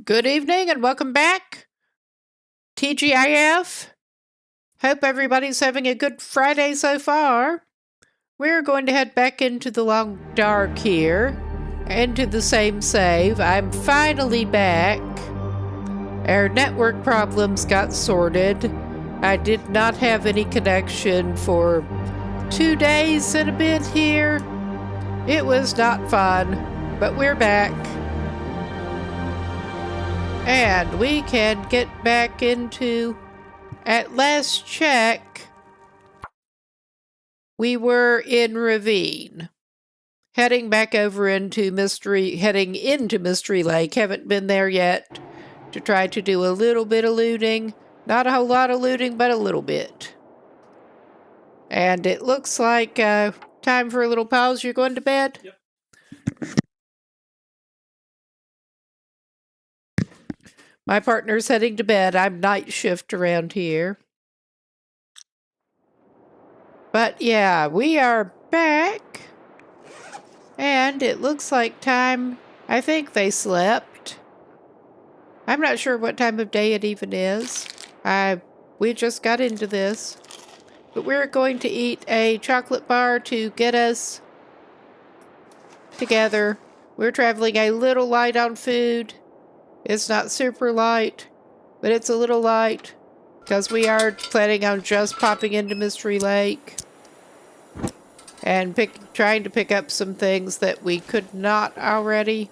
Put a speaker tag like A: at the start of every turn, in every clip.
A: Good evening and welcome back. TGIF. Hope everybody's having a good Friday so far. We're going to head back into the long dark here, into the same save. I'm finally back. Our network problems got sorted. I did not have any connection for 2 days and a bit here. It was not fun, but we're back. And we can get back into, at last check, we were in Ravine. Heading into Mystery Lake. Haven't been there yet to try to do a little bit of looting. Not a whole lot of looting, but a little bit. And it looks like time for a little pause. You're going to bed?
B: Yep.
A: My partner's heading to bed. I'm night shift around here. But yeah, we are back. And it looks like time. I think they slept. I'm not sure what time of day it even is. We just got into this. But we're going to eat a chocolate bar to get us together. We're traveling a little light on food. It's not super light, but it's a little light because we are planning on just popping into Mystery Lake and trying to pick up some things that we could not already.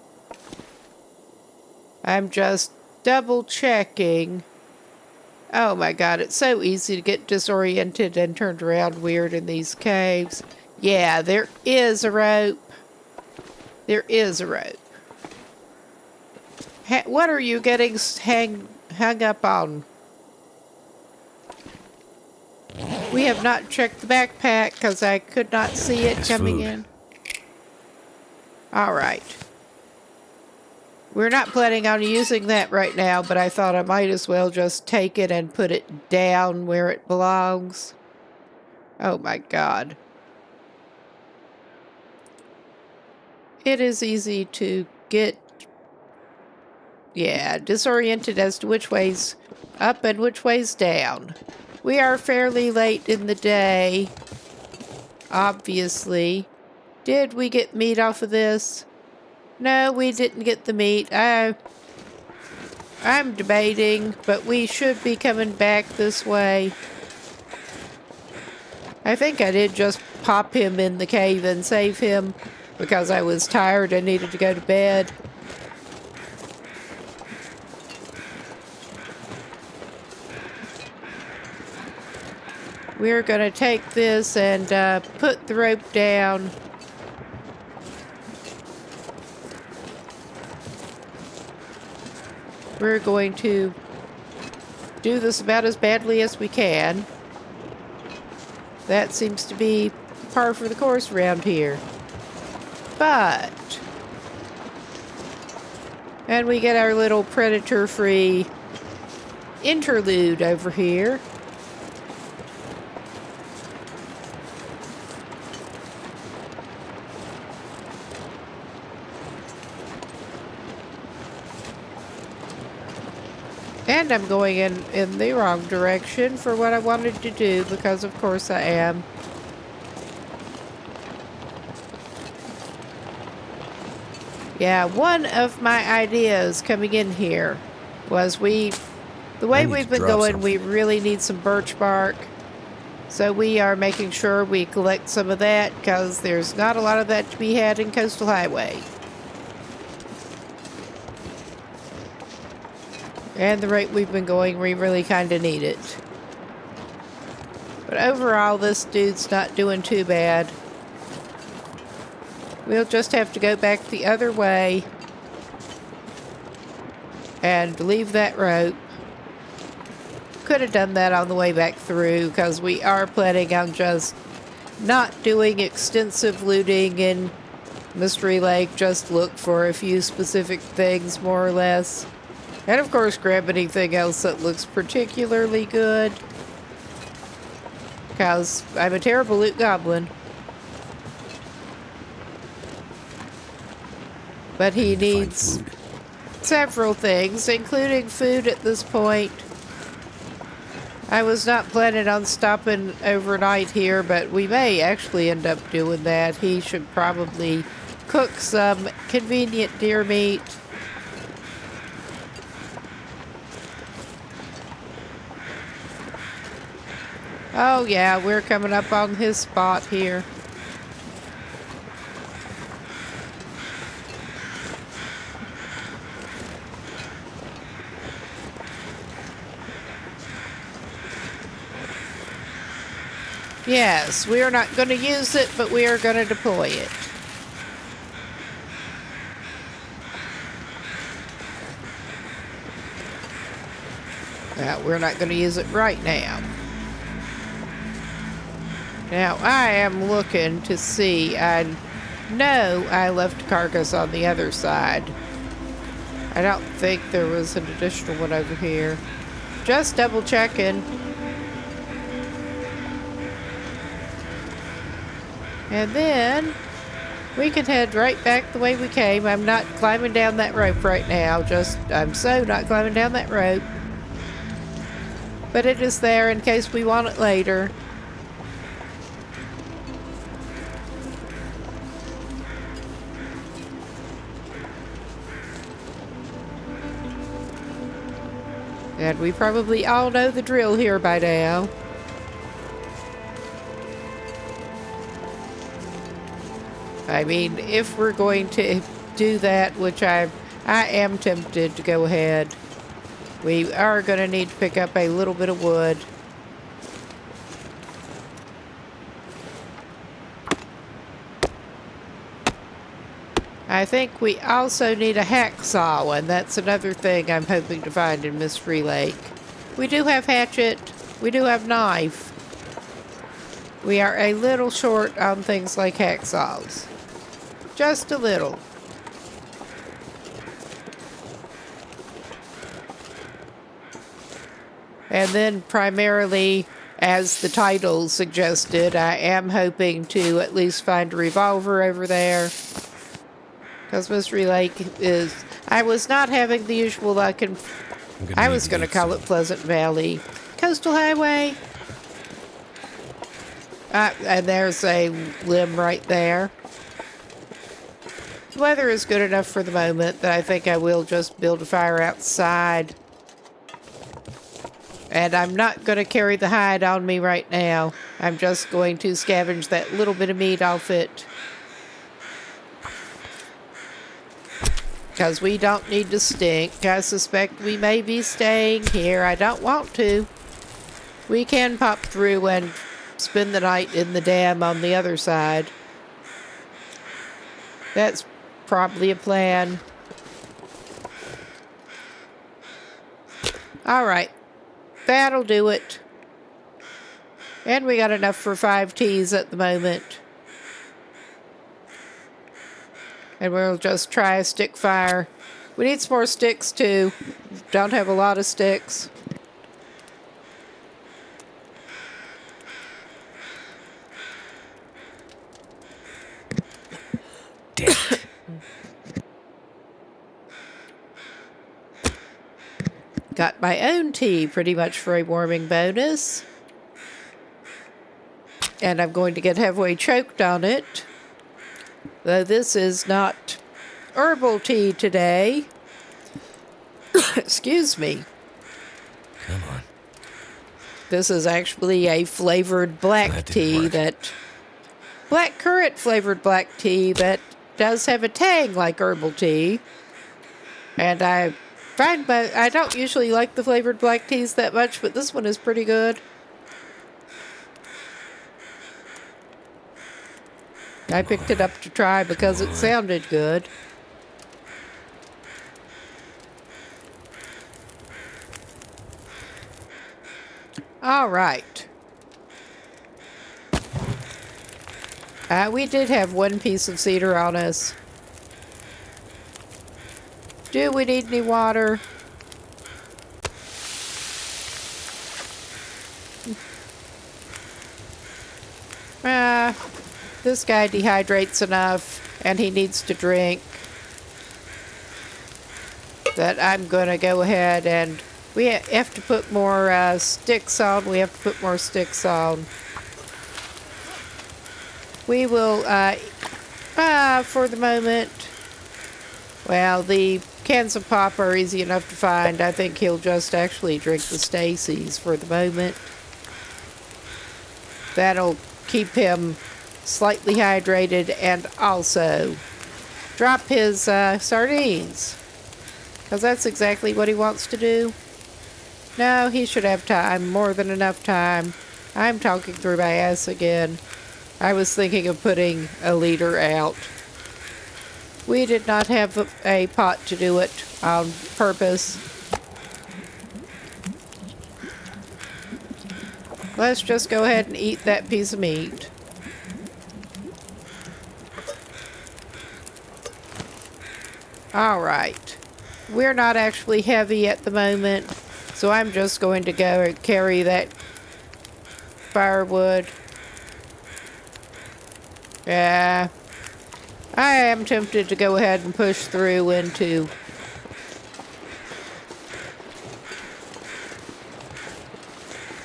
A: I'm just double checking. Oh my god, it's so easy to get disoriented and turned around weird in these caves. Yeah, there is a rope. There is a rope. What are you getting hung up on? We have not checked the backpack because I could not see it coming in. Alright. We're not planning on using that right now, but I thought I might as well just take it and put it down where it belongs. Oh my god. It is easy to get disoriented as to which way's up and which way's down. We are fairly late in the day, obviously. Did we get meat off of this? No, we didn't get the meat. I'm debating, but we should be coming back this way. I think I did just pop him in the cave and save him because I was tired and needed to go to bed. We're going to take this and put the rope down. We're going to do this about as badly as we can. That seems to be par for the course around here. But, and we get our little predator-free interlude over here. And I'm going in the wrong direction for what I wanted to do, because of course I am. Yeah, one of my ideas coming in here was the way we've been going, we really need some birch bark. So we are making sure we collect some of that, because there's not a lot of that to be had in Coastal Highway. And the rate we've been going, we really kind of need it. But overall, this dude's not doing too bad. We'll just have to go back the other way and leave that rope. Could have done that on the way back through, because we are planning on just not doing extensive looting in Mystery Lake. Just look for a few specific things, more or less. And of course, grab anything else that looks particularly good. Because I'm a terrible loot goblin. But he needs several things, including food at this point. I was not planning on stopping overnight here, but we may actually end up doing that. He should probably cook some convenient deer meat. Oh yeah, we're coming up on his spot here. Yes, we are not going to use it, but we are going to deploy it. We're not going to use it right now. Now, I am looking to see. I know I left carcass on the other side. I don't think there was an additional one over here. Just double checking. And then we can head right back the way we came. I'm not climbing down that rope right now. I'm so not climbing down that rope. But it is there in case we want it later. And we probably all know the drill here by now. I mean, if we're going to do that, which I am tempted to go ahead, we are going to need to pick up a little bit of wood. I think we also need a hacksaw, and that's another thing I'm hoping to find in Mystery Lake. We do have hatchet. We do have knife. We are a little short on things like hacksaws. Just a little. And then primarily, as the title suggested, I am hoping to at least find a revolver over there. Because Mystery Lake is... I was not having the usual luck, and I was going to call it Pleasant Valley. Coastal Highway. And there's a limb right there. The weather is good enough for the moment that I think I will just build a fire outside. And I'm not going to carry the hide on me right now. I'm just going to scavenge that little bit of meat off it. Because we don't need to stink. I suspect we may be staying here. I don't want to. We can pop through and spend the night in the dam on the other side. That's probably a plan. All right. That'll do it. And we got enough for 5 teas at the moment. And we'll just try a stick fire. We need some more sticks too. Don't have a lot of sticks.
B: Damn it.
A: Got my own tea pretty much for a warming bonus. And I'm going to get halfway choked on it. Though this is not herbal tea today. Excuse me.
B: Come on.
A: This is actually a flavored black tea that... Black currant flavored black tea that does have a tang like herbal tea. And I don't usually like the flavored black teas that much, but this one is pretty good. I picked it up to try because it sounded good. All right. We did have one piece of cedar on us. Do we need any water? This guy dehydrates enough, and he needs to drink. that I'm going to go ahead and we have to put more sticks on. We have to put more sticks on. We will, for the moment, well, the cans of pop are easy enough to find. I think he'll just actually drink the Stacy's for the moment. That'll keep him slightly hydrated and also drop his sardines. Because that's exactly what he wants to do. No, he should have time, more than enough time. I'm talking through my ass again. I was thinking of putting a leader out. We did not have a pot to do it on purpose. Let's just go ahead and eat that piece of meat. All right. We're not actually heavy at the moment, so I'm just going to go and carry that firewood. Yeah. I am tempted to go ahead and push through into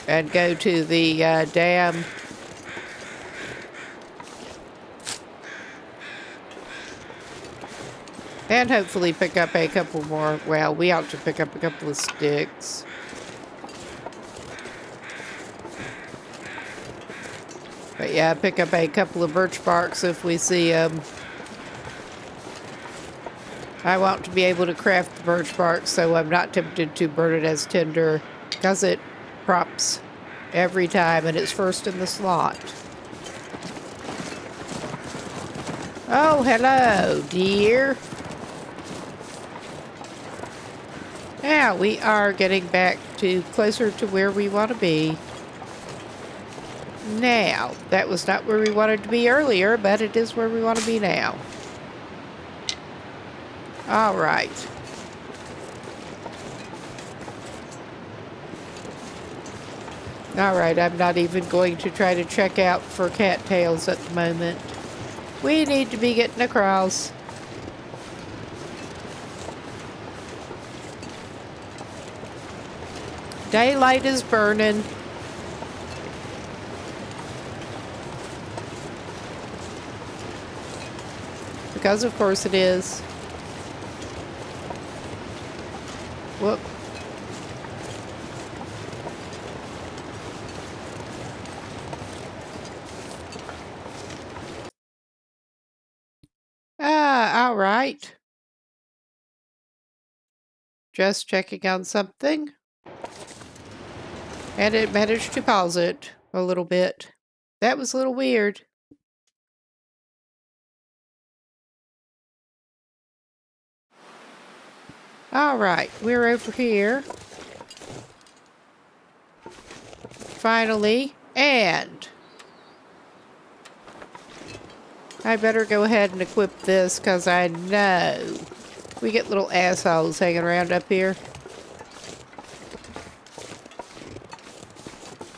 A: and go to the dam. And hopefully pick up a couple more. Well, we ought to pick up a couple of sticks. But yeah, pick up a couple of birch barks if we see them. I want to be able to craft the birch bark so I'm not tempted to burn it as tinder, because it props every time and it's first in the slot. Oh, hello, dear. Now we are getting back to closer to where we want to be. Now, that was not where we wanted to be earlier, but it is where we want to be now. All right. All right, I'm not even going to try to check out for cattails at the moment. We need to be getting across. Daylight is burning. Because of course it is. Whoop. All right. Just checking on something. And it managed to pause it a little bit. That was a little weird. All right, we're over here. Finally, and I better go ahead and equip this because I know we get little assholes hanging around up here.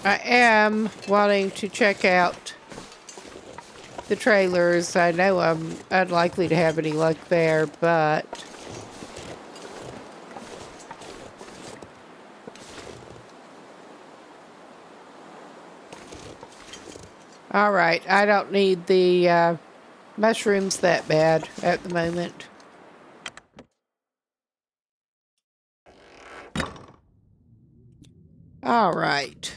A: I am wanting to check out the trailers. I know I'm unlikely to have any luck there, but all right, I don't need the mushrooms that bad at the moment. All right.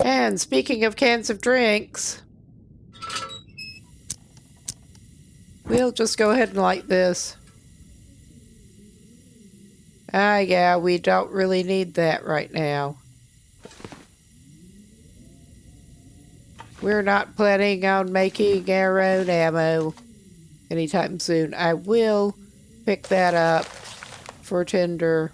A: And speaking of cans of drinks, we'll just go ahead and light this. Yeah, we don't really need that right now. We're not planning on making our own ammo anytime soon. I will pick that up for tinder.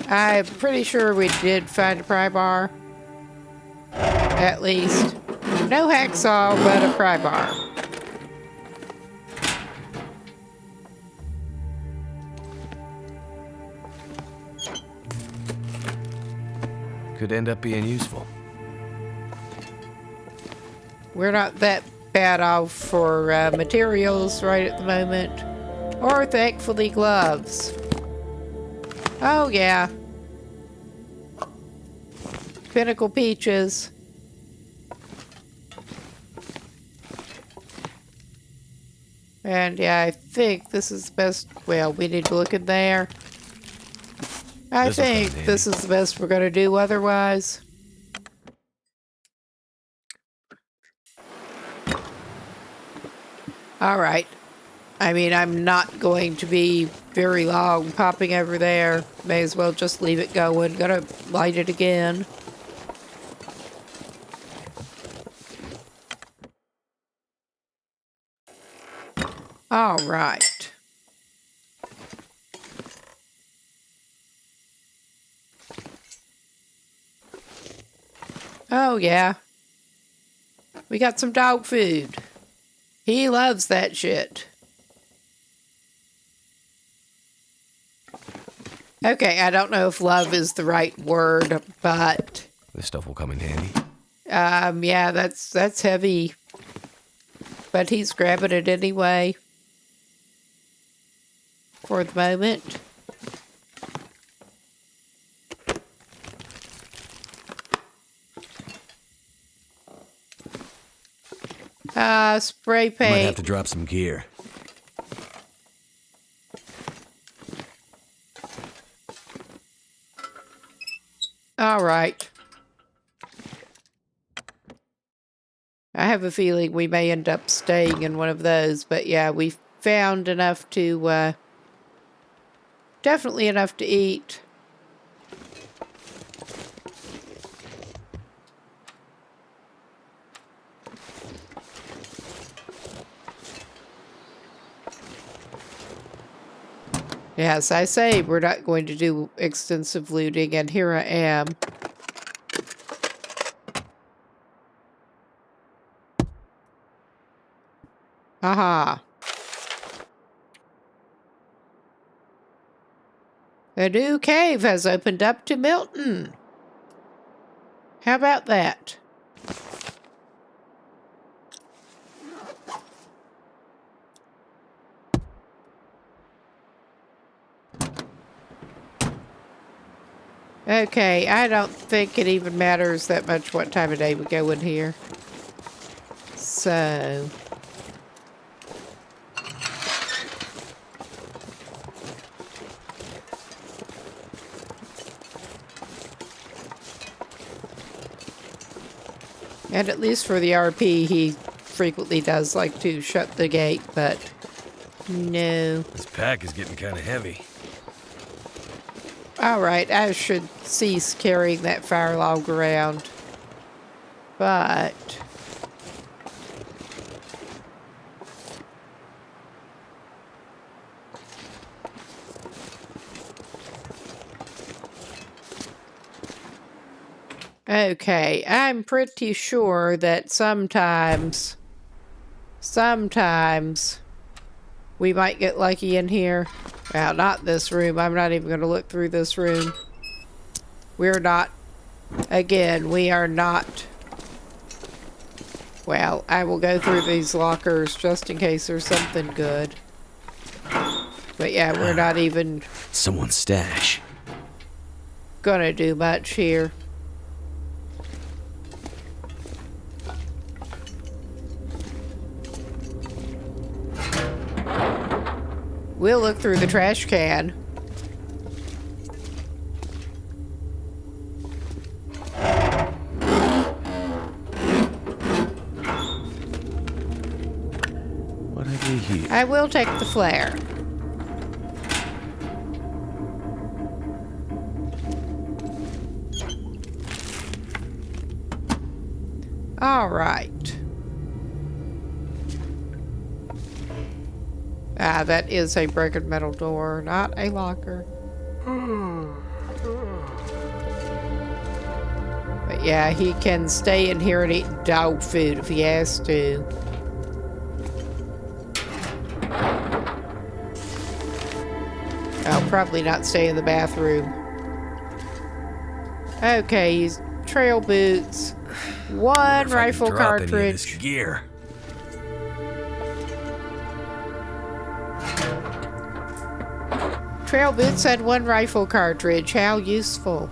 A: I'm pretty sure we did find a pry bar. At least. No hacksaw, but a pry bar.
B: Could end up being useful.
A: We're not that bad off for materials right at the moment. Or thankfully gloves. Oh yeah. Pinnacle peaches. And yeah, I think this is the best. Well, we need to look in there. I think this is the best we're going to do otherwise. All right. I mean, I'm not going to be very long popping over there. May as well just leave it going. Gonna light it again. All right. Oh, yeah. We got some dog food. He loves that shit. Okay, I don't know if love is the right word, but...
B: This stuff will come in handy.
A: Yeah, that's heavy. But he's grabbing it anyway. For the moment. Spray paint.
B: Might have to drop some gear.
A: All right. I have a feeling we may end up staying in one of those, but yeah, we found enough to, definitely enough to eat. Yes, I say we're not going to do extensive looting, and here I am. Aha. A new cave has opened up to Milton. How about that? Okay, I don't think it even matters that much what time of day we go in here. So... And at least for the RP, he frequently does like to shut the gate, but no.
B: This pack is getting kind of heavy.
A: Alright, I should cease carrying that fire log around. But... okay, I'm pretty sure that sometimes we might get lucky in here. Well, not this room. I'm not even going to look through this room. We're not, again, we are not. Well, I will go through these lockers just in case there's something good. But yeah, we're not even
B: Someone's stash.
A: gonna do much here. We'll look through the trash can.
B: What have we here?
A: I will take the flare. All right. Ah, that is a broken metal door, not a locker. But yeah, he can stay in here and eat dog food if he has to. I'll probably not stay in the bathroom. Okay, use trail boots. One rifle cartridge.
B: Gear.
A: Trail boots and one rifle cartridge. How useful.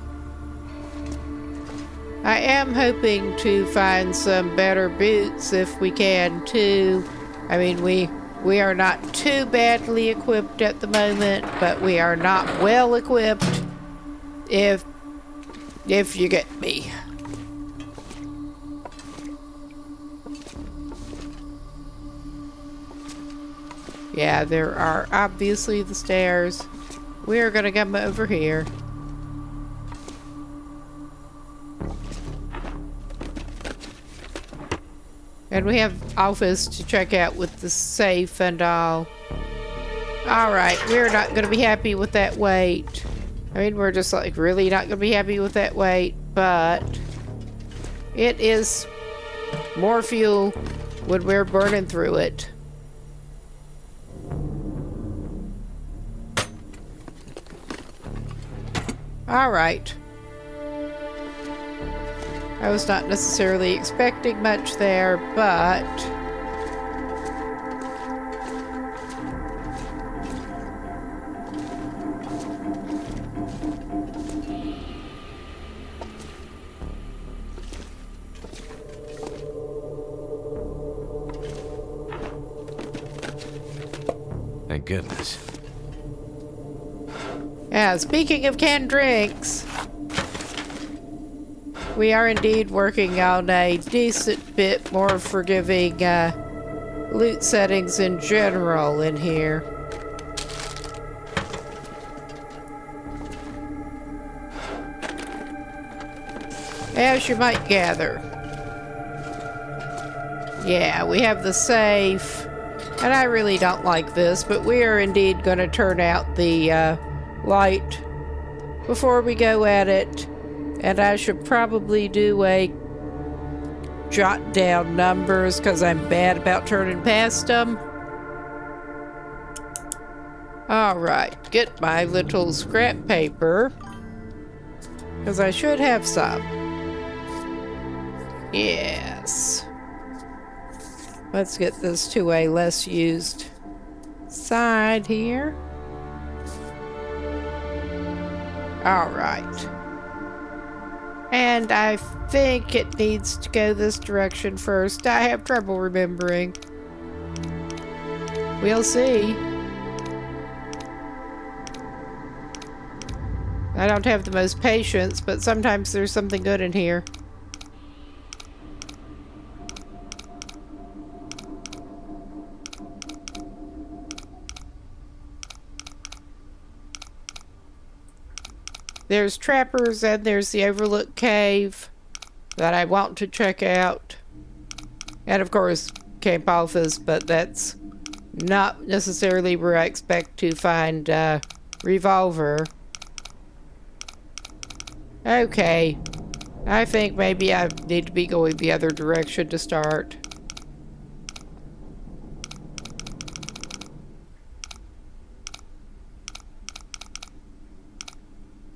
A: I am hoping to find some better boots if we can too. I mean, we are not too badly equipped at the moment, but we are not well equipped if you get me. Yeah, there are obviously the stairs. We are gonna come over here. And we have office to check out with the safe and all. Alright, we're not gonna be happy with that weight. I mean, we're just like really not gonna be happy with that weight, but it is more fuel when we're burning through it. Alright. I was not necessarily expecting much there, but
B: thank goodness.
A: yeah, speaking of canned drinks, we are indeed working on a decent bit more forgiving loot settings in general in here. As you might gather. Yeah, we have the safe. And I really don't like this, but we are indeed going to turn out the light before we go at it. And I should probably do a jot down numbers because I'm bad about turning past them. Alright, get my little scrap paper because I should have some. Yes. Let's get this to a less used side here. Alright. And I think it needs to go this direction first. I have trouble remembering. We'll see. I don't have the most patience, but sometimes there's something good in here. There's trappers and there's the Overlook Cave that I want to check out. And of course, Camp Office, but that's not necessarily where I expect to find Revolver. Okay. I think maybe I need to be going the other direction to start.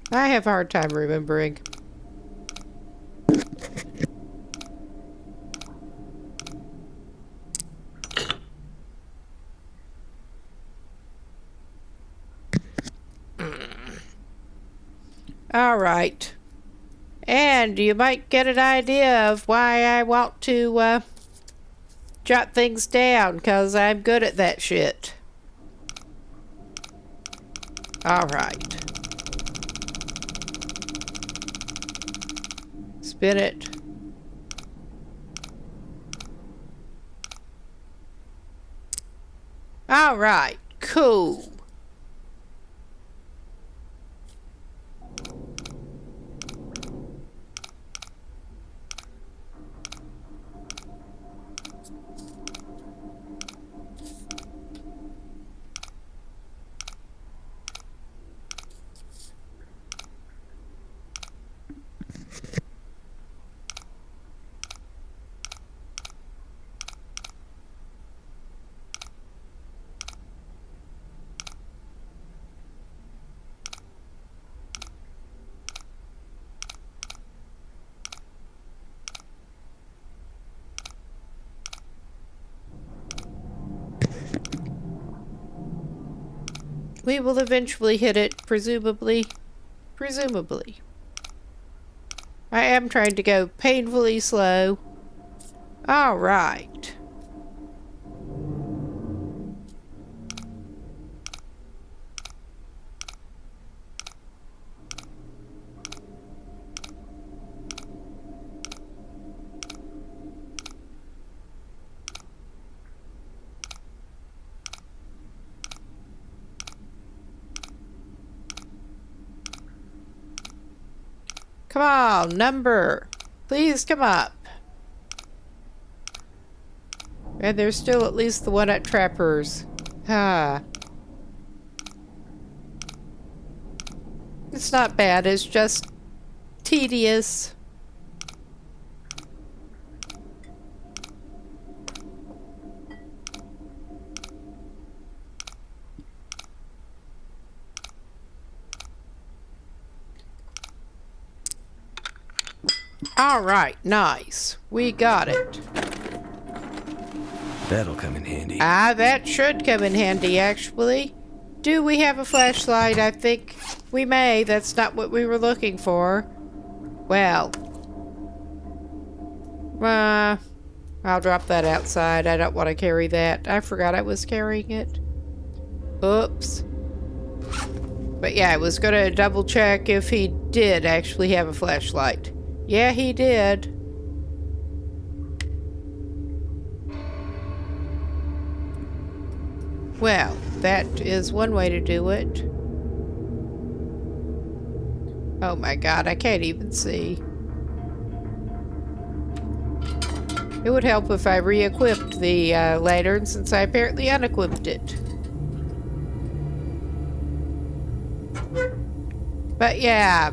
A: I have a hard time remembering. All right. And you might get an idea of why I want to jot things down, because I'm good at that shit. All right. Spin it. All right, cool. We will eventually hit it, presumably. Presumably. I am trying to go painfully slow. All right. Come on, number. Please come up. And there's still at least the one at Trapper's. Ah. It's not bad, it's just tedious. All right, nice. We got it.
B: That'll come in handy.
A: Ah, that should come in handy, actually. Do we have a flashlight? I think we may. That's not what we were looking for. Well. I'll drop that outside. I don't want to carry that. I forgot I was carrying it. Oops. But yeah, I was going to double check if he did actually have a flashlight. Yeah, he did. Well, that is one way to do it. Oh my god, I can't even see. It would help if I re-equipped the lantern since I apparently unequipped it. But yeah,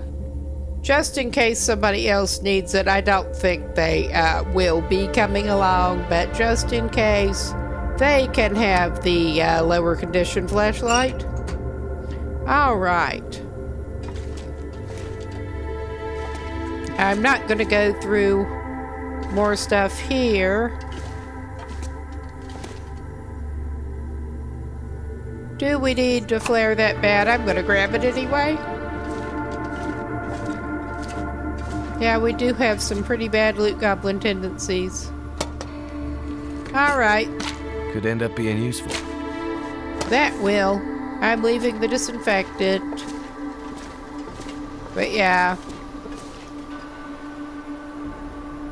A: just in case somebody else needs it, I don't think they will be coming along, but just in case, they can have the lower condition flashlight. All right. I'm not going to go through more stuff here. Do we need to flare that bad? I'm going to grab it anyway. Yeah, we do have some pretty bad loot goblin tendencies. Alright.
B: Could end up being useful.
A: That will. I'm leaving the disinfectant. But yeah.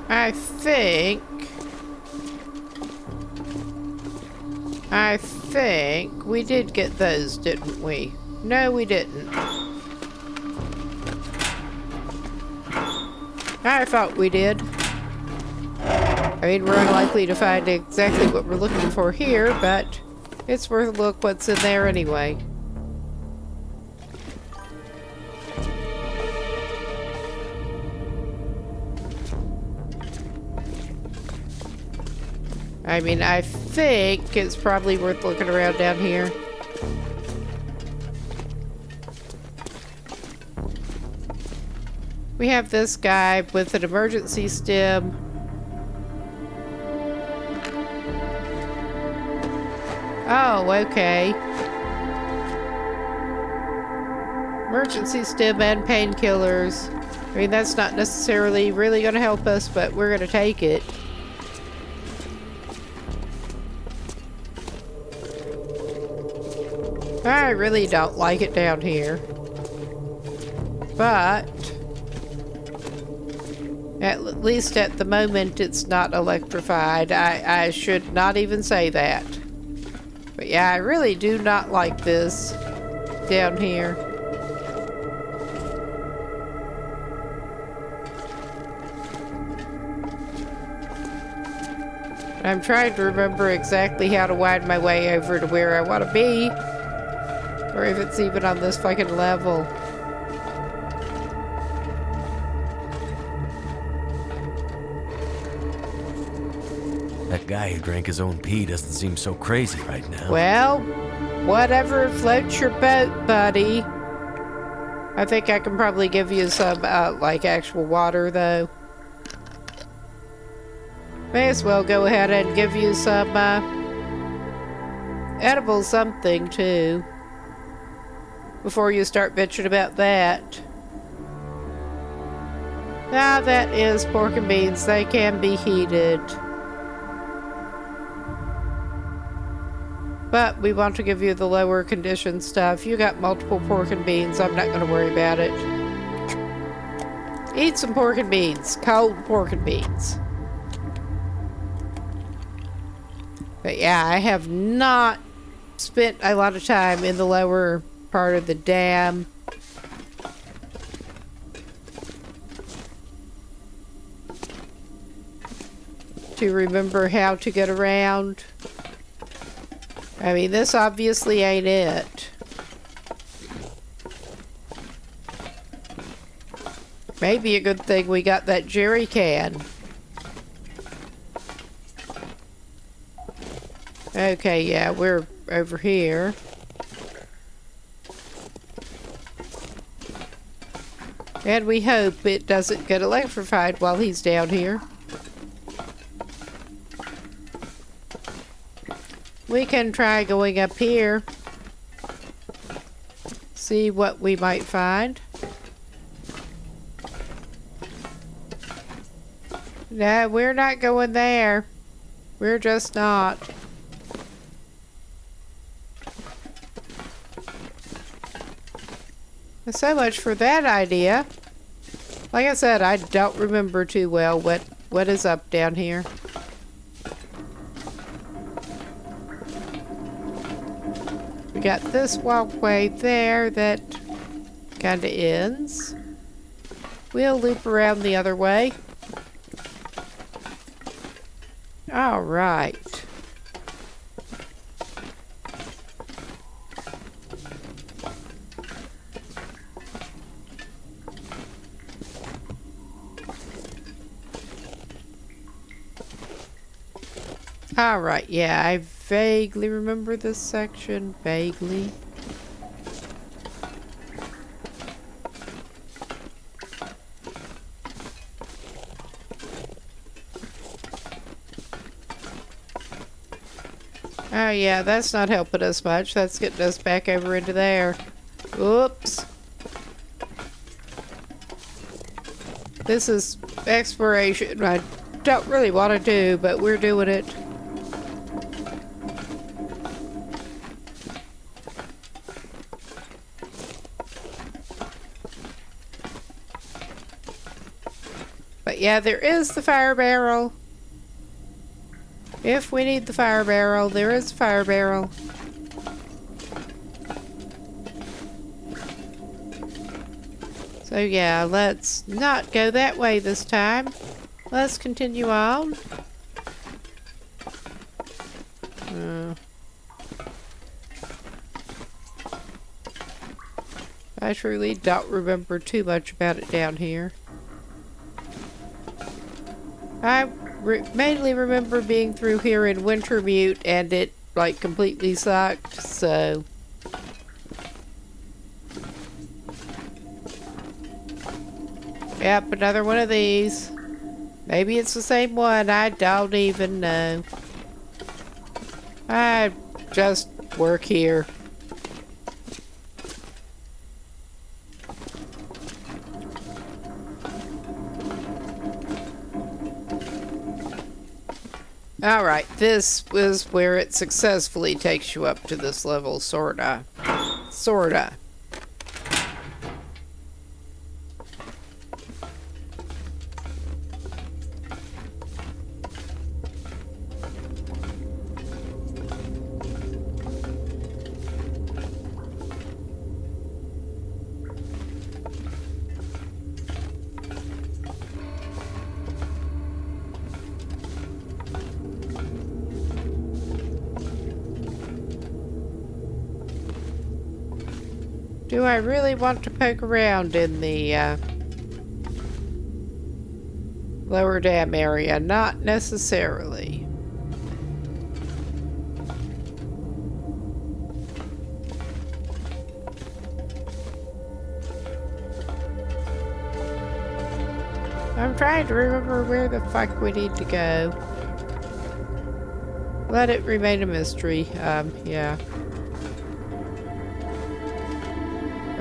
A: I think we did get those, didn't we? No, we didn't. I thought we did. I mean, we're unlikely to find exactly what we're looking for here, but it's worth a look what's in there anyway. I mean, I think it's probably worth looking around down here. We have this guy with an emergency stim. Oh, okay. Emergency stim and painkillers. I mean, that's not necessarily really going to help us, but we're going to take it. I really don't like it down here. But at least at the moment it's not electrified. I should not even say that. But yeah, I really do not like this down here. I'm trying to remember exactly how to wind my way over to where I want to be. Or if it's even on this fucking level.
B: That guy who drank his own pee doesn't seem so crazy right now.
A: Well, whatever floats your boat, buddy. I think I can probably give you some, like, actual water, though. May as well go ahead and give you some, edible something, too. before you start bitching about that. Ah, that is pork and beans. They can be heated. But we want to give you the lower condition stuff. You got multiple pork and beans. I'm not going to worry about it. Eat some pork and beans. Cold pork and beans. But yeah, I have not spent a lot of time in the lower part of the dam. To remember how to get around. I mean, this obviously ain't it. Maybe a good thing we got that jerry can. Okay, yeah, we're over here. And we hope it doesn't get electrified while he's down here. We can try going up here. See what we might find. No, we're not going there. We're just not. So much for that idea. Like I said, I don't remember too well what is up down here. We got this walkway there that kind of ends. We'll loop around the other way. All right. All right, yeah, I vaguely remember this section. Vaguely. Oh yeah, that's not helping us much. That's getting us back over into there. Oops. This is exploration I don't really want to do, but we're doing it. But yeah, there is the fire barrel. If we need the fire barrel, there is a fire barrel. So yeah, let's not go that way this time. Let's continue on. I truly don't remember too much about it down here. I mainly remember being through here in Wintermute and it like completely sucked, so. Yep, another one of these. Maybe it's the same one, I don't even know. I just work here. Alright, this is where it successfully takes you up to this level, sorta. Sorta. Do I really want to poke around in the lower dam area? Not necessarily. I'm trying to remember where the fuck we need to go. Let it remain a mystery. Yeah.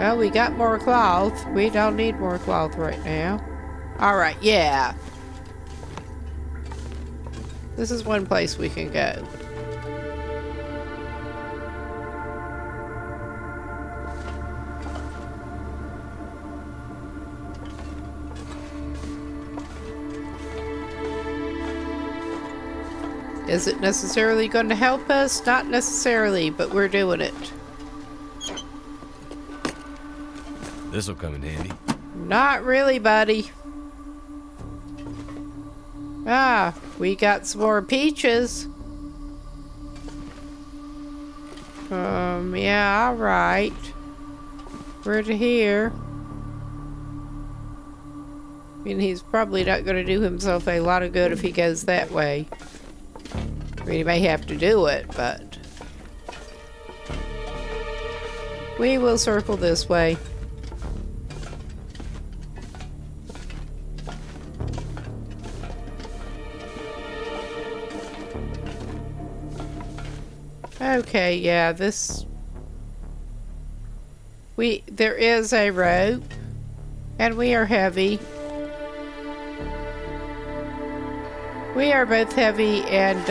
A: Well, we got more cloth. We don't need more cloth right now. Alright, yeah. This is one place we can go. Is it necessarily going to help us? Not necessarily, but we're doing it.
B: This'll come in handy.
A: Not really, buddy. Ah, we got some more peaches. Yeah, alright. We're to here. I mean, he's probably not going to do himself a lot of good if he goes that way. I mean, he may have to do it, but... we will circle this way. Okay, yeah, this... there is a rope, and we are heavy. We are both heavy and,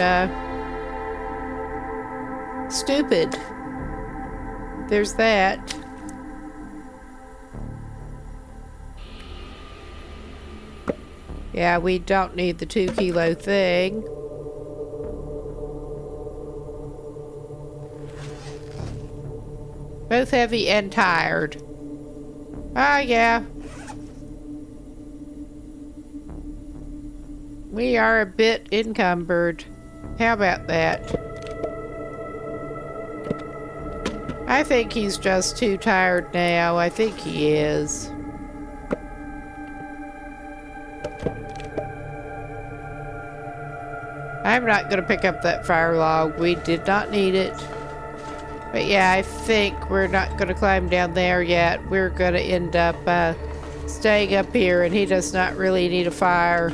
A: stupid. There's that. Yeah, we don't need the 2 kilo thing. Both heavy and tired. Ah, yeah. We are a bit encumbered. How about that? I think he's just too tired now. I think he is. I'm not going to pick up that fire log. We did not need it. But yeah, I think we're not going to climb down there yet. We're going to end up staying up here, and he does not really need a fire.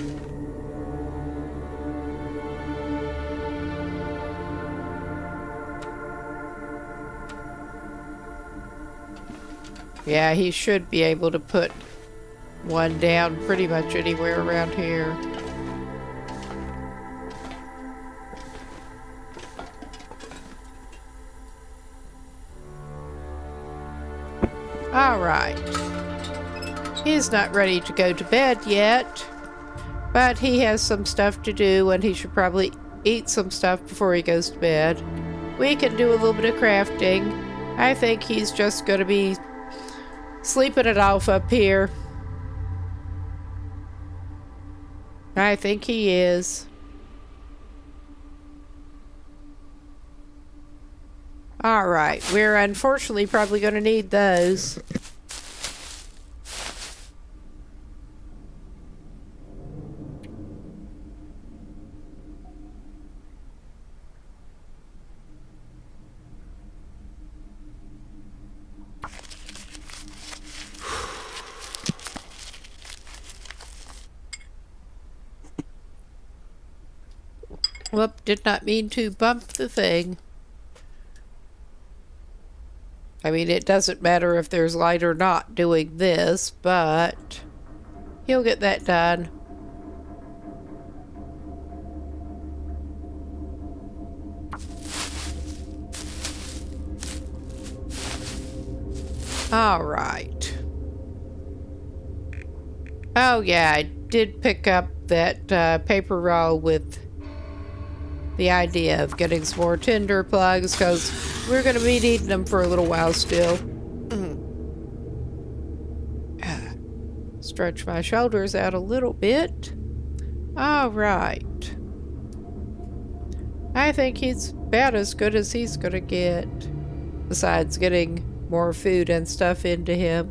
A: Yeah, he should be able to put one down pretty much anywhere around here. Alright. He's not ready to go to bed yet, but he has some stuff to do, and he should probably eat some stuff before he goes to bed. We can do a little bit of crafting. I think he's just going to be sleeping it off up here. I think he is. Alright, we're unfortunately probably going to need those. Whoop, did not mean to bump the thing. I mean, it doesn't matter if there's light or not doing this, but he'll get that done. All right. Oh yeah, I did pick up that paper roll with the idea of getting some more tinder plugs, because we're going to be needing them for a little while still. Stretch my shoulders out a little bit. All right. I think he's about as good as he's going to get, besides getting more food and stuff into him.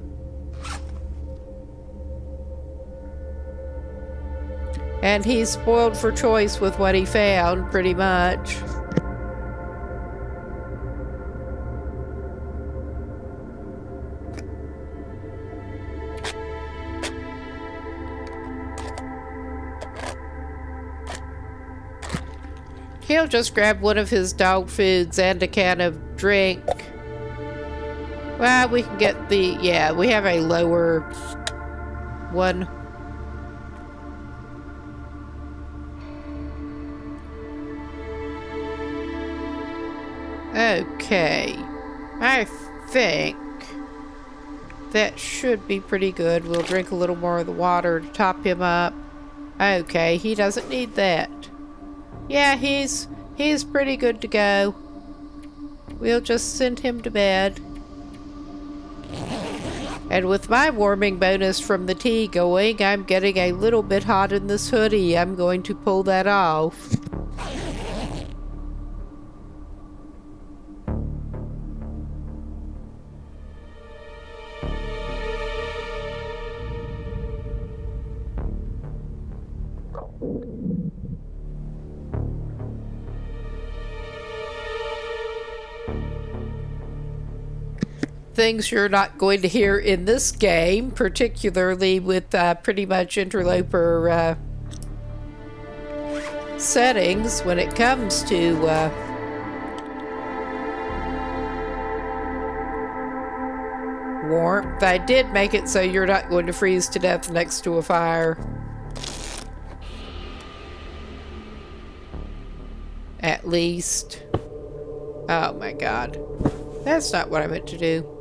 A: And he's spoiled for choice with what he found, pretty much. He'll just grab one of his dog foods and a can of drink. Well, we can get the... Yeah, we have a lower one. Okay. I think that should be pretty good. We'll drink a little more of the water to top him up. Okay, he doesn't need that. Yeah, he's pretty good to go. We'll just send him to bed. And with my warming bonus from the tea going, I'm getting a little bit hot in this hoodie. I'm going to pull that off. Things you're not going to hear in this game, particularly with pretty much interloper settings when it comes to warmth. I did make it so you're not going to freeze to death next to a fire. At least. Oh my god. That's not what I meant to do.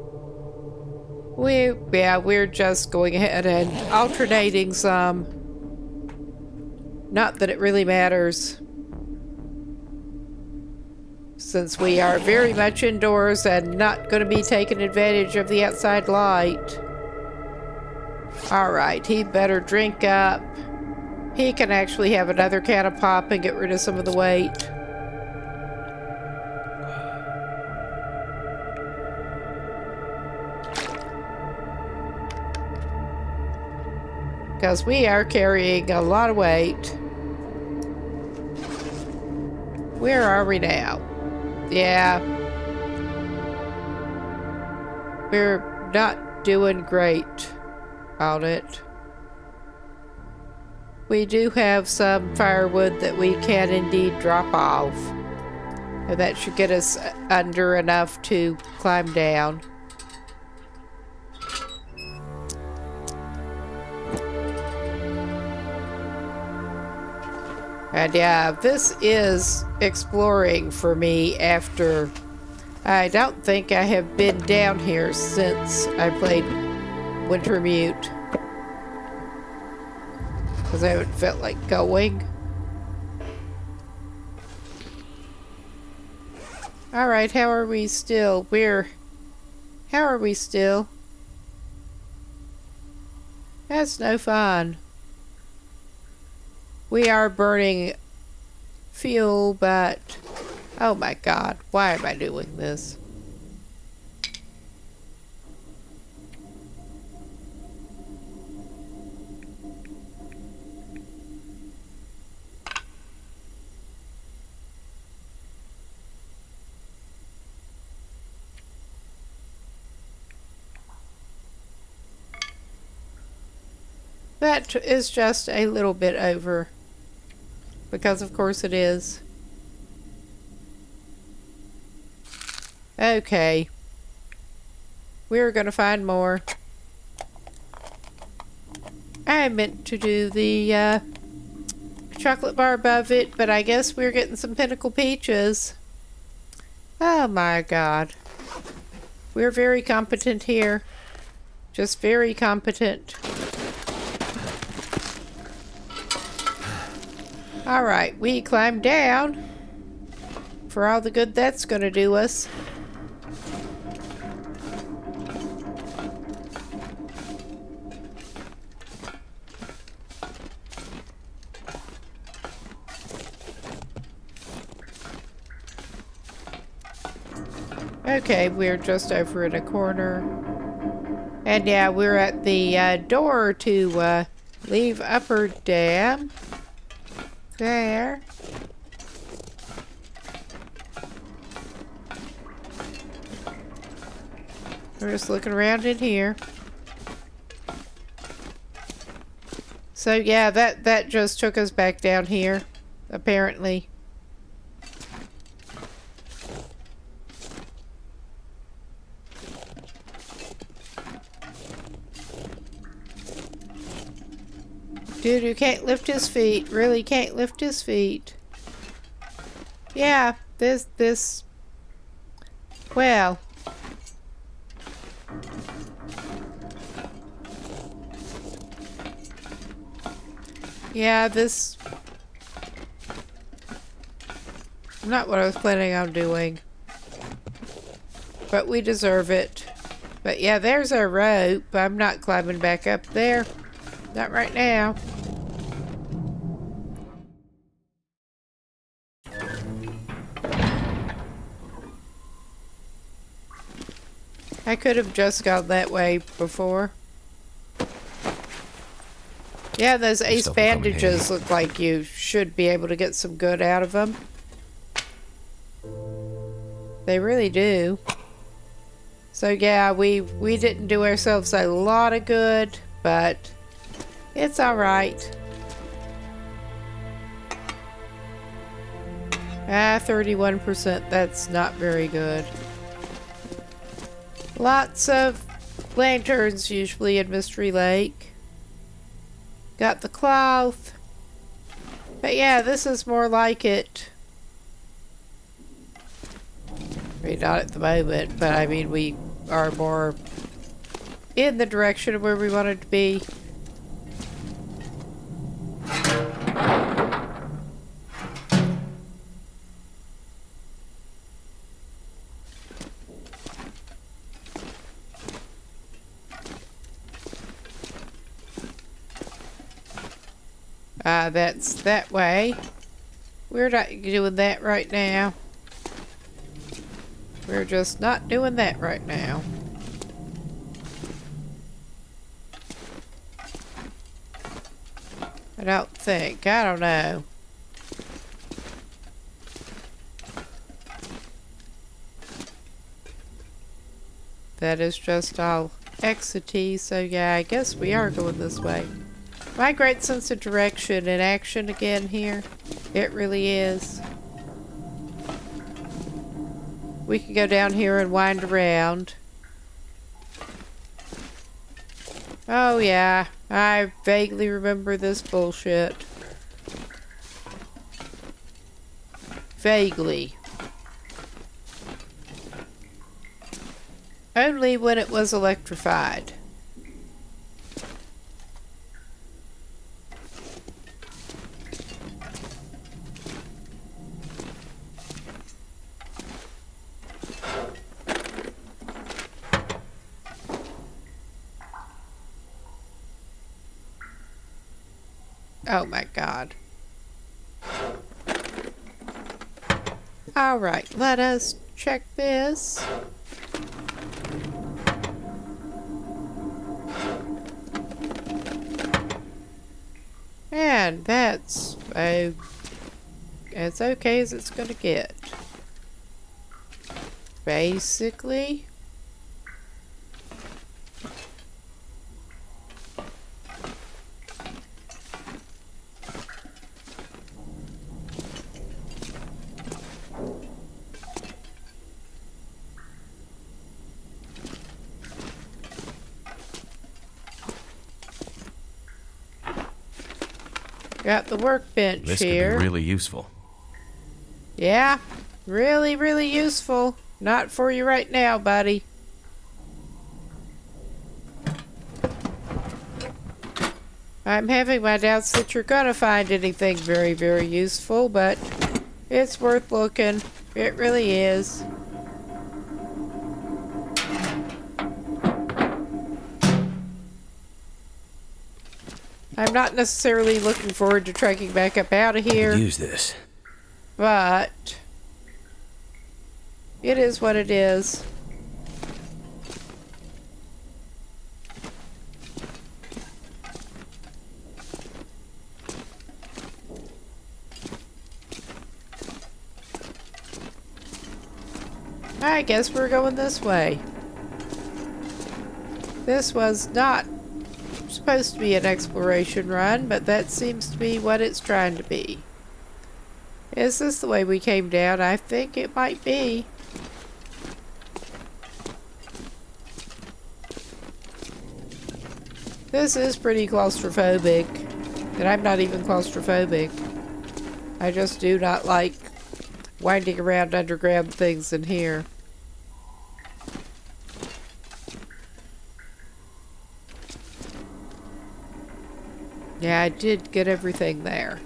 A: We're just going ahead and alternating some. Not that it really matters. Since we are very much indoors and not going to be taking advantage of the outside light. Alright, he better drink up. He can actually have another can of pop and get rid of some of the weight. Because we are carrying a lot of weight. Where are we now? Yeah. We're not doing great on it. We do have some firewood that we can indeed drop off. And that should get us under enough to climb down. And yeah, this is exploring for me after... I don't think I have been down here since I played Wintermute. Because I haven't felt like going. Alright, how are we still? How are we still? That's no fun. We are burning fuel, but... Oh my god, why am I doing this? That is just a little bit over. Because of course it is. Okay. We're gonna find more. I meant to do the chocolate bar above it, but I guess we're getting some Pinnacle Peaches. Oh my god. We're very competent here. Just very competent. Alright, we climb down for all the good that's gonna do us. Okay, we're just over in a corner. And yeah, we're at the door to leave Upper Dam. There. We're just looking around in here. So yeah, that just took us back down here, apparently. Dude who can't lift his feet. Really can't lift his feet. Yeah, this... Well... Yeah, this... Not what I was planning on doing. But we deserve it. But yeah, there's our rope. I'm not climbing back up there. Not right now. I could have just gone that way before. Yeah, those ace bandages look like you should be able to get some good out of them. They really do. So yeah, we didn't do ourselves a lot of good, but it's alright. 31%, that's not very good. Lots of lanterns usually in Mystery Lake. Got the cloth. But yeah, this is more like it. I mean, not at the moment, but I mean, we are more in the direction of where we wanted to be. That's that way. We're not doing that right now. We're just not doing that right now. I don't think. I don't know. That is just all exity, so yeah, I guess we are going this way. My great sense of direction in action again here. It really is. We can go down here and wind around. Oh yeah, I vaguely remember this bullshit. Vaguely. Only when it was electrified. Oh my god. Alright, let us check this. And that's as okay as it's gonna get. Basically. Got the workbench
B: this
A: here.
B: This could be really useful.
A: Yeah, really, really useful. Not for you right now, buddy. I'm having my doubts that you're gonna find anything very, very useful, but it's worth looking. It really is. I'm not necessarily looking forward to trekking back up out of here.
B: Use this.
A: But it is what it is. I guess we're going this way. This was not supposed to be an exploration run, but that seems to be what it's trying to be. Is this the way we came down? I think it might be. This is pretty claustrophobic. And I'm not even claustrophobic. I just do not like winding around underground things in here. Yeah, I did get everything there.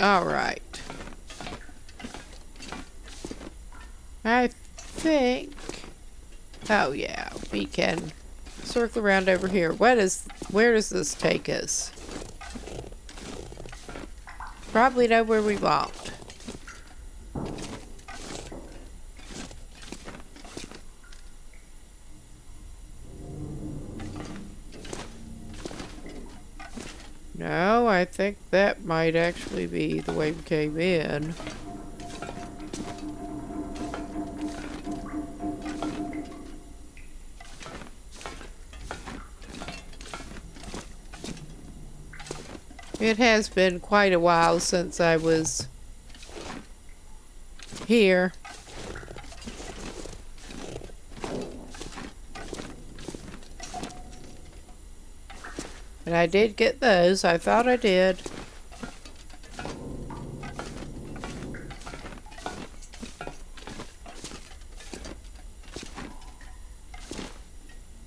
A: Alright. I think... Oh yeah, we can circle around over here. Where does this take us? Probably know where we want. No, I think that might actually be the way we came in. It has been quite a while since I was here. And I did get those. I thought I did.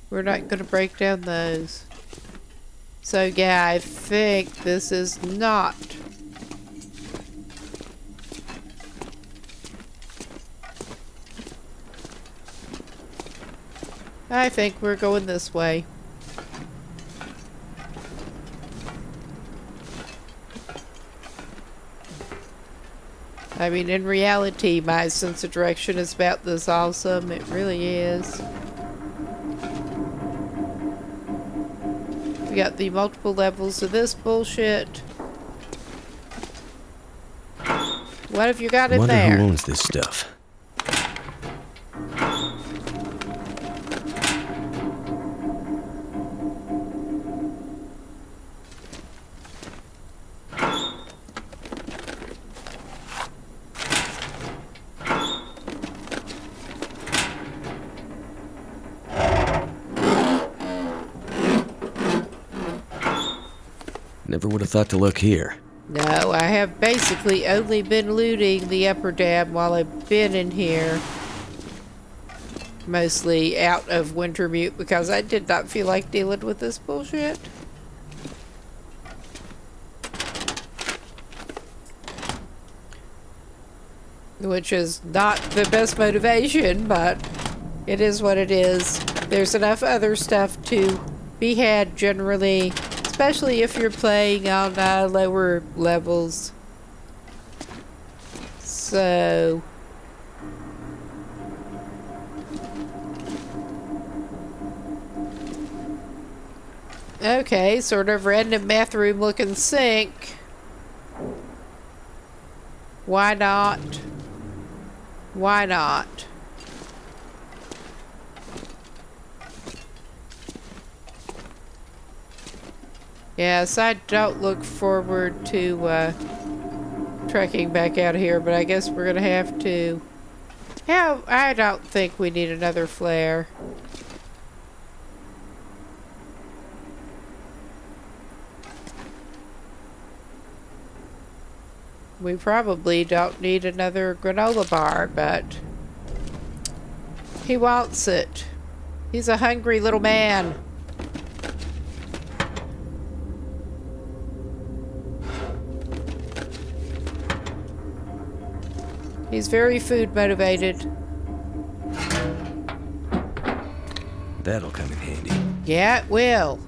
A: We're not going to break down those. So yeah, I think this is not. I think we're going this way. I mean, in reality, my sense of direction is about this awesome. It really is. We got the multiple levels of this bullshit. What have you got in there?
B: Wonder who owns this stuff. Never would have thought to look here.
A: No, I have basically only been looting the upper dam while I've been in here. Mostly out of Wintermute because I did not feel like dealing with this bullshit. Which is not the best motivation, but it is what it is. There's enough other stuff to be had generally. Especially if you're playing on lower levels. So... Okay, sort of random bathroom looking sink. Why not? Why not? Yes, I don't look forward to trekking back out here, but I guess we're gonna have to. Yeah, I don't think we need another flare. We probably don't need another granola bar, but he wants it. He's a hungry little man. He's very food motivated.
B: That'll come in handy.
A: Yeah, it will.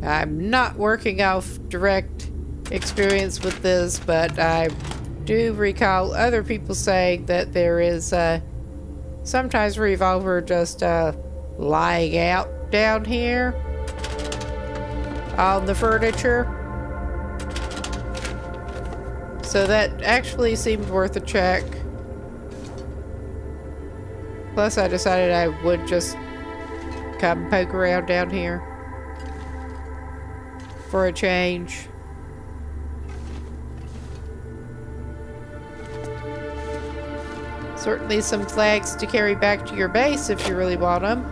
A: I'm not working off direct experience with this, but I do recall other people saying that there is sometimes revolver just lying out down here on the furniture. So that actually seemed worth a check. Plus I decided I would just come poke around down here for a change. Certainly some flags to carry back to your base if you really want them.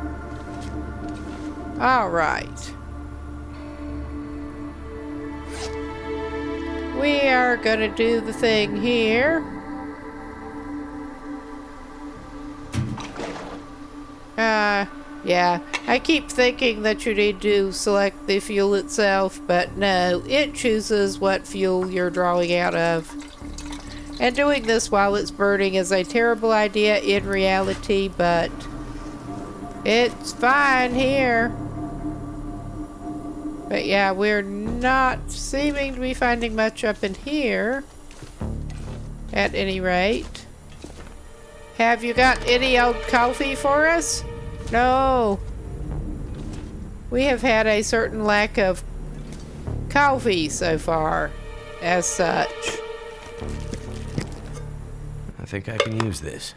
A: All right. We are gonna do the thing here. Yeah. I keep thinking that you need to select the fuel itself, but no, it chooses what fuel you're drawing out of. And doing this while it's burning is a terrible idea in reality, but it's fine here. But yeah, we're not seeming to be finding much up in here. At any rate. Have you got any old coffee for us? No. We have had a certain lack of coffee so far, as such.
B: I think I can use this.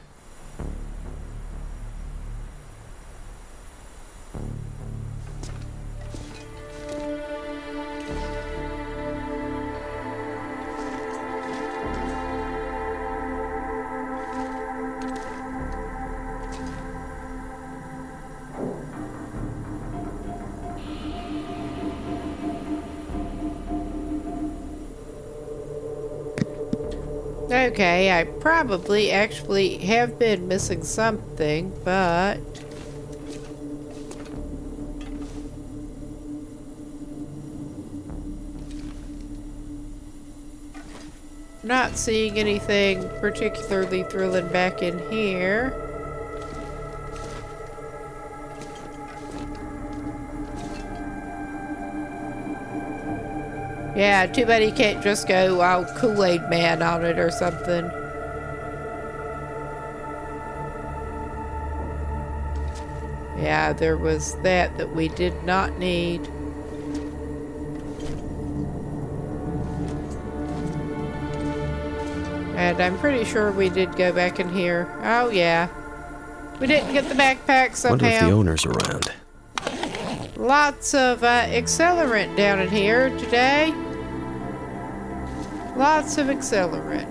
A: Okay, I probably actually have been missing something, but... not seeing anything particularly thrilling back in here. Yeah, too bad he can't just go all Kool-Aid Man on it or something. Yeah, there was that we did not need. And I'm pretty sure we did go back in here. Oh, yeah. We didn't get the backpack somehow.
B: Wonder if the owner's around.
A: Lots of accelerant down in here today. Lots of accelerant.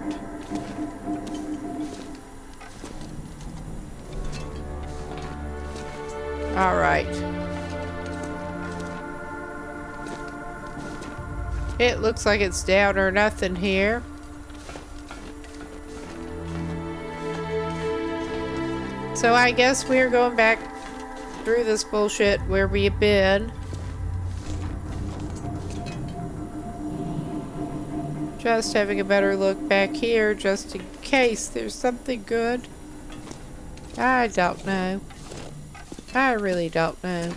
A: All right. It looks like it's down or nothing here. So I guess we're going back through this bullshit where we've been. Just having a better look back here just in case there's something good. I don't know. I really don't know.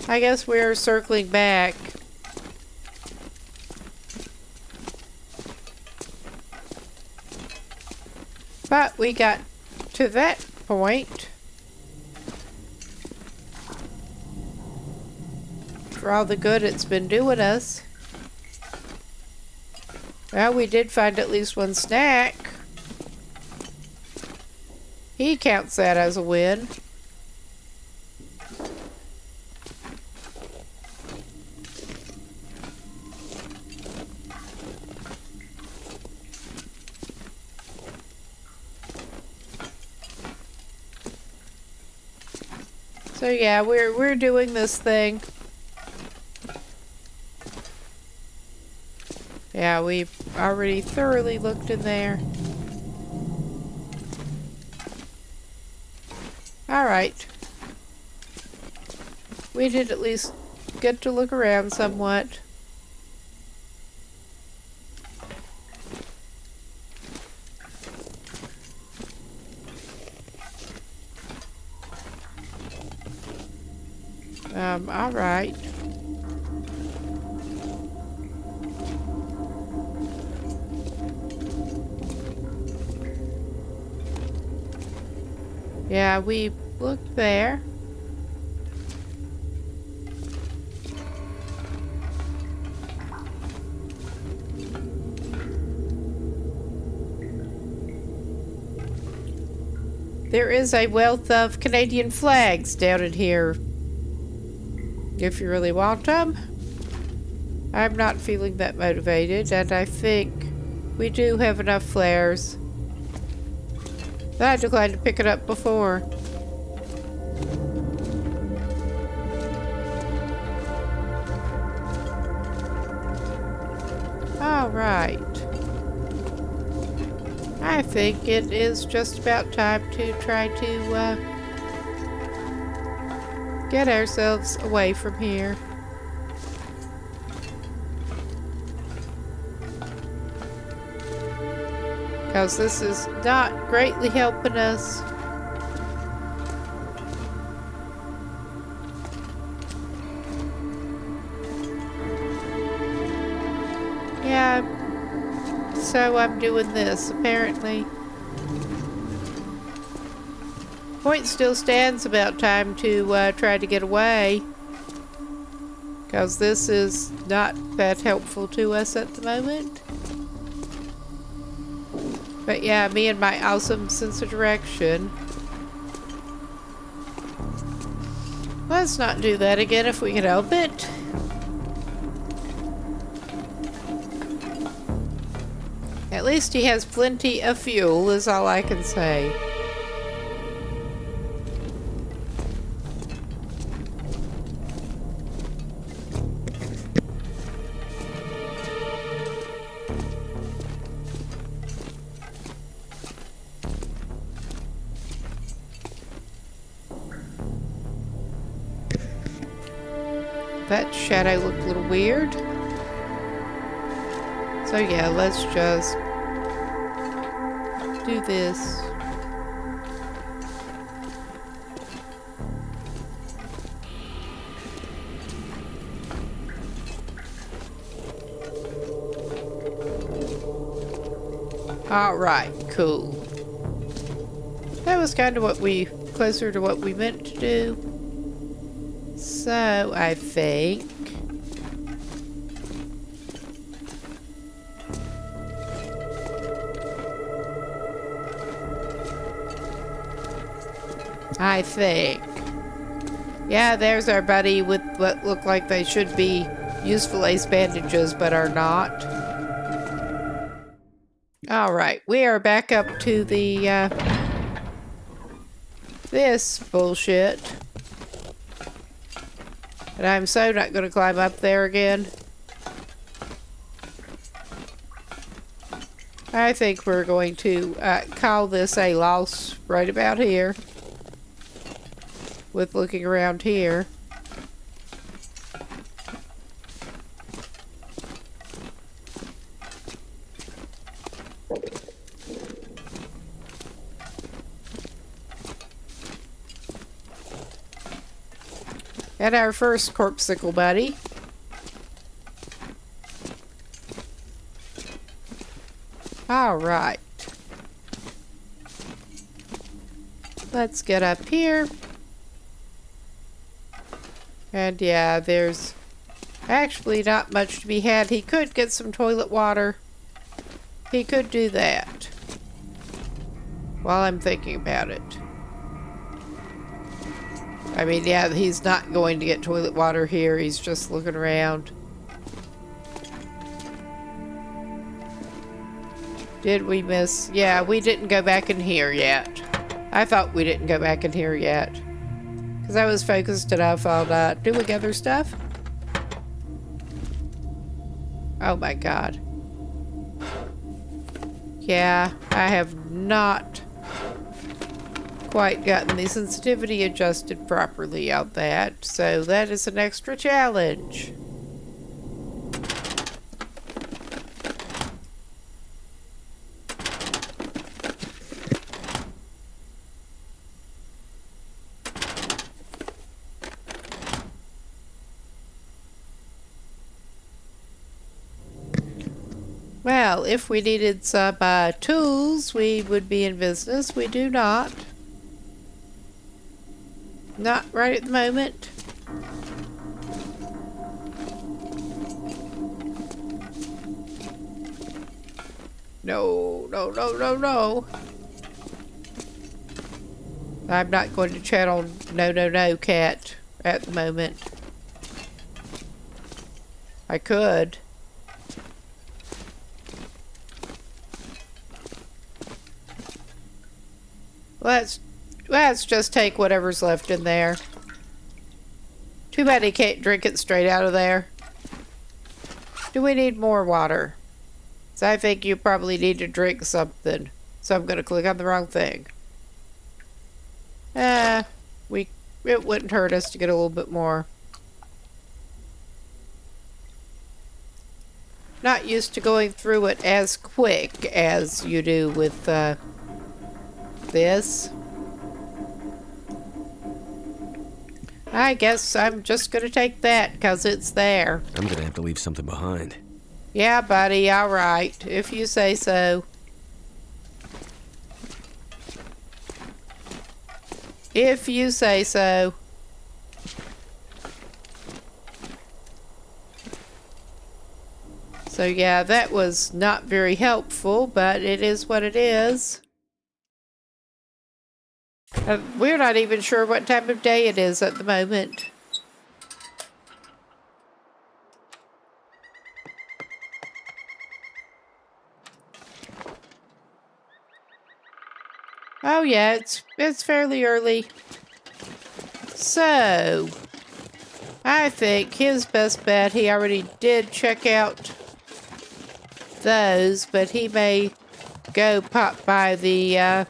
A: I guess we're circling back. But we got to that point. For all the good it's been doing us. Well, we did find at least one snack. He counts that as a win. So yeah, we're doing this thing. Yeah, we've already thoroughly looked in there. Alright. We did at least get to look around somewhat. Alright. Yeah, we looked there. There is a wealth of Canadian flags down in here. If you really want them. I'm not feeling that motivated, and I think we do have enough flares. I declined to pick it up before. All right. I think it is just about time to try to get ourselves away from here. Because this is not greatly helping us. Yeah, so I'm doing this, apparently. Point still stands, about time to try to get away. Because this is not that helpful to us at the moment. But yeah, me and my awesome sense of direction. Let's not do that again if we can help it. At least he has plenty of fuel, is all I can say. That shadow looked a little weird. So yeah, let's just do this. Alright, cool. That was kind of closer to what we meant to do. So, I think yeah, there's our buddy with what look like they should be useful ace bandages, but are not. Alright, we are back up to the this bullshit. And I'm so not going to climb up there again. I think we're going to call this a loss right about here. With looking around here. And our first corpsicle buddy. Alright. Let's get up here. And yeah, there's actually not much to be had. He could get some toilet water. He could do that. While I'm thinking about it. I mean, yeah, he's not going to get toilet water here. He's just looking around. Did we miss? Yeah, we didn't go back in here yet. I thought we didn't go back in here yet. Because I was focused enough on doing other stuff. Oh my god. Yeah, I have not quite gotten the sensitivity adjusted properly on that, so that is an extra challenge. Well, if we needed some tools, we would be in business. We do not. Not right at the moment. No, no, no, no, no. I'm not going to channel no, no, no, cat at the moment. I could. Let's just take whatever's left in there. Too bad he can't drink it straight out of there. Do we need more water? So I think you probably need to drink something. So I'm going to click on the wrong thing. It wouldn't hurt us to get a little bit more. Not used to going through it as quick as you do with this. I guess I'm just gonna take that because it's there.
B: I'm gonna have to leave something behind.
A: Yeah, buddy, alright, if you say so. If you say so. So yeah, that was not very helpful, but it is what it is. We're not even sure what time of day it is at the moment. Oh yeah, it's fairly early. So, I think his best bet, he already did check out those, but he may go pop by the,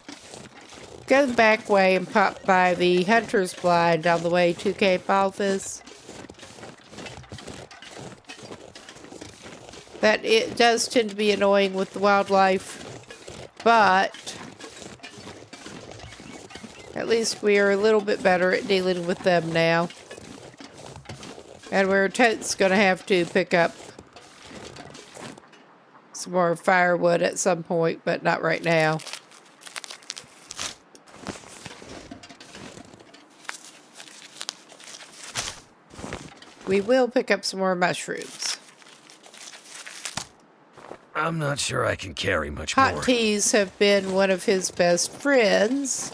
A: go the back way and pop by the hunter's blind on the way to Cape Office. That it does tend to be annoying with the wildlife, but at least we are a little bit better at dealing with them now. And we're totes gonna have to pick up some more firewood at some point, but not right now. We will pick up some more mushrooms.
B: I'm not sure I can carry much more.
A: Hot teas have been one of his best friends.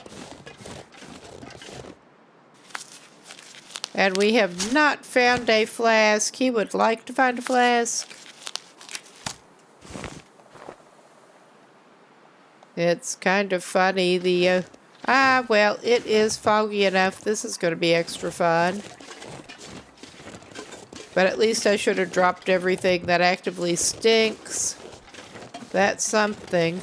A: And we have not found a flask. He would like to find a flask. It's kind of funny. Well, it is foggy enough. This is going to be extra fun. But at least I should have dropped everything that actively stinks. That's something.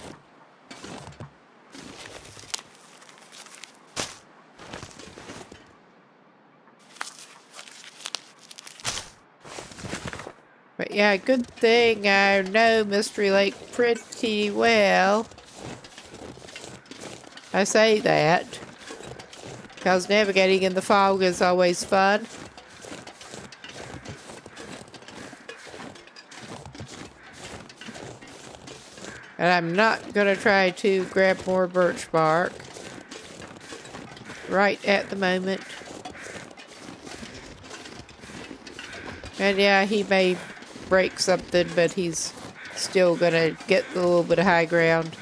A: But yeah, good thing I know Mystery Lake pretty well. I say that because navigating in the fog is always fun. And I'm not going to try to grab more birch bark right at the moment. And yeah, he may break something, but he's still going to get a little bit of high ground.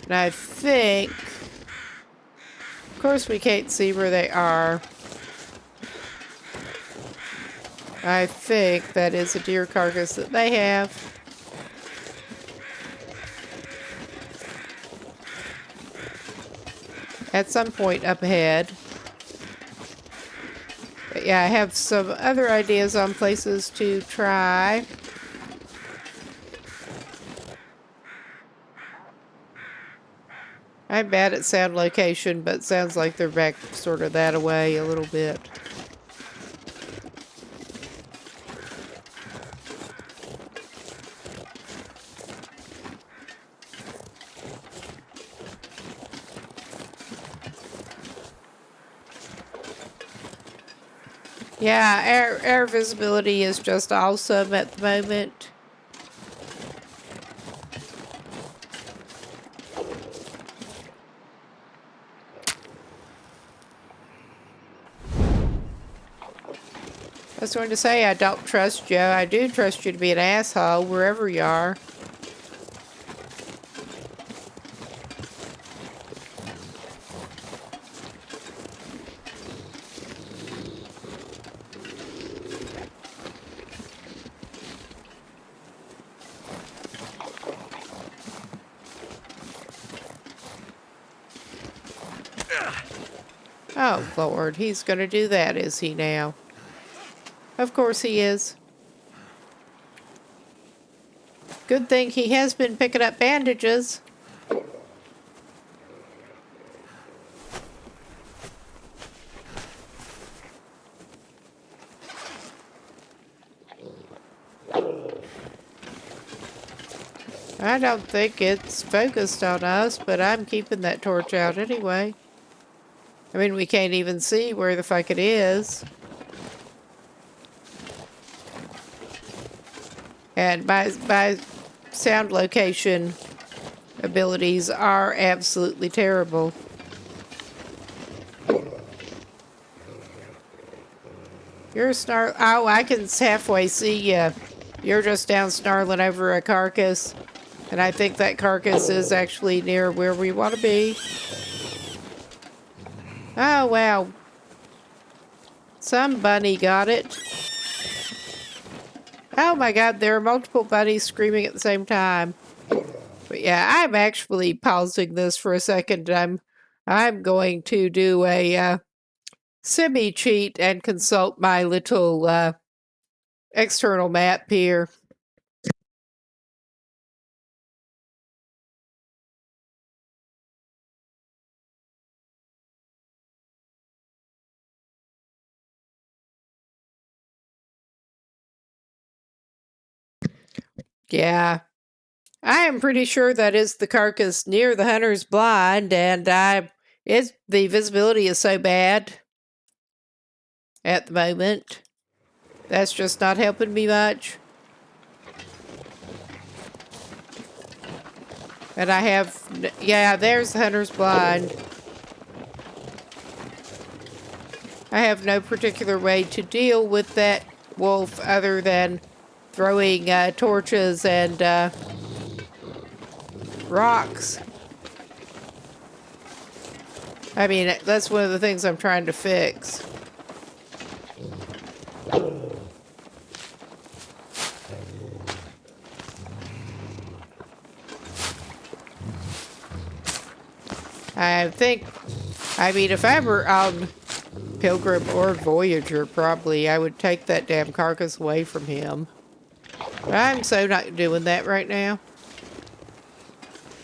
A: And I think, of course we can't see where they are. I think that is a deer carcass that they have. At some point up ahead. But yeah, I have some other ideas on places to try. I'm bad at sound location, but it sounds like they're back sort of that away a little bit. Yeah, air visibility is just awesome at the moment. I was going to say I don't trust you. I do trust you to be an asshole wherever you are. Oh, Lord, he's gonna do that, is he now? Of course he is. Good thing he has been picking up bandages. I don't think it's focused on us, but I'm keeping that torch out anyway. I mean, we can't even see where the fuck it is. And my sound location abilities are absolutely terrible. You're oh, I can halfway see you. You're just down snarling over a carcass. And I think that carcass is actually near where we want to be. Oh, wow. Some bunny got it. Oh my God, there are multiple bunnies screaming at the same time. But yeah, I'm actually pausing this for a second. I'm going to do a semi-cheat and consult my little external map here. Yeah, I am pretty sure that is the carcass near the hunter's blind, and the visibility is so bad at the moment. That's just not helping me much. And I have, yeah, there's the hunter's blind. I have no particular way to deal with that wolf other than throwing torches and rocks. I mean, that's one of the things I'm trying to fix. I mean, if I were on Pilgrim or Voyager, probably I would take that damn carcass away from him. But I'm so not doing that right now.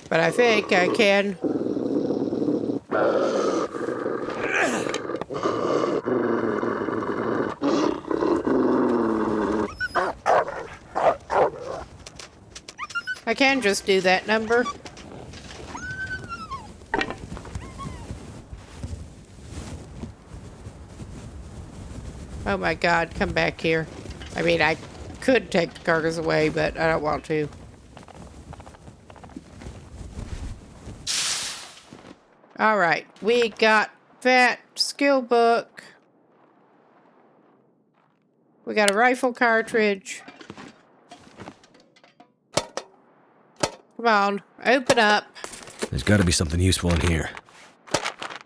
A: But I think I can. I can just do that number. Oh my God, come back here. I mean, I could take the carcass away, but I don't want to. Alright, we got that skill book. We got a rifle cartridge. Come on, open up.
B: There's got to be something useful in here.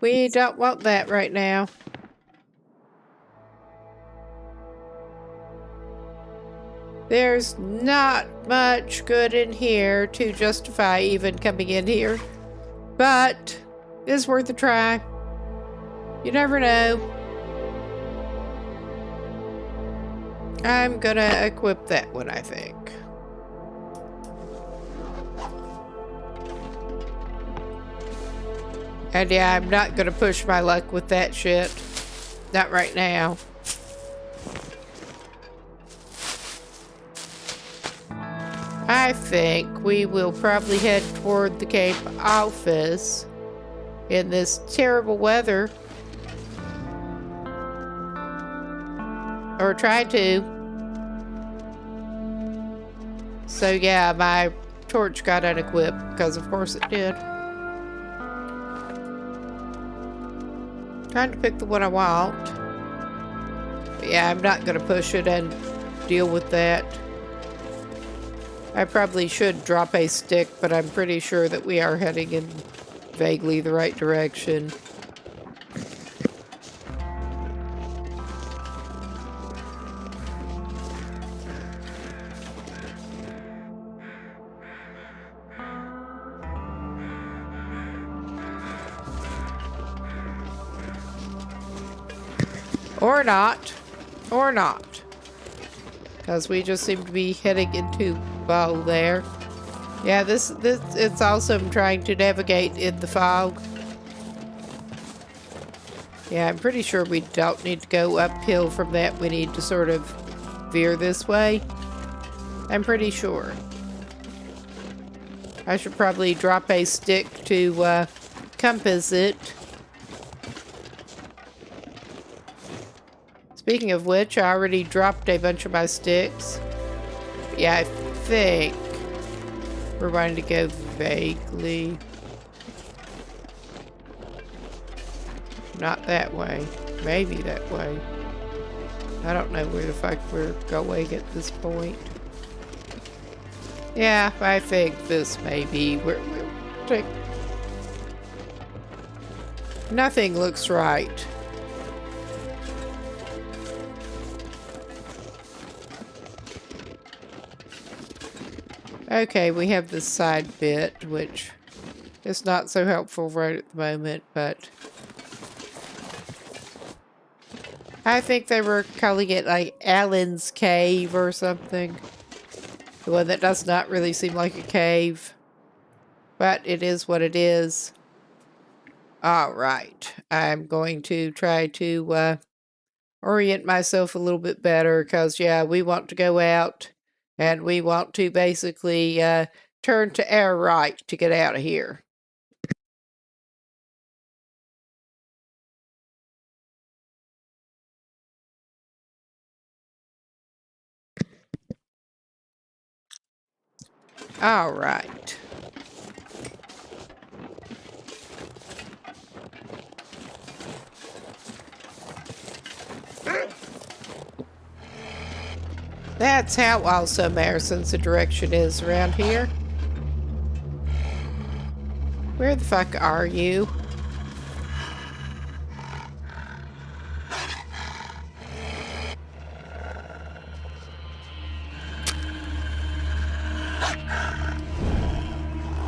A: We don't want that right now. There's not much good in here to justify even coming in here. But it's worth a try. You never know. I'm gonna equip that one, I think. And yeah, I'm not gonna push my luck with that shit. Not right now. I think we will probably head toward the Cape office in this terrible weather. Or try to. So yeah, my torch got unequipped because of course it did. Trying to pick the one I want. But yeah, I'm not gonna push it and deal with that. I probably should drop a stick, but I'm pretty sure that we are heading in vaguely the right direction. Or not. Or not. Because we just seem to be heading into fog there. Yeah, this it's awesome trying to navigate in the fog. Yeah, I'm pretty sure we don't need to go uphill from that. We need to sort of veer this way. I'm pretty sure. I should probably drop a stick to compass it. Speaking of which, I already dropped a bunch of my sticks. Yeah, I think we're going to go vaguely. Not that way. Maybe that way. I don't know where the fuck we're going at this point. Yeah, I think this may be where we'll take. Nothing looks right. Okay, we have this side bit, which is not so helpful right at the moment, but I think they were calling it like Alan's Cave or something. The one that does not really seem like a cave, but it is what it is. All right, I'm going to try to orient myself a little bit better because, yeah, we want to go out and we want to basically turn to our right to get out of here. All right. That's how awesome our sense of direction is around here. Where the fuck are you?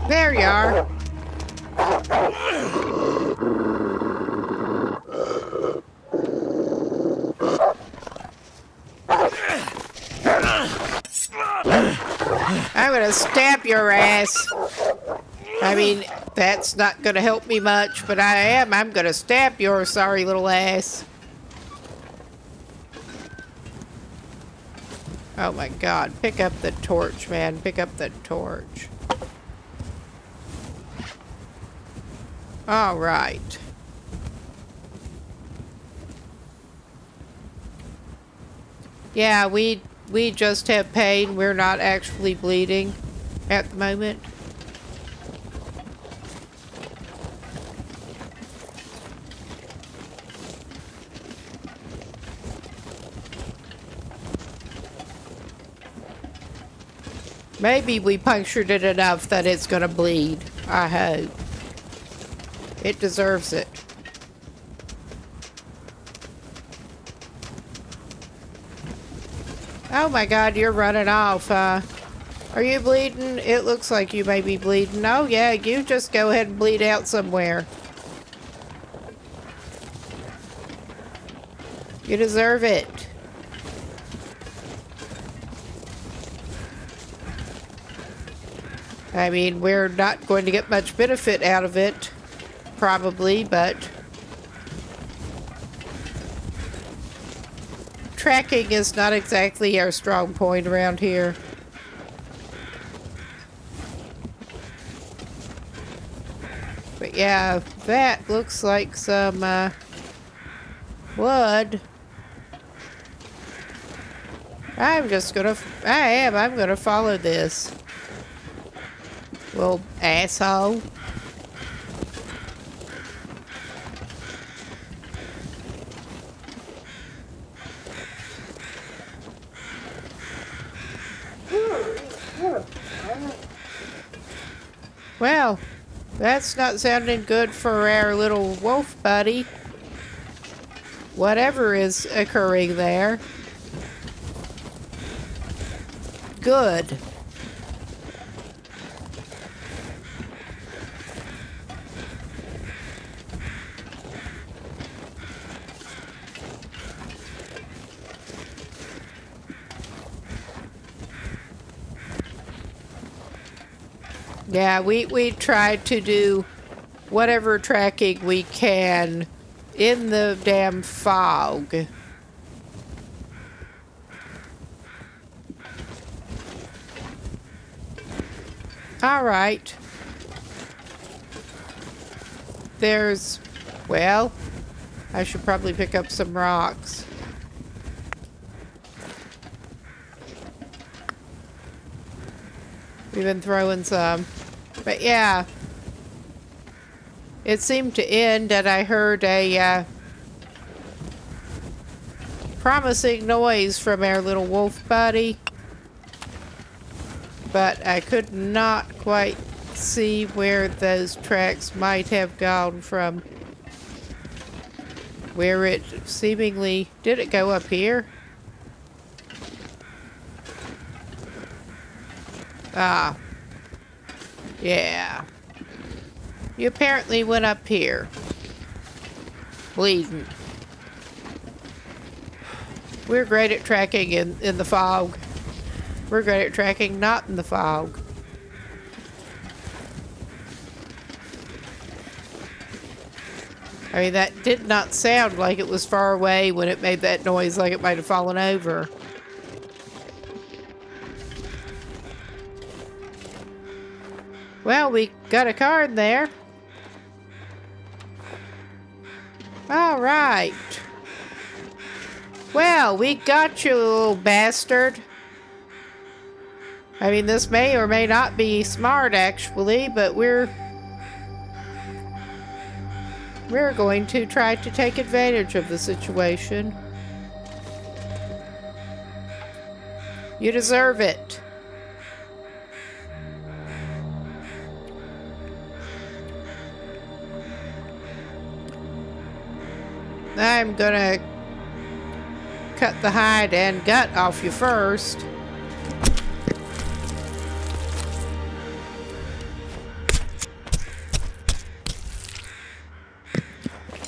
A: There you are. I'm gonna stab your ass. I mean, that's not gonna help me much, but I'm gonna stab your sorry little ass. Oh my god, pick up the torch, man. Pick up the torch. All right. Yeah, we just have pain. We're not actually bleeding at the moment. Maybe we punctured it enough that it's gonna bleed. I hope. It deserves it. Oh my god, you're running off, huh? Are you bleeding? It looks like you may be bleeding. Oh yeah, you just go ahead and bleed out somewhere. You deserve it. I mean, we're not going to get much benefit out of it, probably, but tracking is not exactly our strong point around here. But yeah, that looks like some wood. I'm gonna follow this. Little asshole. Well, that's not sounding good for our little wolf buddy. Whatever is occurring there. Good. Yeah, we tried to do whatever tracking we can in the damn fog. All right. Well, I should probably pick up some rocks. We've been throwing some. But yeah, it seemed to end and I heard a promising noise from our little wolf buddy. But I could not quite see where those tracks might have gone from. Where it seemingly... Did it go up here? Ah. Yeah. You apparently went up here. Bleeding. We're great at tracking in the fog. We're great at tracking not in the fog. I mean, that did not sound like it was far away when it made that noise, like it might have fallen over. Well, we got a card there. All right. Well, we got you, little bastard. I mean, this may or may not be smart, actually, but we're going to try to take advantage of the situation. You deserve it. I'm gonna cut the hide and gut off you first.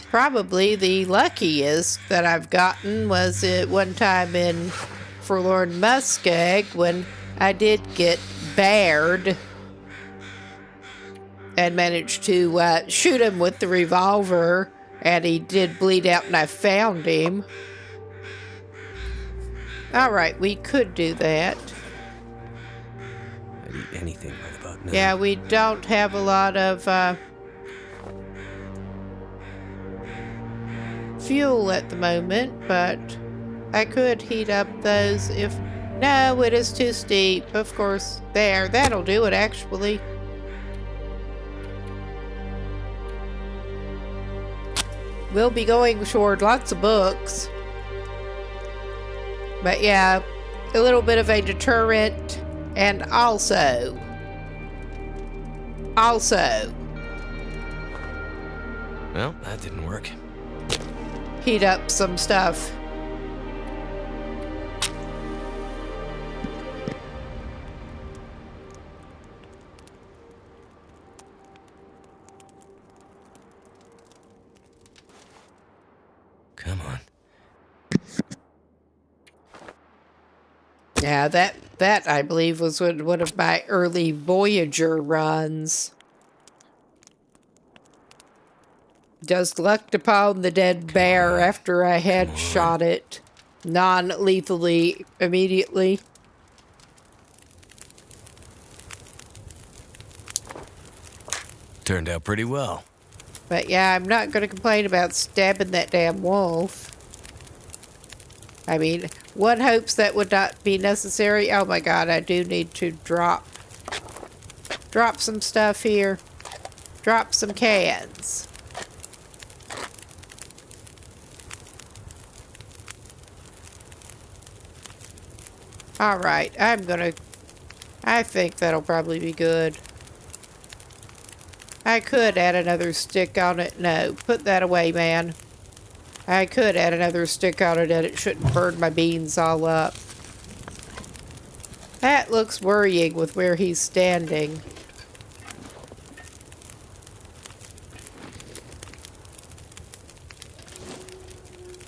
A: Probably the luckiest that I've gotten was at one time in Forlorn Muskeg when I did get bared and managed to shoot him with the revolver, and he did bleed out and I found him. Alright, we could do that.
B: I'd eat anything right about now.
A: Yeah, we don't have a lot of fuel at the moment, but I could heat up those if... No, it is too steep. Of course, there. That'll do it, actually. We'll be going toward lots of books. But yeah, a little bit of a deterrent, and also...
B: Well, that didn't work.
A: Heat up some stuff.
B: Come on.
A: Yeah, that I believe was one of my early Voyager runs. Just lucked upon the dead bear after I had shot it non-lethally immediately.
B: Turned out pretty well.
A: But yeah, I'm not going to complain about stabbing that damn wolf. I mean, one hopes that would not be necessary. Oh my god, I do need to drop some stuff here. Drop some cans. Alright, I think that'll probably be good. I could add another stick on it. No, put that away, man. I could add another stick on it and it shouldn't burn my beans all up. That looks worrying with where he's standing.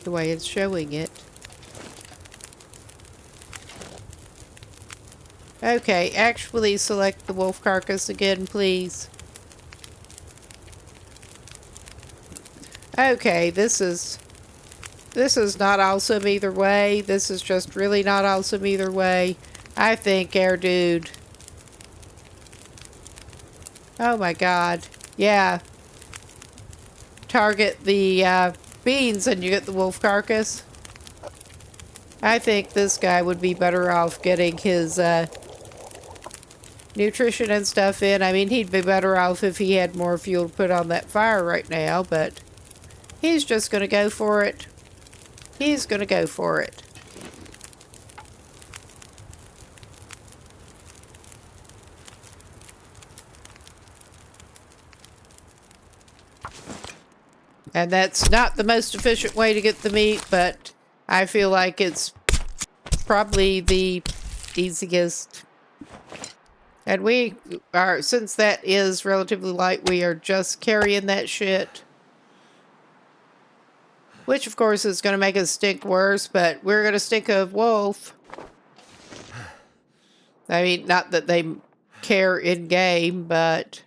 A: The way it's showing it. Okay, actually select the wolf carcass again, please. Okay, this is not awesome either way. This is just really not awesome either way. I think our dude... Oh my god. Yeah. Target the beans and you get the wolf carcass. I think this guy would be better off getting his nutrition and stuff in. I mean, he'd be better off if he had more fuel to put on that fire right now, but he's just gonna go for it. He's gonna go for it. And that's not the most efficient way to get the meat, but I feel like it's probably the easiest. And we are, since that is relatively light, we are just carrying that shit. Which, of course, is going to make us stink worse, but we're going to stink of wolf. I mean, not that they care in-game, but...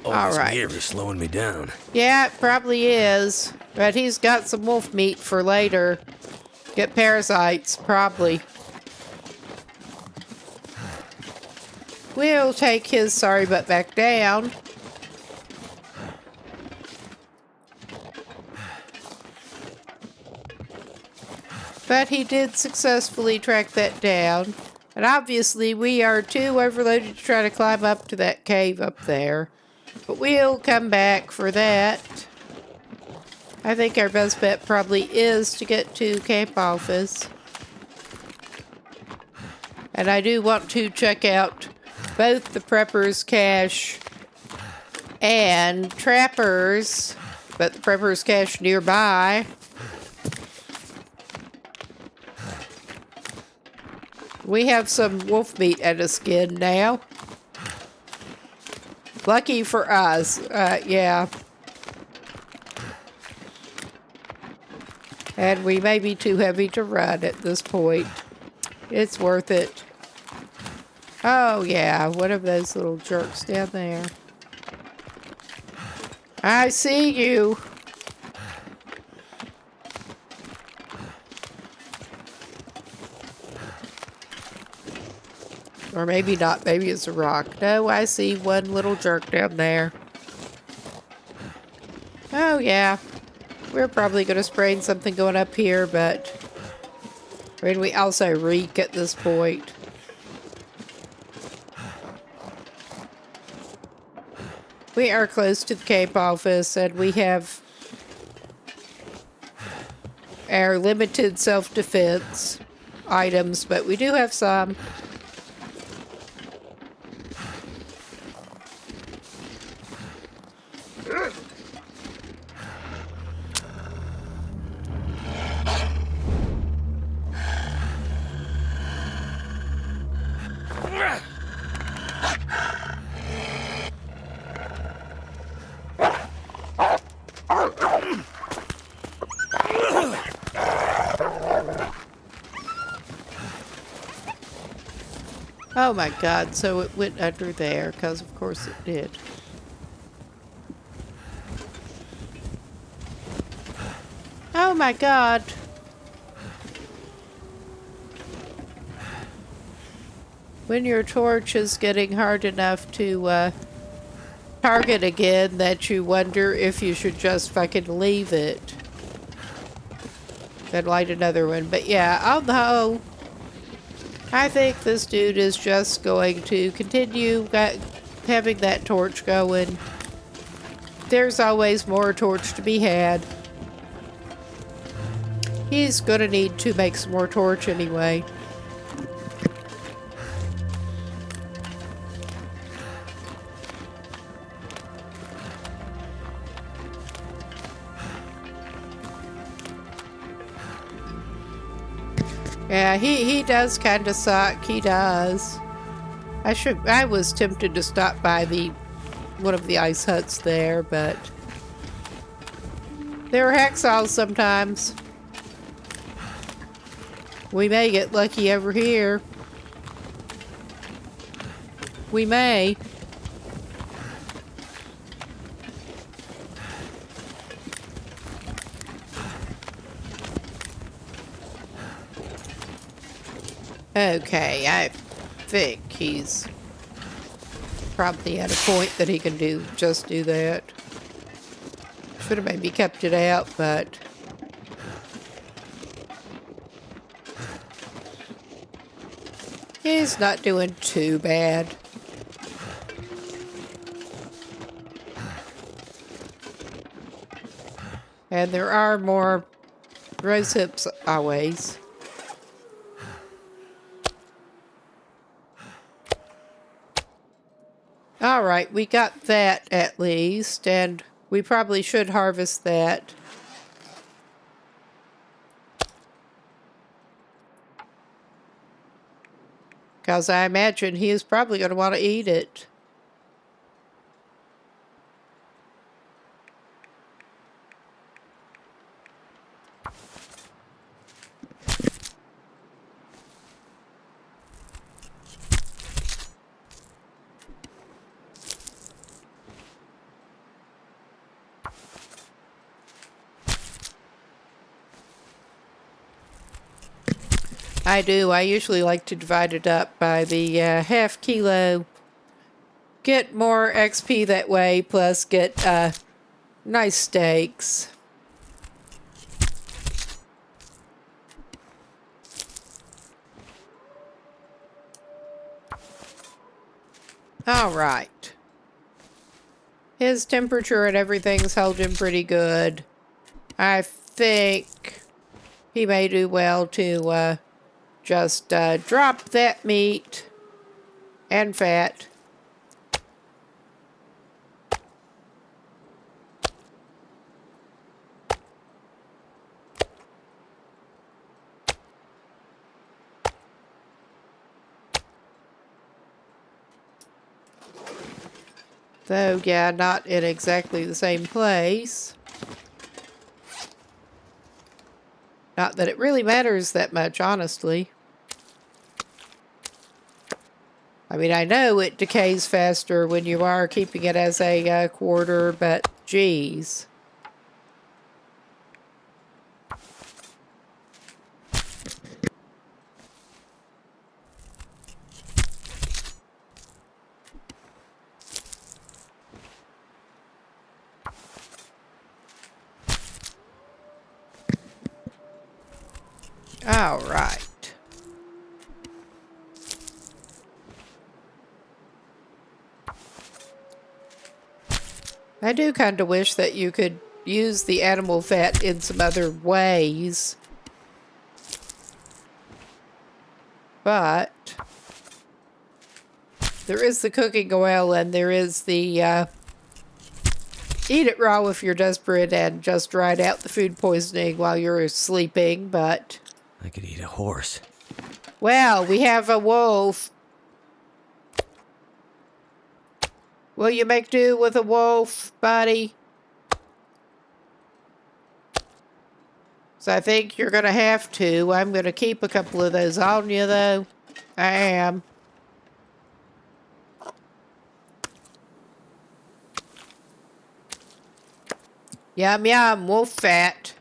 B: All this gear is slowing me down.
A: Yeah, it probably is. But he's got some wolf meat for later. Get parasites, probably. We'll take his sorry butt back down. But he did successfully track that down. And obviously we are too overloaded to try to climb up to that cave up there. But we'll come back for that. I think our best bet probably is to get to camp office. And I do want to check out both the Prepper's Cache and Trapper's, but the Prepper's Cache nearby. We have some wolf meat at a skin now. Lucky for us, yeah. And we may be too heavy to run at this point. It's worth it. Oh, yeah, one of those little jerks down there. I see you. Or maybe not. Maybe it's a rock. No, I see one little jerk down there. Oh, yeah. We're probably going to sprain something going up here, but... I mean, we also reek at this point. We are close to the camp office, and we have our limited self-defense items, but we do have some. Oh my god, so it went under there, because of course it did. Oh my god. When your torch is getting hard enough to target again that you wonder if you should just fucking leave it. Then light another one. But yeah, on the whole, I think this dude is just going to continue having that torch going. There's always more torch to be had. He's gonna need to make some more torch anyway. Yeah, he does kind of suck. He does. I was tempted to stop by one of the ice huts there, but there are hacksaws sometimes. We may get lucky over here. We may. Okay, I think he's probably at a point that he can just do that. Should have maybe kept it out, but he's not doing too bad. And there are more rose hips always. All right, we got that at least, and we probably should harvest that. Because I imagine he is probably going to want to eat it. I do. I usually like to divide it up by the half kilo. Get more XP that way, plus get nice steaks. All right. His temperature and everything's holding pretty good. I think he may do well to just drop that meat and fat. Though, yeah, not in exactly the same place. Not that it really matters that much, honestly. I mean, I know it decays faster when you are keeping it as a quarter, but geez. All right. I do kind of wish that you could use the animal fat in some other ways. But there is the cooking oil and there is the eat it raw if you're desperate and just ride out the food poisoning while you're sleeping, but...
B: I could eat a horse.
A: Well, we have a wolf. Will you make do with a wolf, buddy? So I think you're going to have to. I'm going to keep a couple of those on you, though. I am. Yum, yum, wolf fat.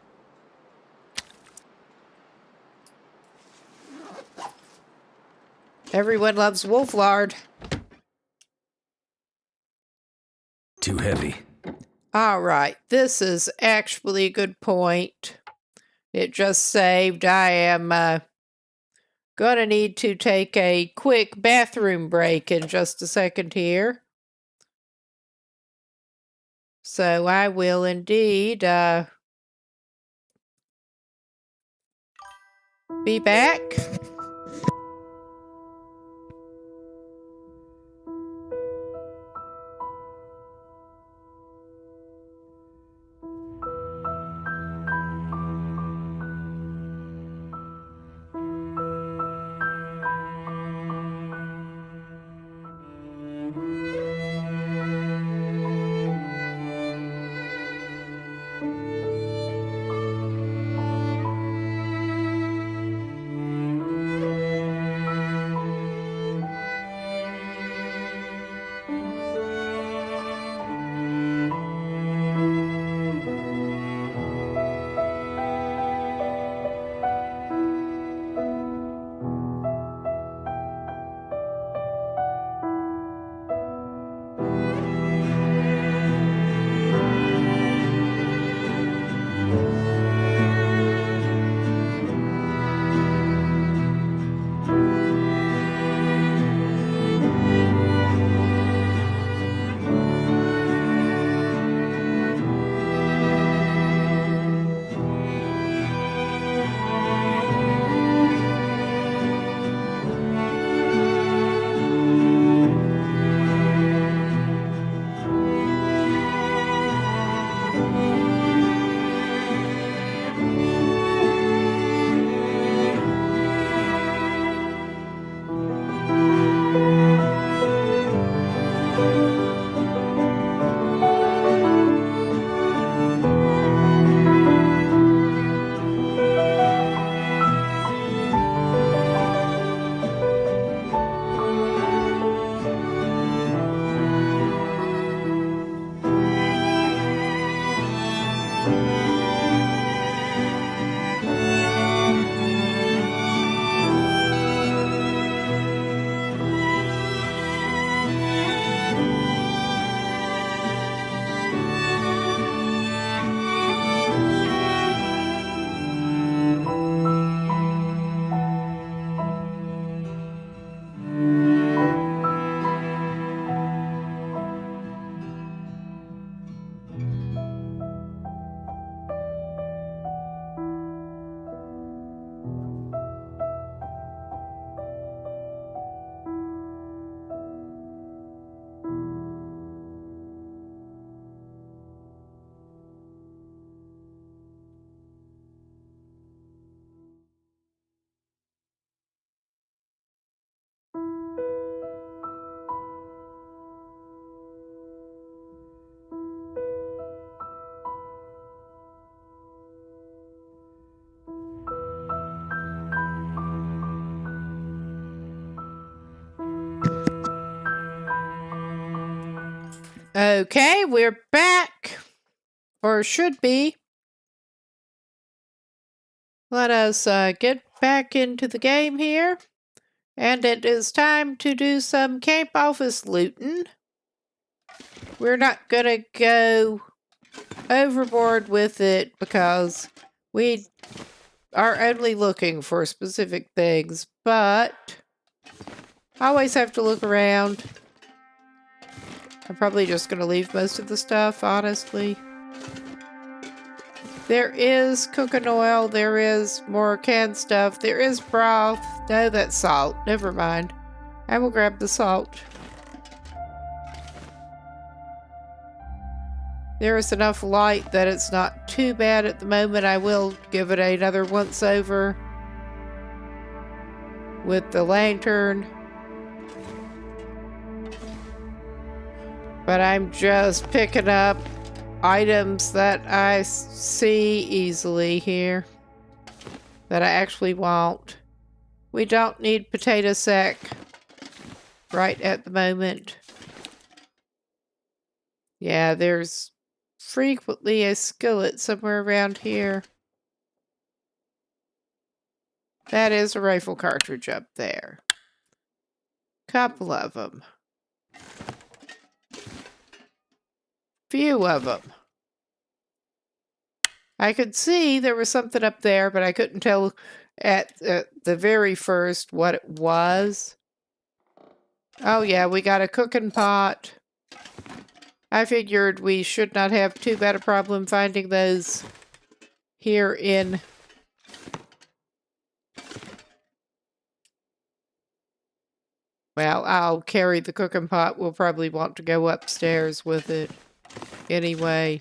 A: Everyone loves wolf lard.
B: Too heavy.
A: All right, this is actually a good point. It just saved. I am going to need to take a quick bathroom break in just a second here. So I will indeed be back. Okay, we're back. Or should be. Let us get back into the game here. And it is time to do some camp office looting. We're not going to go overboard with it because we are only looking for specific things, but I always have to look around. I'm probably just going to leave most of the stuff, honestly. There is cooking oil. There is more canned stuff. There is broth. No, that's salt. Never mind. I will grab the salt. There is enough light that it's not too bad at the moment. I will give it another once over with the lantern. But I'm just picking up items that I see easily here that I actually want. We don't need potato sack right at the moment. Yeah, there's frequently a skillet somewhere around here. That is a rifle cartridge up there. Couple of them. Few of them. I could see there was something up there, but I couldn't tell at the very first what it was. Oh yeah, we got a cooking pot. I figured we should not have too bad a problem finding those here in well, I'll carry the cooking pot. We'll probably want to go upstairs with it anyway.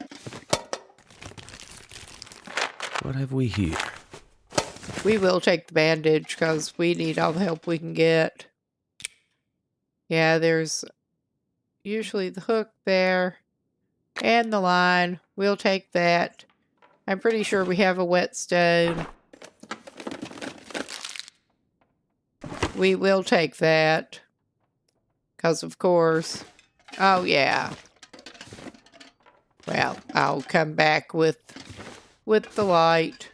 B: What have we here?
A: We will take the bandage because we need all the help we can get. Yeah, there's usually the hook there and the line. We'll take that. I'm pretty sure we have a whetstone. We will take that. Because of course. Oh yeah. Well, I'll come back with the light.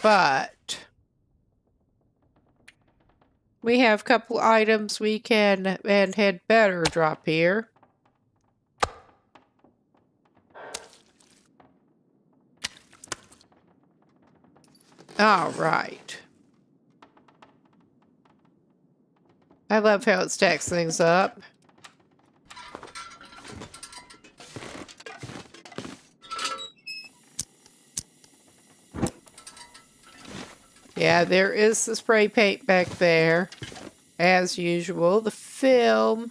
A: But we have a couple items we can and had better drop here. All right. I love how it stacks things up. Yeah, there is the spray paint back there. As usual, the film.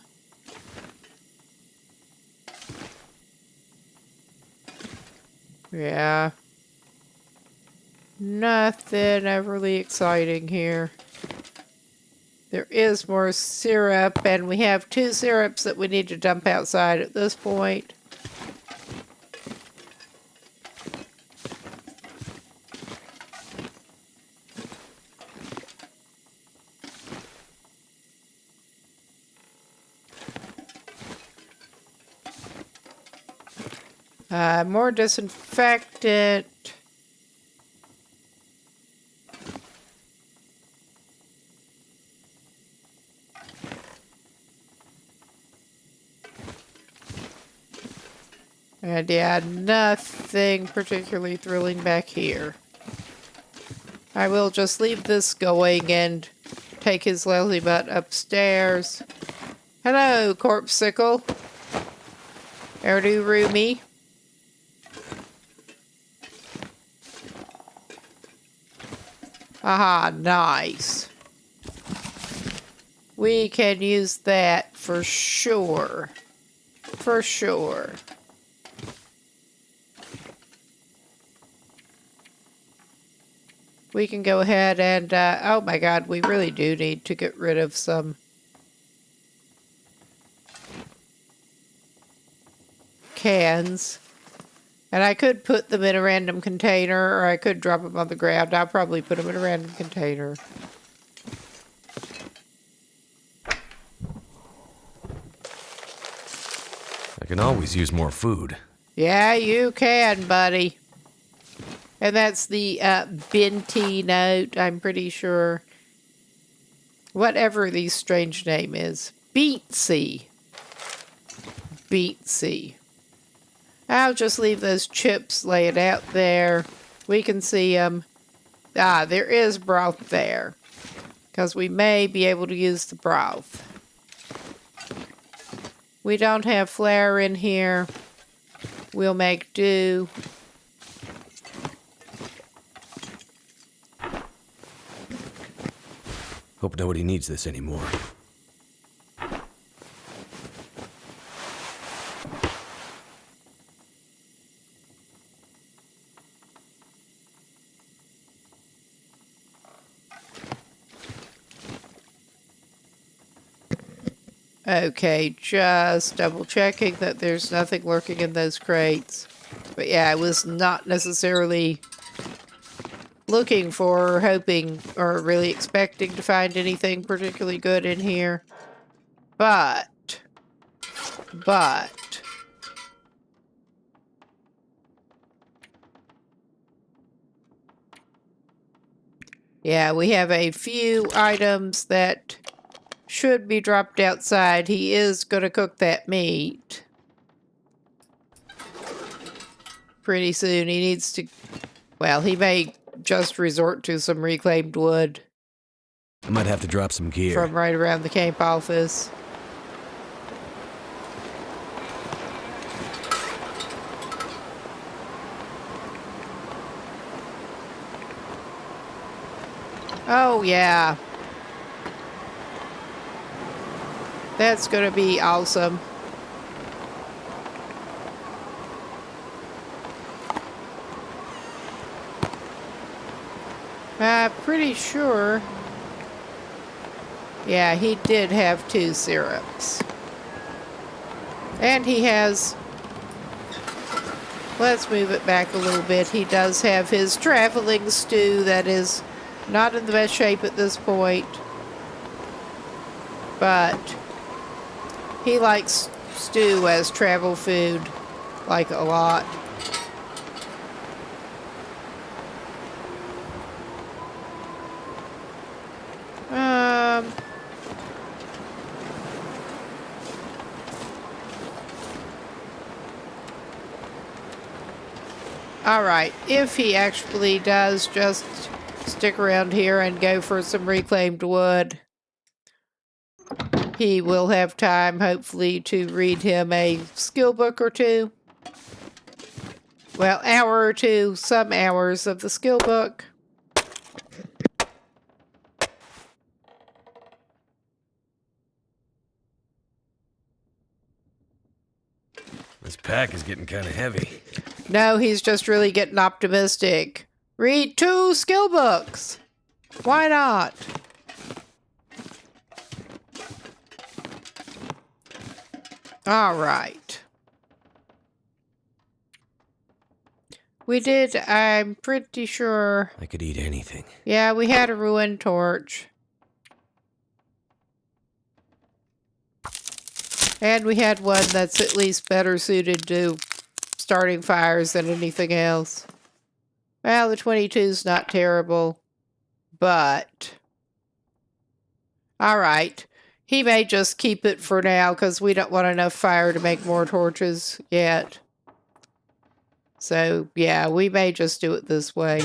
A: Yeah. Nothing overly exciting here. There is more syrup, and we have 2 syrups that we need to dump outside at this point. More disinfectant. And yeah, nothing particularly thrilling back here. I will just leave this going and take his lousy butt upstairs. Hello, Corpsicle. Erdu Roomy. Aha, nice. We can use that for sure. For sure. We can go ahead and, oh my god, we really do need to get rid of some cans. And I could put them in a random container, or I could drop them on the ground. I'll probably put them in a random container.
B: can always use more food.
A: Yeah, you can, buddy. And that's the Binti note, I'm pretty sure. Whatever the strange name is. Beatsy. Beatsy. I'll just leave those chips laying out there. We can see them. Ah, there is broth there. Because we may be able to use the broth. We don't have flour in here. We'll make do.
B: Hope nobody needs this anymore.
A: Okay, just double checking that there's nothing lurking in those crates. But yeah, I was not necessarily looking for, hoping, or really expecting to find anything particularly good in here. But, yeah, we have a few items that should be dropped outside. He is going to cook that meat pretty soon. He needs to, well, he may just resort to some reclaimed wood.
B: I might have to drop some gear.
A: From right around the camp office. Oh, yeah. That's going to be awesome. I'm pretty sure. Yeah, he did have 2 syrups. And he has... Let's move it back a little bit. He does have his traveling stew that is not in the best shape at this point. But he likes stew as travel food, like a lot. Alright, if he actually does just stick around here and go for some reclaimed wood, he will have time, hopefully, to read him a skill book or two. Well, hour or two, some hours of the skill book.
B: This pack is getting kind of heavy.
A: No, he's just really getting optimistic. Read 2 skill books. Why not? All right. We did, I'm pretty sure.
B: I could eat anything.
A: Yeah, we had a ruined torch. And we had one that's at least better suited to starting fires than anything else. Well, the 22's not terrible, but... Alright. He may just keep it for now, because we don't want enough fire to make more torches yet. So, yeah, we may just do it this way.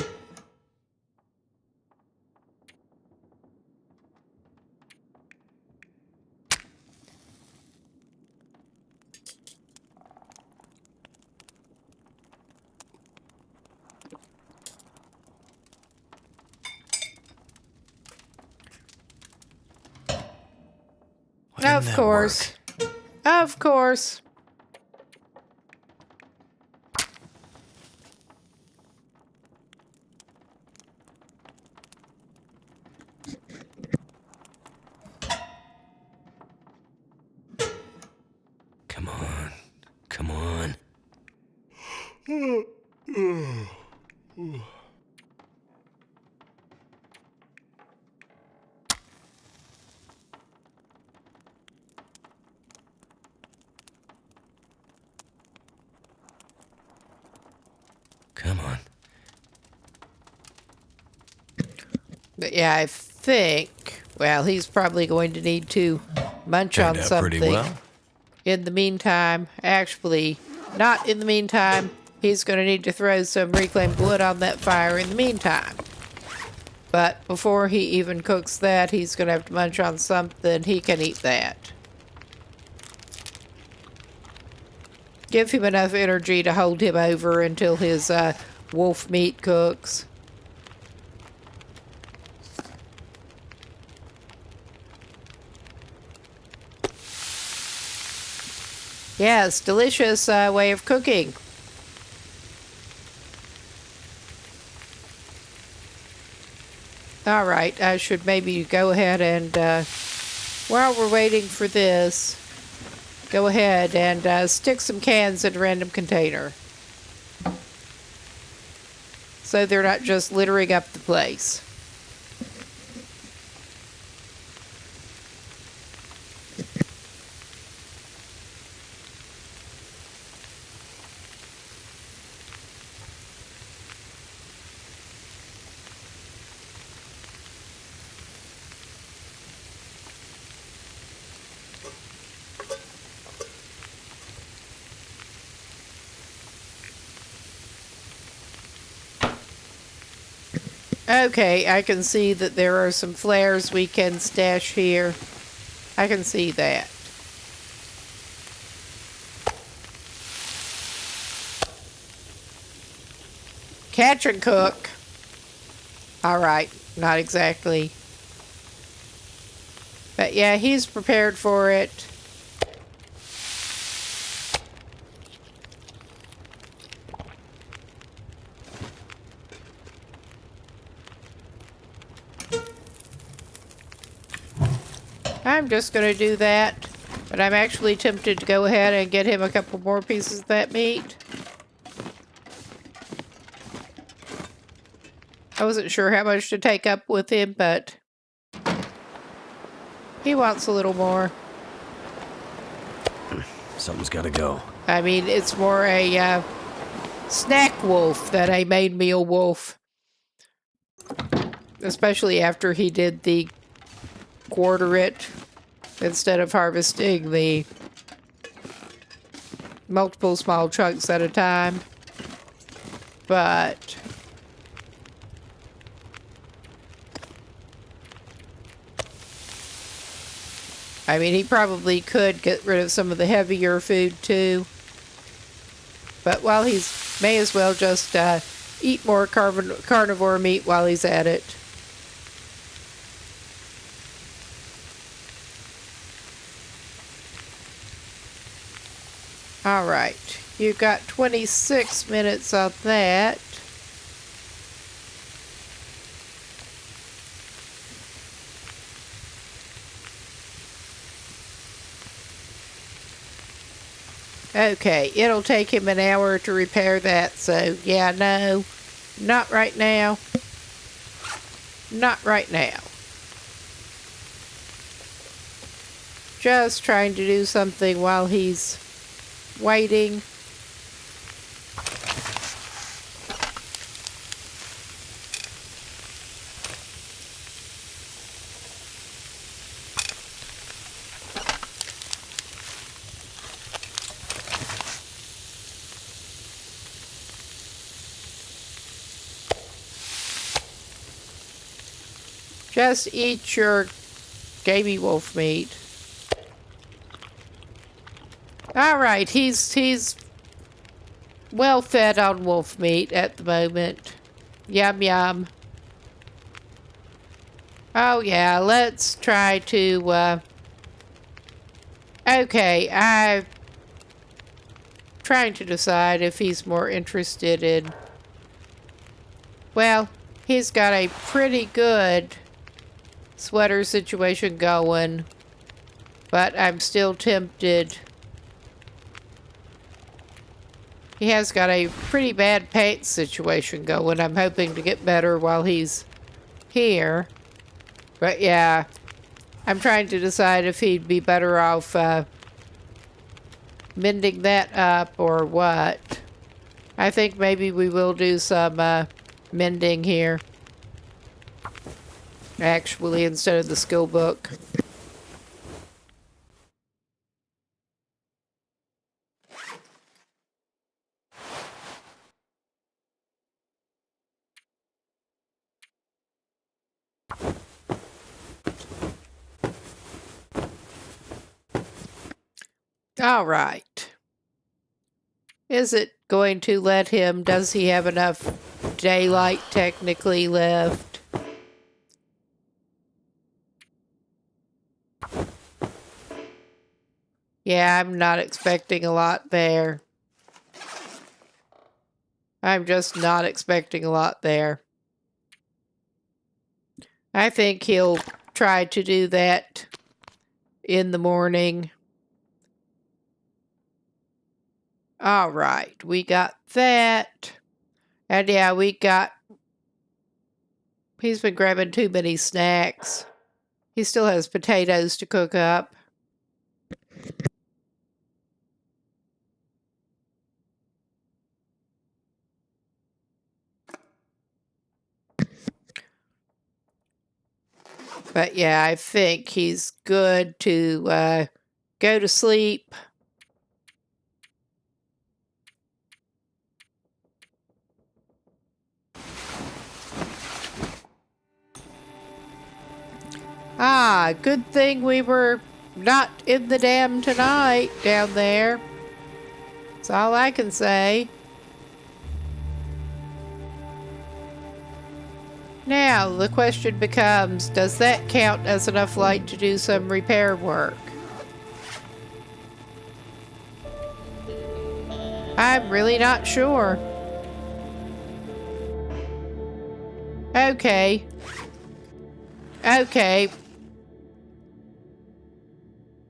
A: Of course. Of course.
B: Come on. Come on.
A: But yeah, I think, well, he's probably going to need to munch
B: Turned
A: on
B: out
A: something.
B: pretty well.
A: In the meantime, actually, not in the meantime, he's going to need to throw some reclaimed wood on that fire in the meantime. But before he even cooks that, he's going to have to munch on something. He can eat that. Give him enough energy to hold him over until his wolf meat cooks. Yes, delicious way of cooking. All right, I should maybe go ahead and, while we're waiting for this, go ahead and stick some cans in a random container. So they're not just littering up the place. Okay, I can see that there are some flares we can stash here. I can see that. Catch and cook. All right, not exactly. But yeah, he's prepared for it. I'm just going to do that, but I'm actually tempted to go ahead and get him a couple more pieces of that meat. I wasn't sure how much to take up with him, but he wants a little more.
B: Something's gotta go.
A: I mean, it's more a snack wolf than a main meal wolf. Especially after he did the quarter it instead of harvesting the multiple small chunks at a time. But I mean, he probably could get rid of some of the heavier food too. But while he's, may as well just eat more carnivore meat while he's at it. All right, you've got 26 minutes on that. Okay, it'll take him an hour to repair that, so yeah, no, not right now. Not right now. Just trying to do something while he's waiting. Just eat your gamey wolf meat. All right, he's well fed on wolf meat at the moment. Yum yum. Oh yeah, let's try to okay, I'm trying to decide if he's more interested in, well, he's got a pretty good sweater situation going, but I'm still tempted. He has got a pretty bad pants situation going. I'm hoping to get better while he's here. But yeah, I'm trying to decide if he'd be better off mending that up or what. I think maybe we will do some mending here. actually, instead of the skill book. All right. Is it going to let him? Does he have enough daylight technically left? Yeah, I'm not expecting a lot there. I'm just not expecting a lot there. I think he'll try to do that in the morning. All right, we got that. And yeah, he's been grabbing too many snacks. He still has potatoes to cook up. But yeah, I think he's good to go to sleep. Ah, good thing we were not in the dam tonight down there. That's all I can say. Now, the question becomes, does that count as enough light to do some repair work? I'm really not sure. Okay. Okay.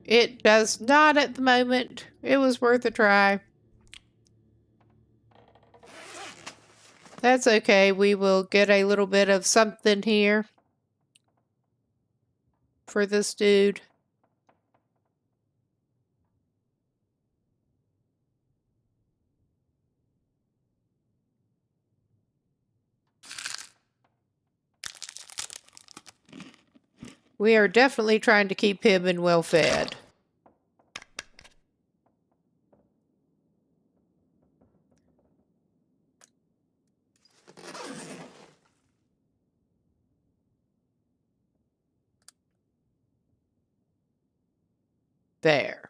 A: It does not at the moment. It was worth a try. That's okay. We will get a little bit of something here for this dude. We are definitely trying to keep him and well fed. There.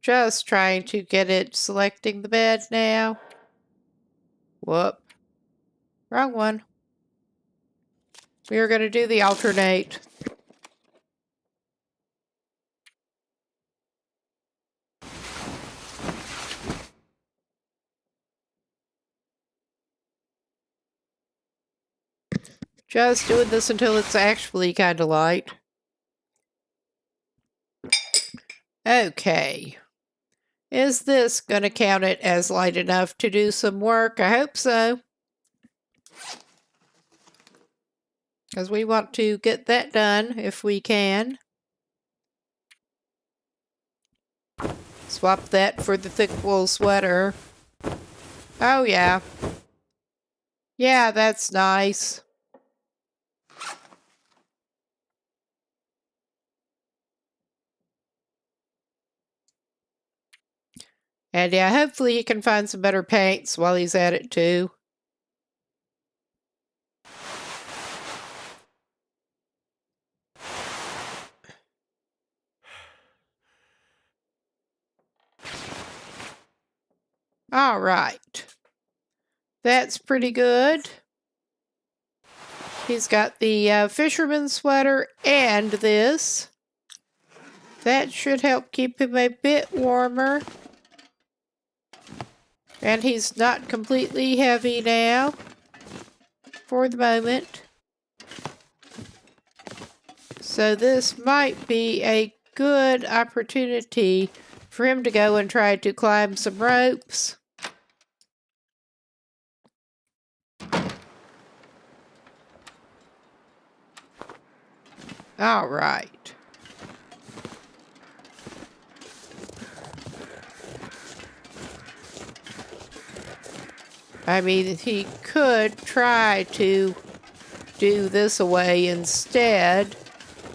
A: Just trying to get it selecting the bed now. Whoop. Wrong one. We are going to do the alternate. Just doing this until it's actually kind of light. Okay. Is this going to count it as light enough to do some work? I hope so. Because we want to get that done if we can. Swap that for the thick wool sweater. Oh, yeah. Yeah, that's nice. And yeah, hopefully he can find some better paints while he's at it too. All right. That's pretty good. He's got the fisherman sweater and this. That should help keep him a bit warmer. And he's not completely heavy now, for the moment. So this might be a good opportunity for him to go and try to climb some ropes. All right. I mean, he could try to do this away instead.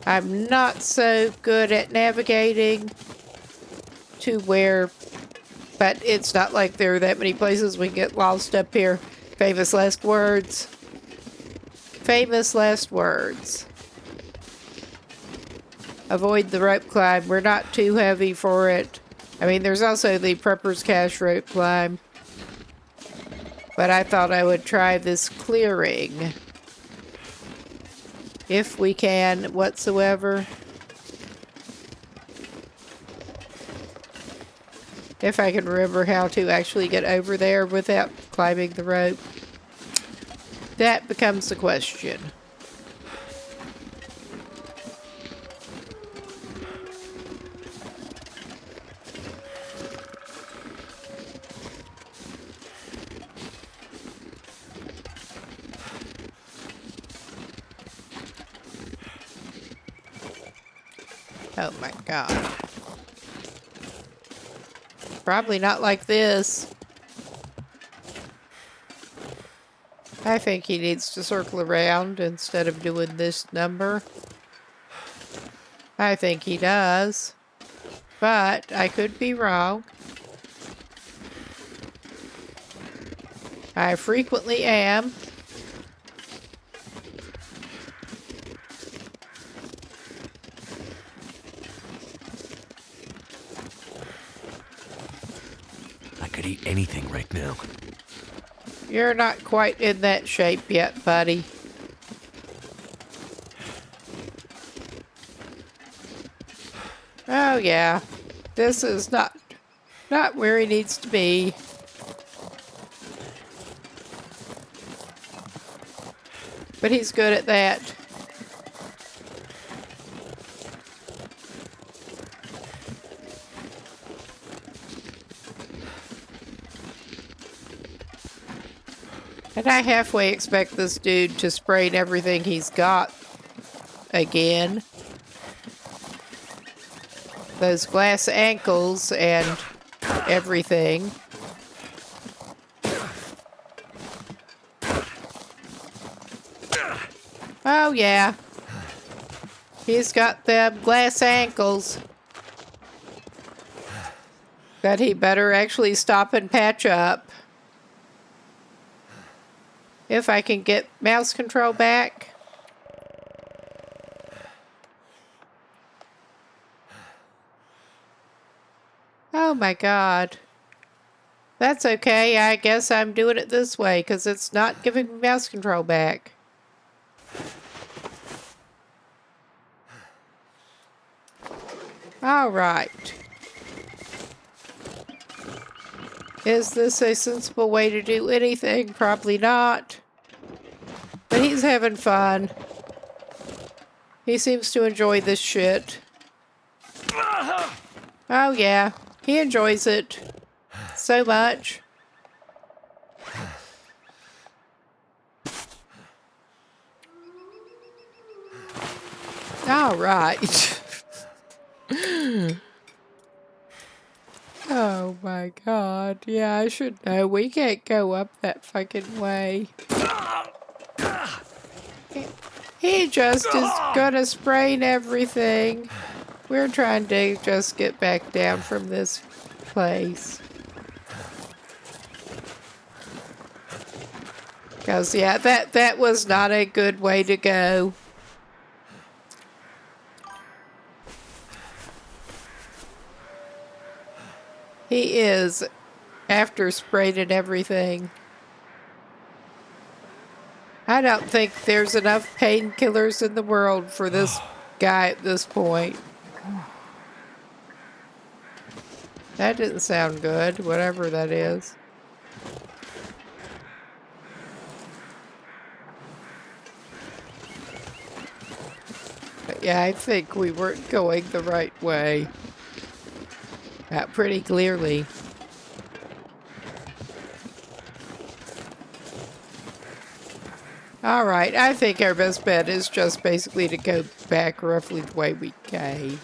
A: I'm not so good at navigating to where, but it's not like there are that many places we can get lost up here. Famous last words. Famous last words. Avoid the rope climb. We're not too heavy for it. I mean, there's also the Prepper's Cache rope climb. But I thought I would try this clearing. If we can whatsoever. If I can remember how to actually get over there without climbing the rope. That becomes the question. Oh my God. Probably not like this. I think he needs to circle around instead of doing this number. I think he does. But I could be wrong. I frequently am.
B: Eat anything right now.
A: You're not quite in that shape yet, buddy. Oh yeah, this is not where he needs to be. But he's good at that. And I halfway expect this dude to sprain everything he's got again. Those glass ankles and everything. Oh yeah. He's got them glass ankles. That he better actually stop and patch up. If I can get mouse control back. Oh my God. That's okay. I guess I'm doing it this way because it's not giving me mouse control back. All right. Is this a sensible way to do anything? Probably not. But he's having fun. He seems to enjoy this shit. Oh yeah, he enjoys it so much. All right. Oh my God. Yeah, I should know. We can't go up that fucking way. He just is gonna sprain everything. We're trying to just get back down from this place. Because, yeah, that was not a good way to go. He is, after spraying everything. I don't think there's enough painkillers in the world for this guy at this point. That didn't sound good, whatever that is. But yeah, I think we weren't going the right way. Pretty clearly. Alright, I think our best bet is just basically to go back roughly the way we came.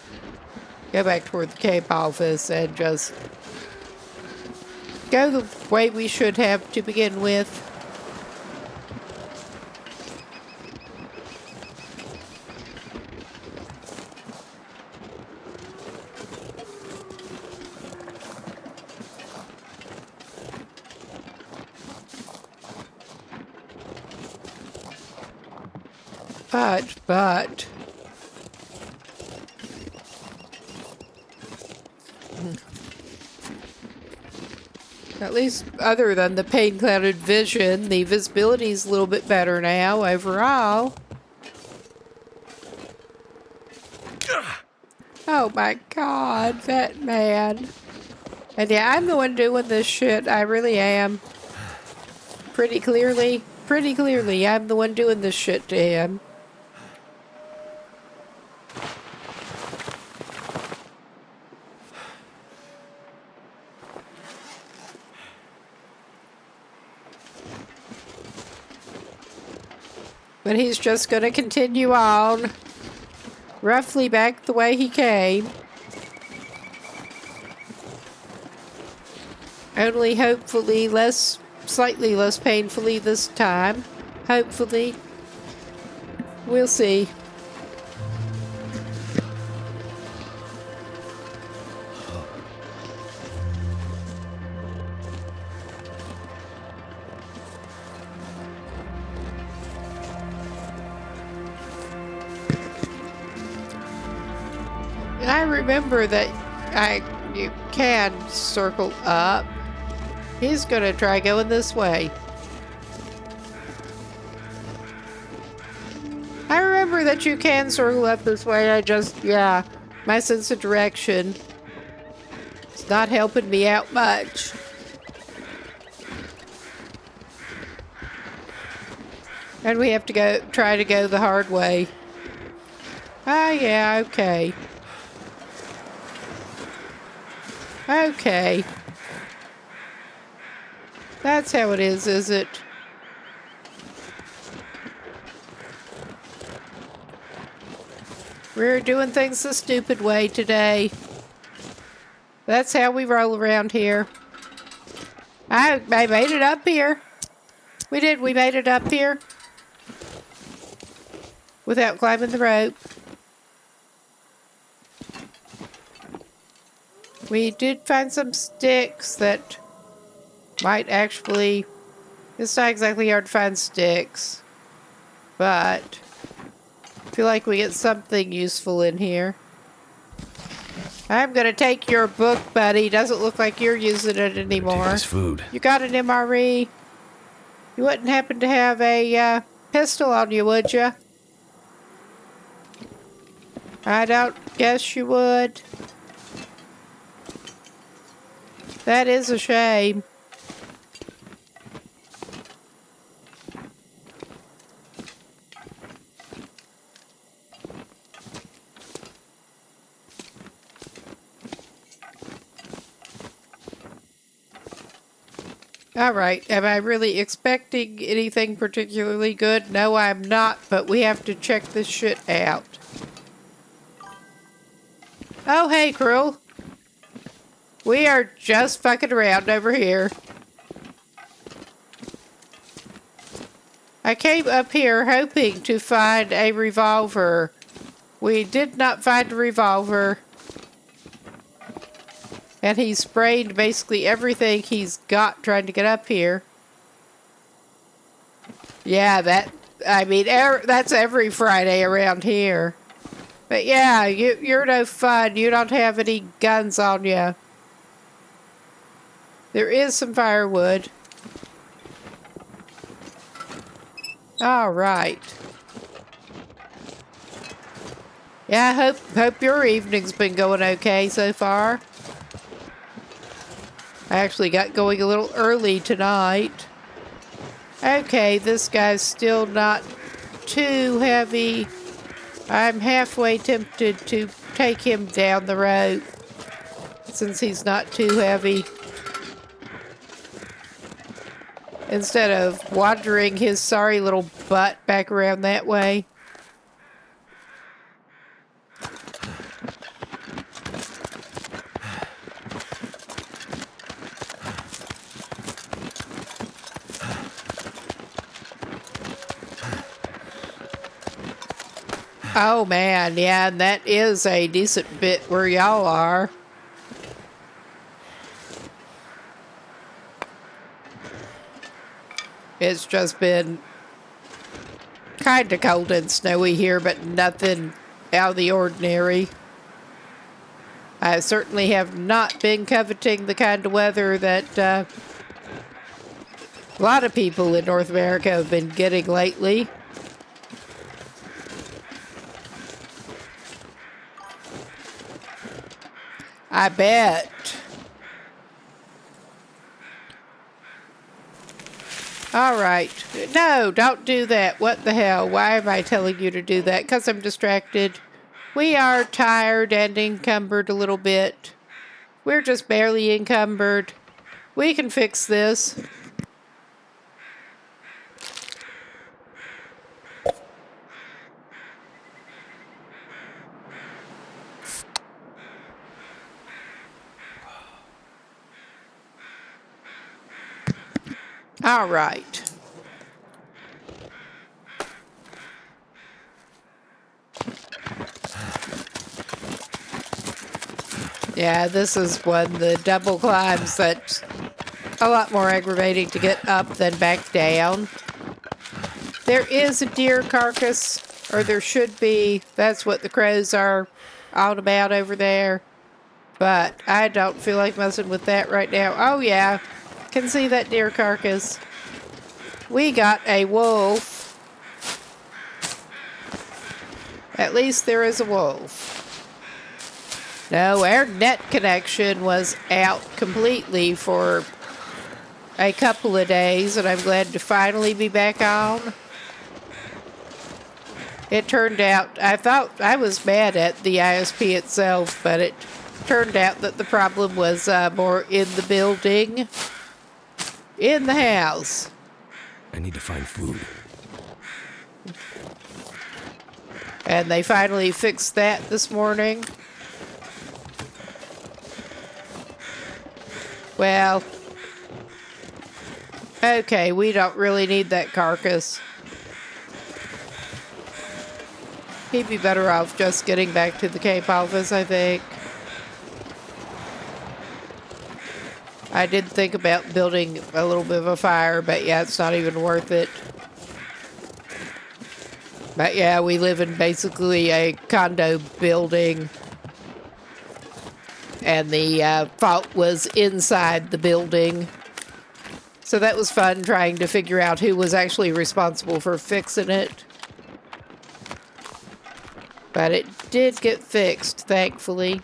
A: Go back toward the camp office and just go the way we should have to begin with. But. At least other than the pain-clouded vision, the visibility's a little bit better now overall. Oh my god, that man. And yeah, I'm the one doing this shit. I really am. Pretty clearly, I'm the one doing this shit to him. But he's just gonna continue on, roughly back the way he came. Only hopefully slightly less painfully this time. Hopefully. We'll see. I remember that you can circle up. He's gonna try going this way. I remember that you can circle up this way. My sense of direction is not helping me out much. And we have to try to go the hard way. Ah, yeah, okay. Okay. That's how it is it? We're doing things the stupid way today. That's how we roll around here. I made it up here. We made it up here. Without climbing the rope. We did find some sticks that might actually... It's not exactly hard to find sticks. But I feel like we get something useful in here. I'm gonna take your book, buddy. Doesn't look like you're using it anymore.
B: Take this food.
A: You got an MRE? You wouldn't happen to have a pistol on you, would you? I don't guess you would. That is a shame. Alright, am I really expecting anything particularly good? No, I'm not, but we have to check this shit out. Oh, hey, Krill. We are just fucking around over here. I came up here hoping to find a revolver. We did not find a revolver. And he sprayed basically everything he's got trying to get up here. Yeah, that's every Friday around here. But yeah, you're no fun. You don't have any guns on you. There is some firewood. All right. Yeah, I hope your evening's been going okay so far. I actually got going a little early tonight. Okay, this guy's still not too heavy. I'm halfway tempted to take him down the road since he's not too heavy. Instead of wandering his sorry little butt back around that way. Oh man, yeah, that is a decent bit where y'all are. It's just been Kind of cold and snowy here, but nothing out of the ordinary. I certainly have not been coveting the kind of weather that a lot of people in North America have been getting lately. I bet. All right. No, don't do that. What the hell? Why am I telling you to do that? Because I'm distracted. We are tired and encumbered a little bit. We're just barely encumbered. We can fix this. All right. Yeah, this is one of the double climbs that's a lot more aggravating to get up than back down. There is a deer carcass, or there should be. That's what the crows are all about over there. But I don't feel like messing with that right now. Oh, yeah. Can see that deer carcass. We got a wolf. At least there is a wolf. No, our net connection was out completely for a couple of days, and I'm glad to finally be back on. It turned out, I thought I was mad at the ISP itself, but it turned out that the problem was more in the building, in the house.
B: I need to find food.
A: And they finally fixed that this morning. Well, okay, we don't really need that carcass. He'd be better off just getting back to the Cape office, I think. I did think about building a little bit of a fire, but yeah, it's not even worth it. But yeah, we live in basically a condo building. And the fault was inside the building. So that was fun trying to figure out who was actually responsible for fixing it. But it did get fixed, thankfully.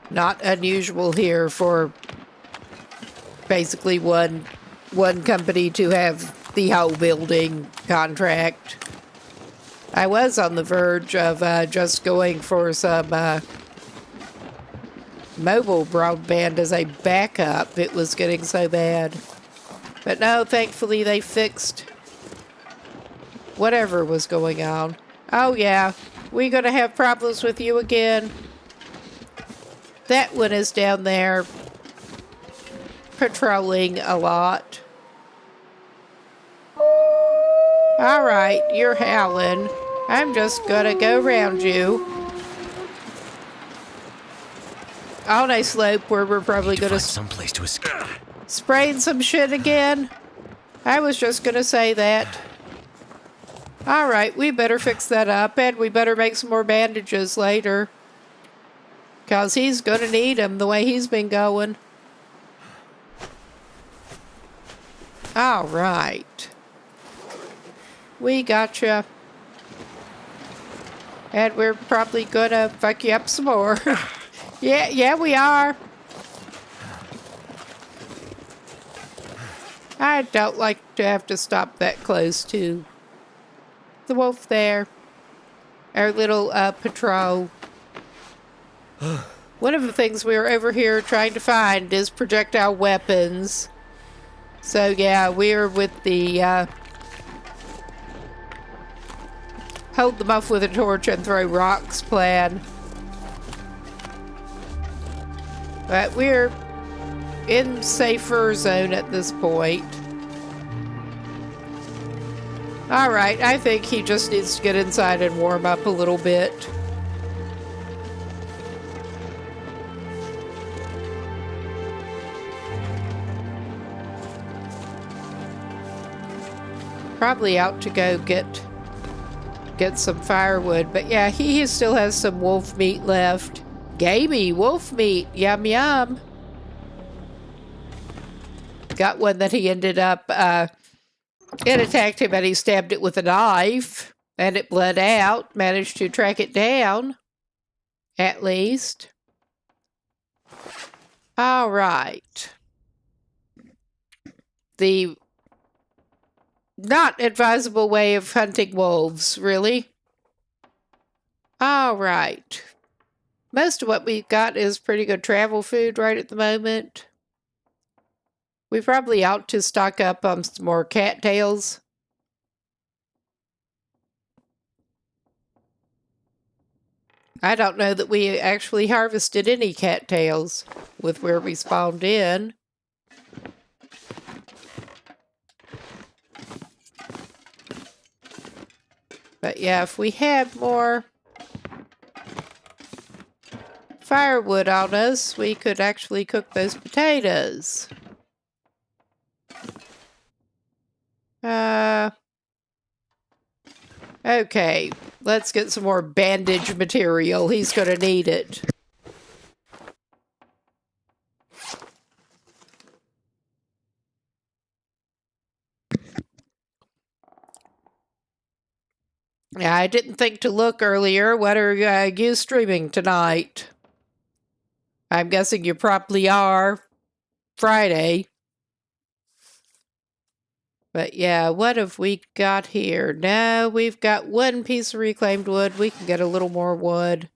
A: Not unusual here for basically one company to have the whole building contract. I was on the verge of just going for some mobile broadband as a backup. It was getting so bad. But no, thankfully they fixed whatever was going on. Oh yeah, we gonna have problems with you again. That one is down there patrolling a lot. All right, you're howling. I'm just gonna go around you on a slope where we're probably gonna
B: find someplace to escape.
A: Spraying some shit again. I was just gonna say that. All right, we better fix that up, and we better make some more bandages later, cause he's gonna need them the way he's been going. All right. We gotcha. And we're probably gonna fuck you up some more. Yeah, we are. I don't like to have to stop that close to the wolf there. Our little patrol. One of the things we are over here trying to find is projectile weapons. So yeah, we're with the hold them off with a torch and throw rocks plan. But we're in safer zone at this point. All right, I think he just needs to get inside and warm up a little bit. Probably out to go get some firewood. But yeah, he still has some wolf meat left. Gamey wolf meat. Yum, yum. Got one that he ended up, it attacked him and he stabbed it with a knife. And it bled out. Managed to track it down. At least. All right. The not advisable way of hunting wolves, really. All right. Most of what we've got is pretty good travel food right at the moment. We probably ought to stock up on some more cattails. I don't know that we actually harvested any cattails with where we spawned in. But yeah, if we had more firewood on us, we could actually cook those potatoes. Okay, let's get some more bandage material. He's gonna need it. Yeah, I didn't think to look earlier. What are you streaming tonight? I'm guessing you probably are. Friday. But yeah, what have we got here? Now we've got one piece of reclaimed wood. We can get a little more wood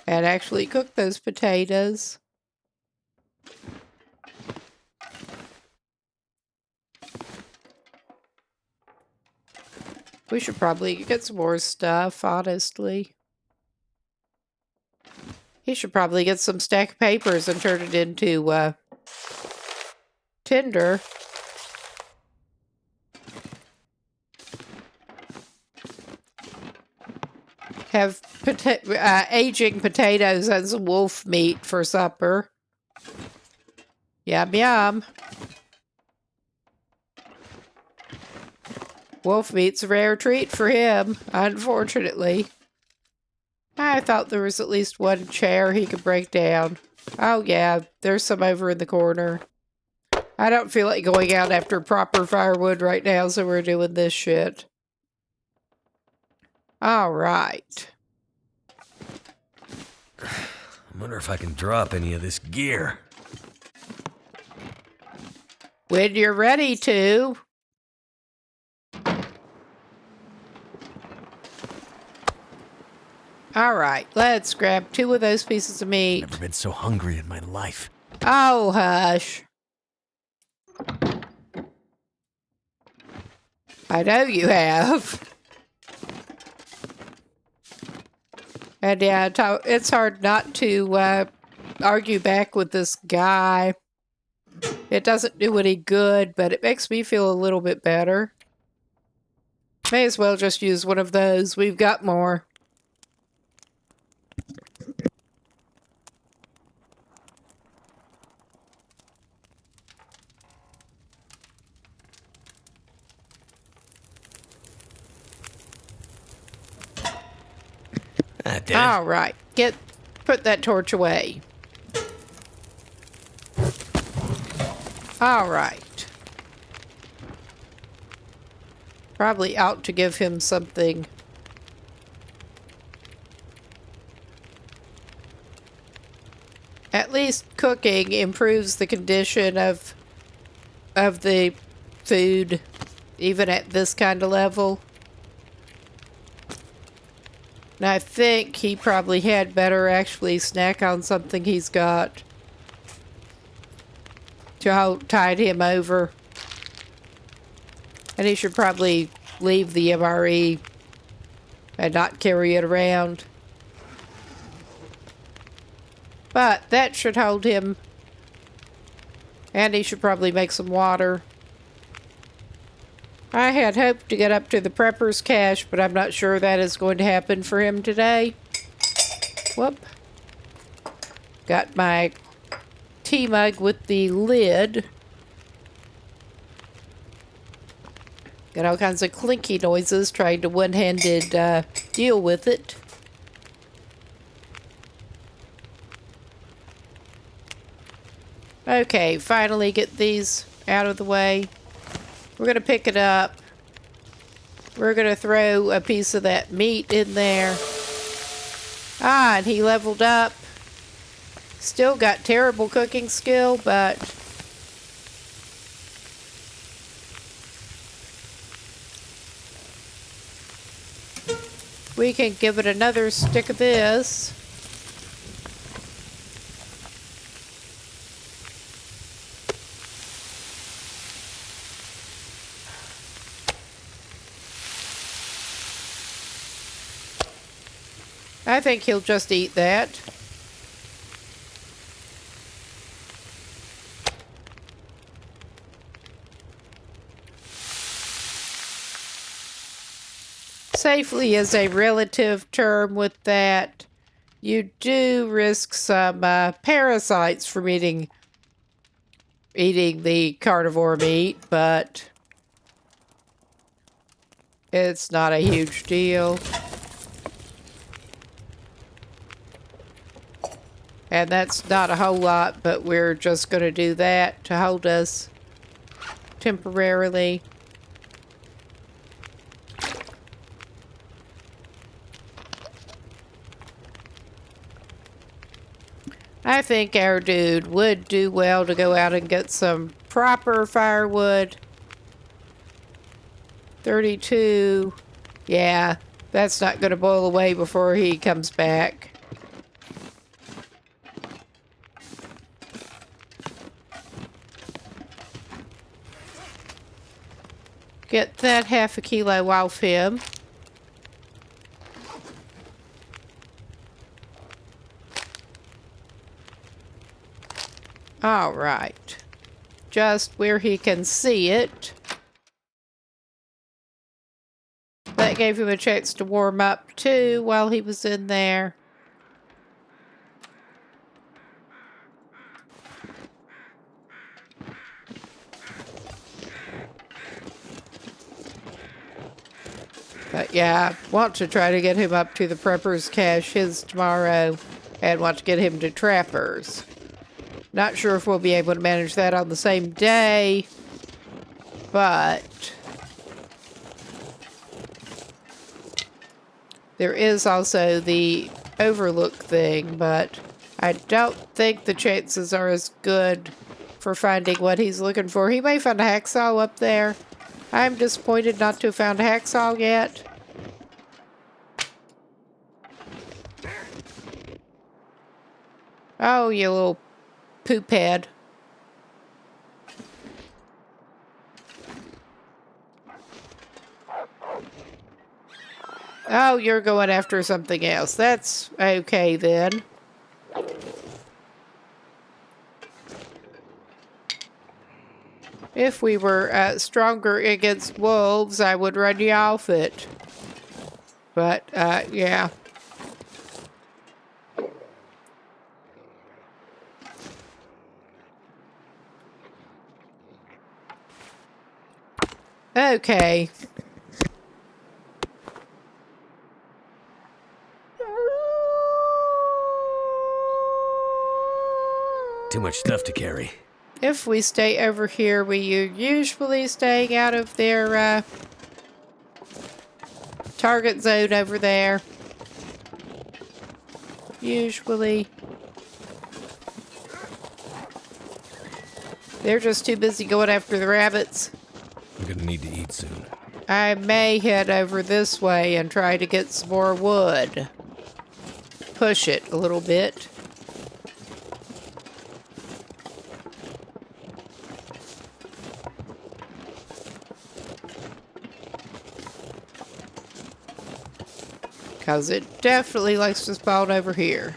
A: and actually cook those potatoes. We should probably get some more stuff, honestly. He should probably get some stack of papers and turn it into tinder. Have aging potatoes and some wolf meat for supper. Yum, yum. Wolf meat's a rare treat for him, unfortunately. I thought there was at least one chair he could break down. Oh yeah, there's some over in the corner. I don't feel like going out after proper firewood right now, so we're doing this shit. All right.
B: I wonder if I can drop any of this gear.
A: When you're ready to. All right, let's grab 2 of those pieces of meat.
B: Never been so hungry in my life.
A: Oh, hush. I know you have. And yeah, it's hard not to argue back with this guy. It doesn't do any good, but it makes me feel a little bit better. May as well just use one of those. We've got more. All right, put that torch away. All right. Probably ought to give him something. At least cooking improves the condition of the food, even at this kind of level. And I think he probably had better actually snack on something he's got to tide him over. And he should probably leave the MRE and not carry it around. But that should hold him. And he should probably make some water. I had hoped to get up to the prepper's cache, but I'm not sure that is going to happen for him today. Whoop. Got my tea mug with the lid. Got all kinds of clinky noises trying to one-handed deal with it. Okay, finally get these out of the way. We're going to pick it up. We're going to throw a piece of that meat in there. Ah, and he leveled up. Still got terrible cooking skill, but we can give it another stick of this. I think he'll just eat that. Safely is a relative term with that. You do risk some parasites from eating the carnivore meat, but it's not a huge deal. And that's not a whole lot, but we're just going to do that to hold us temporarily. I think our dude would do well to go out and get some proper firewood. 32. Yeah, that's not going to boil away before he comes back. Get that half a kilo off him. All right. Just where he can see it. That gave him a chance to warm up too while he was in there. But yeah, I want to try to get him up to the Prepper's Cache his tomorrow and want to get him to Trapper's. Not sure if we'll be able to manage that on the same day, but there is also the Overlook thing, but I don't think the chances are as good for finding what he's looking for. He may find a hacksaw up there. I'm disappointed not to have found a hacksaw yet. Oh, you little poop head. Oh, you're going after something else. That's okay then. If we were stronger against wolves, I would run you off it. But, yeah. Okay.
B: Too much stuff to carry.
A: If we stay over here, we usually staying out of their target zone over there. Usually. They're just too busy going after the rabbits.
B: I'm gonna need to eat soon.
A: I may head over this way and try to get some more wood. Push it a little bit. Because it definitely likes to spawn over here.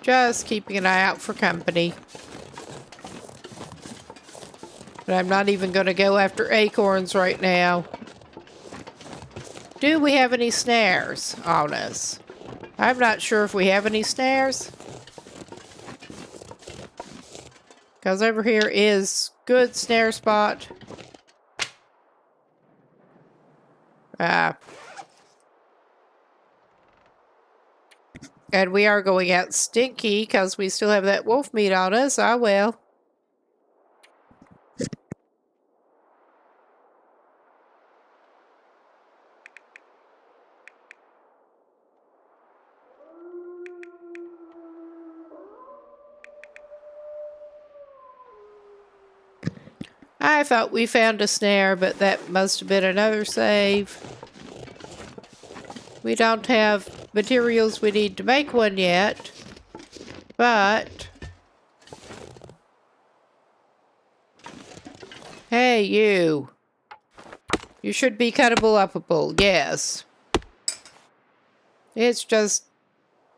A: Just keeping an eye out for company. But I'm not even going to go after acorns right now. Do we have any snares on us? I'm not sure if we have any snares. Because over here is good snare spot. And we are going out stinky because we still have that wolf meat on us. Ah, well. I thought we found a snare, but that must have been another save. We don't have materials we need to make one yet, but... Hey, you. You should be cuttable upable, yes. It's just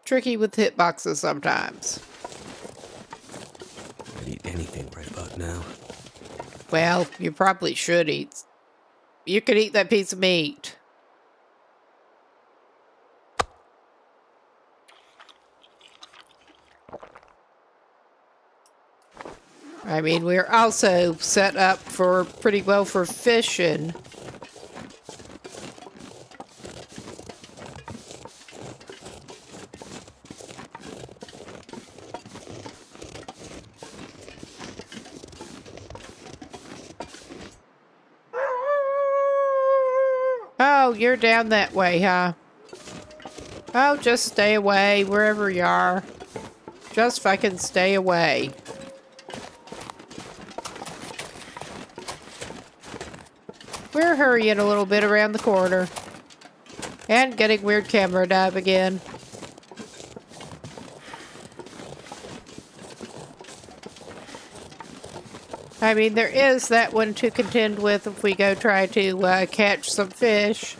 A: tricky with hitboxes sometimes.
B: I'd eat anything right about now.
A: Well, you probably should eat. You could eat that piece of meat. I mean, we're also set up for pretty well for fishing. Oh, you're down that way, huh? Oh, just stay away wherever you are. Just fucking stay away. We're hurrying a little bit around the corner. And getting weird camera dive again. I mean, there is that one to contend with if we go try to catch some fish.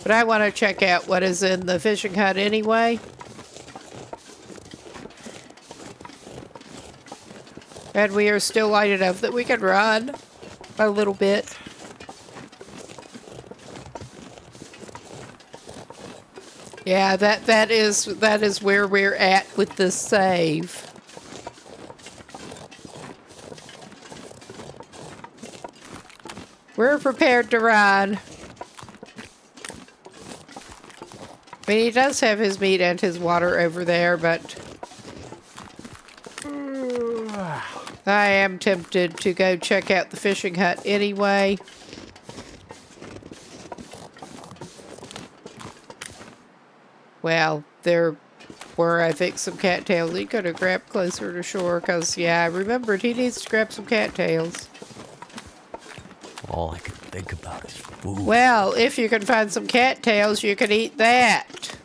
A: But I want to check out what is in the fishing hut anyway. And we are still light enough that we can run a little bit. Yeah, that is where we're at with this save. We're prepared to run. I mean, he does have his meat and his water over there, but I am tempted to go check out the fishing hut anyway. Well, there were, I think, some cattails he could have grabbed closer to shore, because, yeah, I remembered he needs to grab some cattails.
B: All I can think about is food.
A: Well, if you can find some cattails, you can eat that.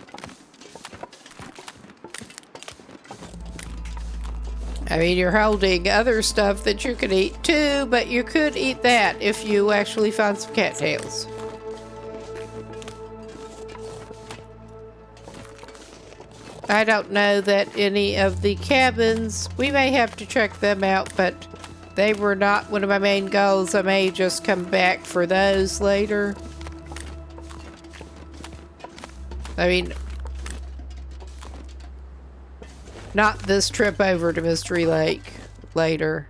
A: I mean, you're holding other stuff that you could eat too, but you could eat that if you actually find some cattails. I don't know that any of the cabins, we may have to check them out, but they were not one of my main goals. I may just come back for those later. I mean, not this trip over to Mystery Lake later.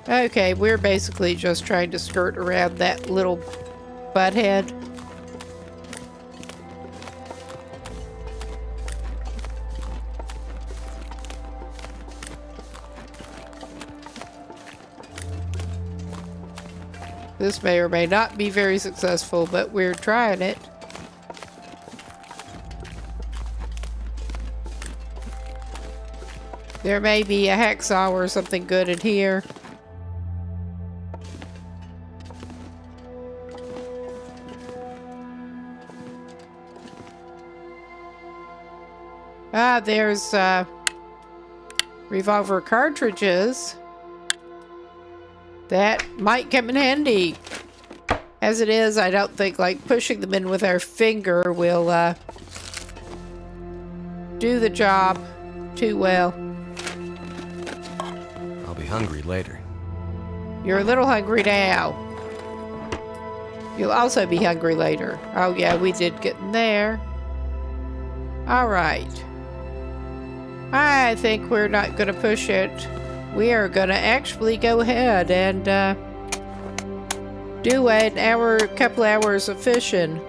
A: Okay, we're basically just trying to skirt around that little butthead. This may or may not be very successful, but we're trying it. There may be a hacksaw or something good in here. Ah, there's revolver cartridges. That might come in handy. As it is, I don't think like pushing them in with our finger will do the job too well.
B: I'll be hungry later.
A: You're a little hungry now. You'll also be hungry later. Oh yeah, we did get in there. All right. I think we're not going to push it. We are going to actually go ahead and do a couple hours of fishing.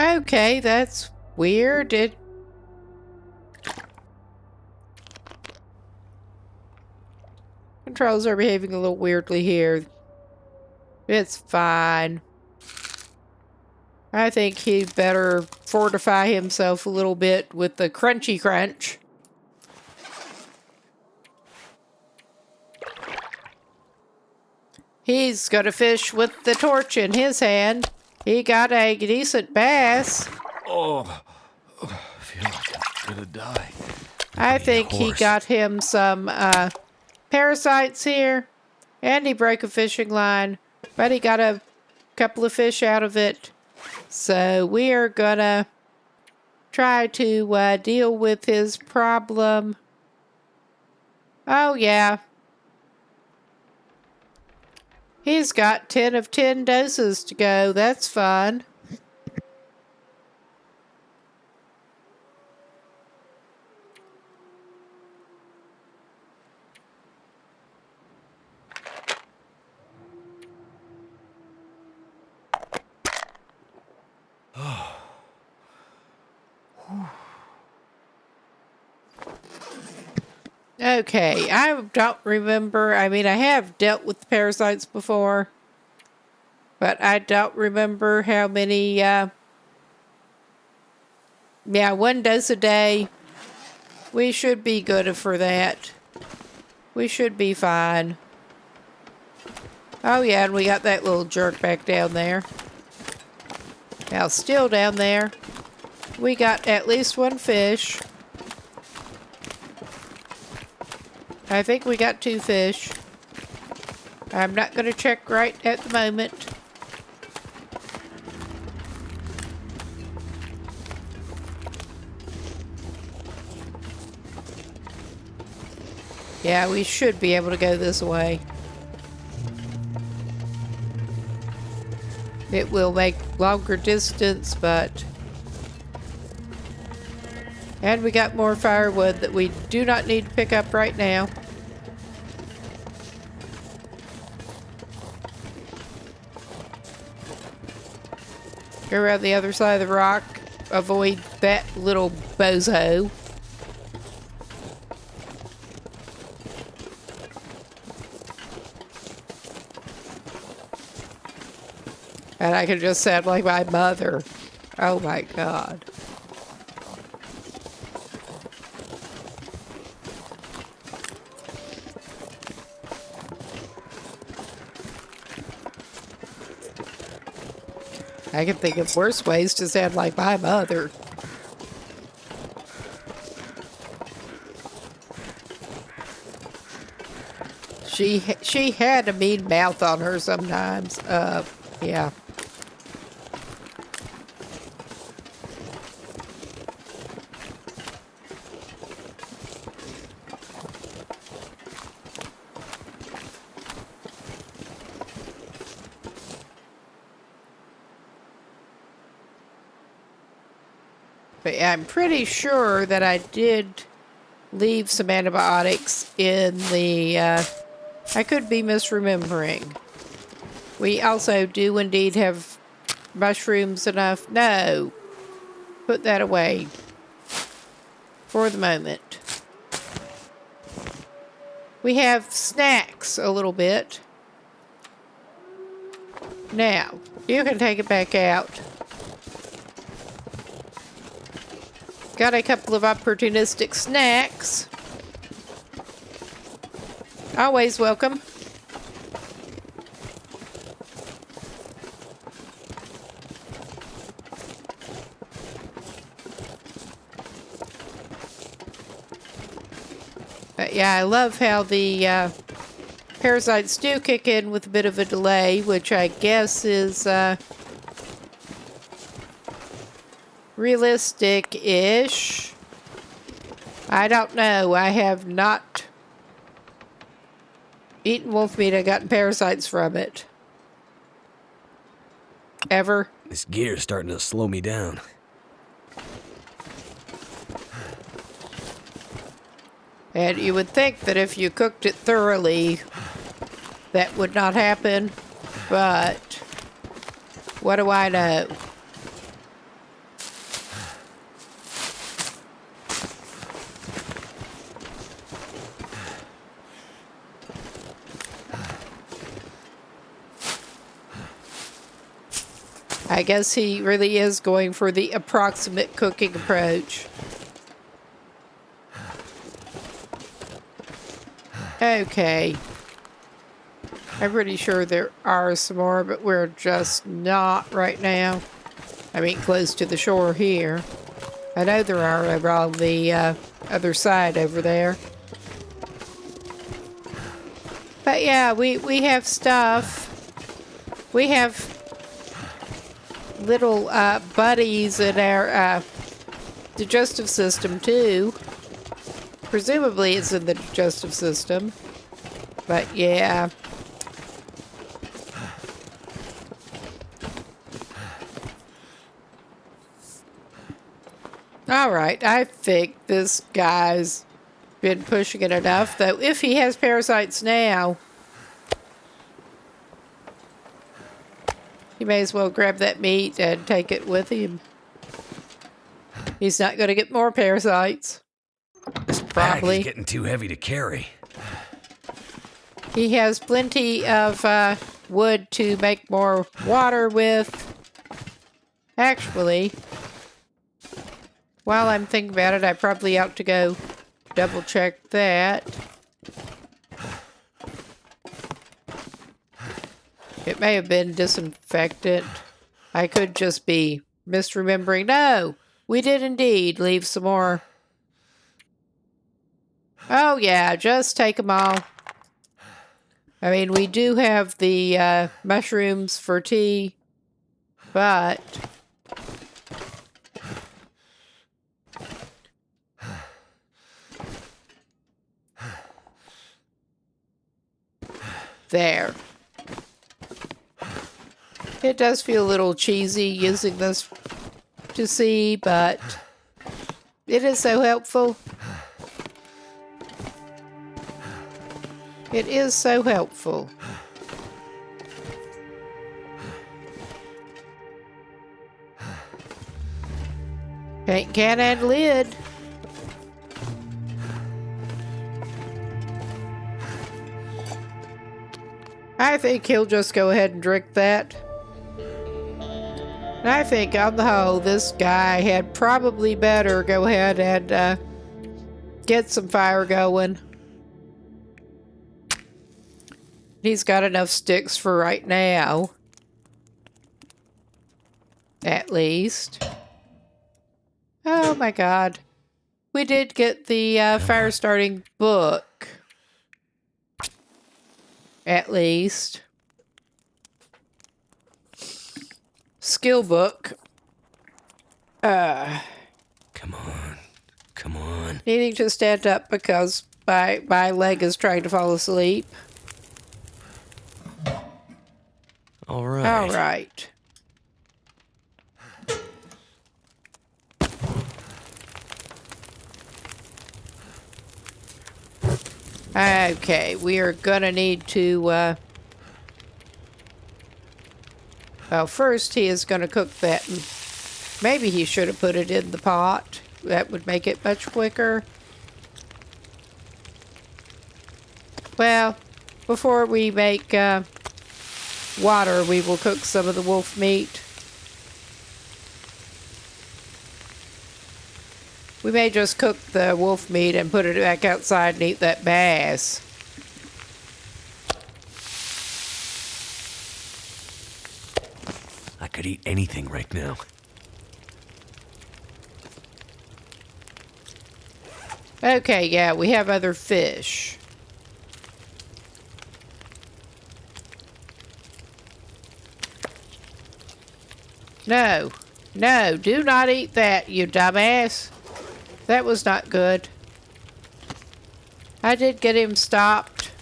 A: Okay, that's weird. Controls are behaving a little weirdly here. It's fine. I think he'd better fortify himself a little bit with the crunchy crunch. He's gonna fish with the torch in his hand. He got a decent bass.
B: Oh, I feel like I'm gonna die.
A: I think he got him some parasites here. And he broke a fishing line. But he got a couple of fish out of it. So we are gonna try to deal with his problem. Oh, yeah. He's got 10 of 10 doses to go. That's fun. Okay, I don't remember. I mean, I have dealt with the parasites before, but I don't remember how many. Yeah, 1 dose a day. We should be good for that. We should be fine. Oh, yeah, and we got that little jerk back down there. Now, still down there. We got at least 1 fish. I think we got 2 fish. I'm not going to check right at the moment. Yeah, we should be able to go this way. It will make longer distance, but... And we got more firewood that we do not need to pick up right now. Go around the other side of the rock. Avoid that little bozo. And I can just sound like my mother. Oh my God. I can think of worse ways to sound like my mother. She had a mean mouth on her sometimes. Yeah. But I'm pretty sure that I did leave some antibiotics in the, I could be misremembering. We also do indeed have mushrooms enough. No. Put that away. For the moment. We have snacks a little bit. Now, you can take it back out. Got a couple of opportunistic snacks. Always welcome. But yeah, I love how the parasites do kick in with a bit of a delay, which I guess is realistic-ish. I don't know. I have not eaten wolf meat and gotten parasites from it. Ever.
B: This gear's starting to slow me down.
A: And you would think that if you cooked it thoroughly, that would not happen. But what do I know? I guess he really is going for the approximate cooking approach. Okay. I'm pretty sure there are some more, but we're just not right now. I mean, close to the shore here. I know there are over on the other side over there. But yeah, we have stuff. We have little buddies in our digestive system too. Presumably it's in the digestive system. But yeah. Alright, I think this guy's been pushing it enough, though if he has parasites now, he may as well grab that meat and take it with him. He's not going to get more parasites.
B: This bag
A: Probably.
B: is getting too heavy to carry.
A: He has plenty of wood to make more water with. Actually, while I'm thinking about it, I probably ought to go double check that. It may have been disinfectant. I could just be misremembering. No, we did indeed leave some more. Oh yeah, just take them all. I mean, we do have the mushrooms for tea, but there. It does feel a little cheesy using this to see, but it is so helpful. It is so helpful. Paint can and lid. I think he'll just go ahead and drink that. And I think on the whole, this guy had probably better go ahead and get some fire going. He's got enough sticks for right now. At least. Oh my god. We did get the fire starting book. At least. Skill book.
B: Come on. Come on.
A: Needing to stand up because my leg is trying to fall asleep.
B: All right.
A: All right. Okay, we are gonna need to, well, first he is gonna cook that. Maybe he should have put it in the pot. That would make it much quicker. Well, before we make, water, we will cook some of the wolf meat. We may just cook the wolf meat and put it back outside and eat that bass.
B: I could eat anything right now.
A: Okay, yeah, we have other fish. No. No, do not eat that, you dumbass. That was not good. I did get him stopped.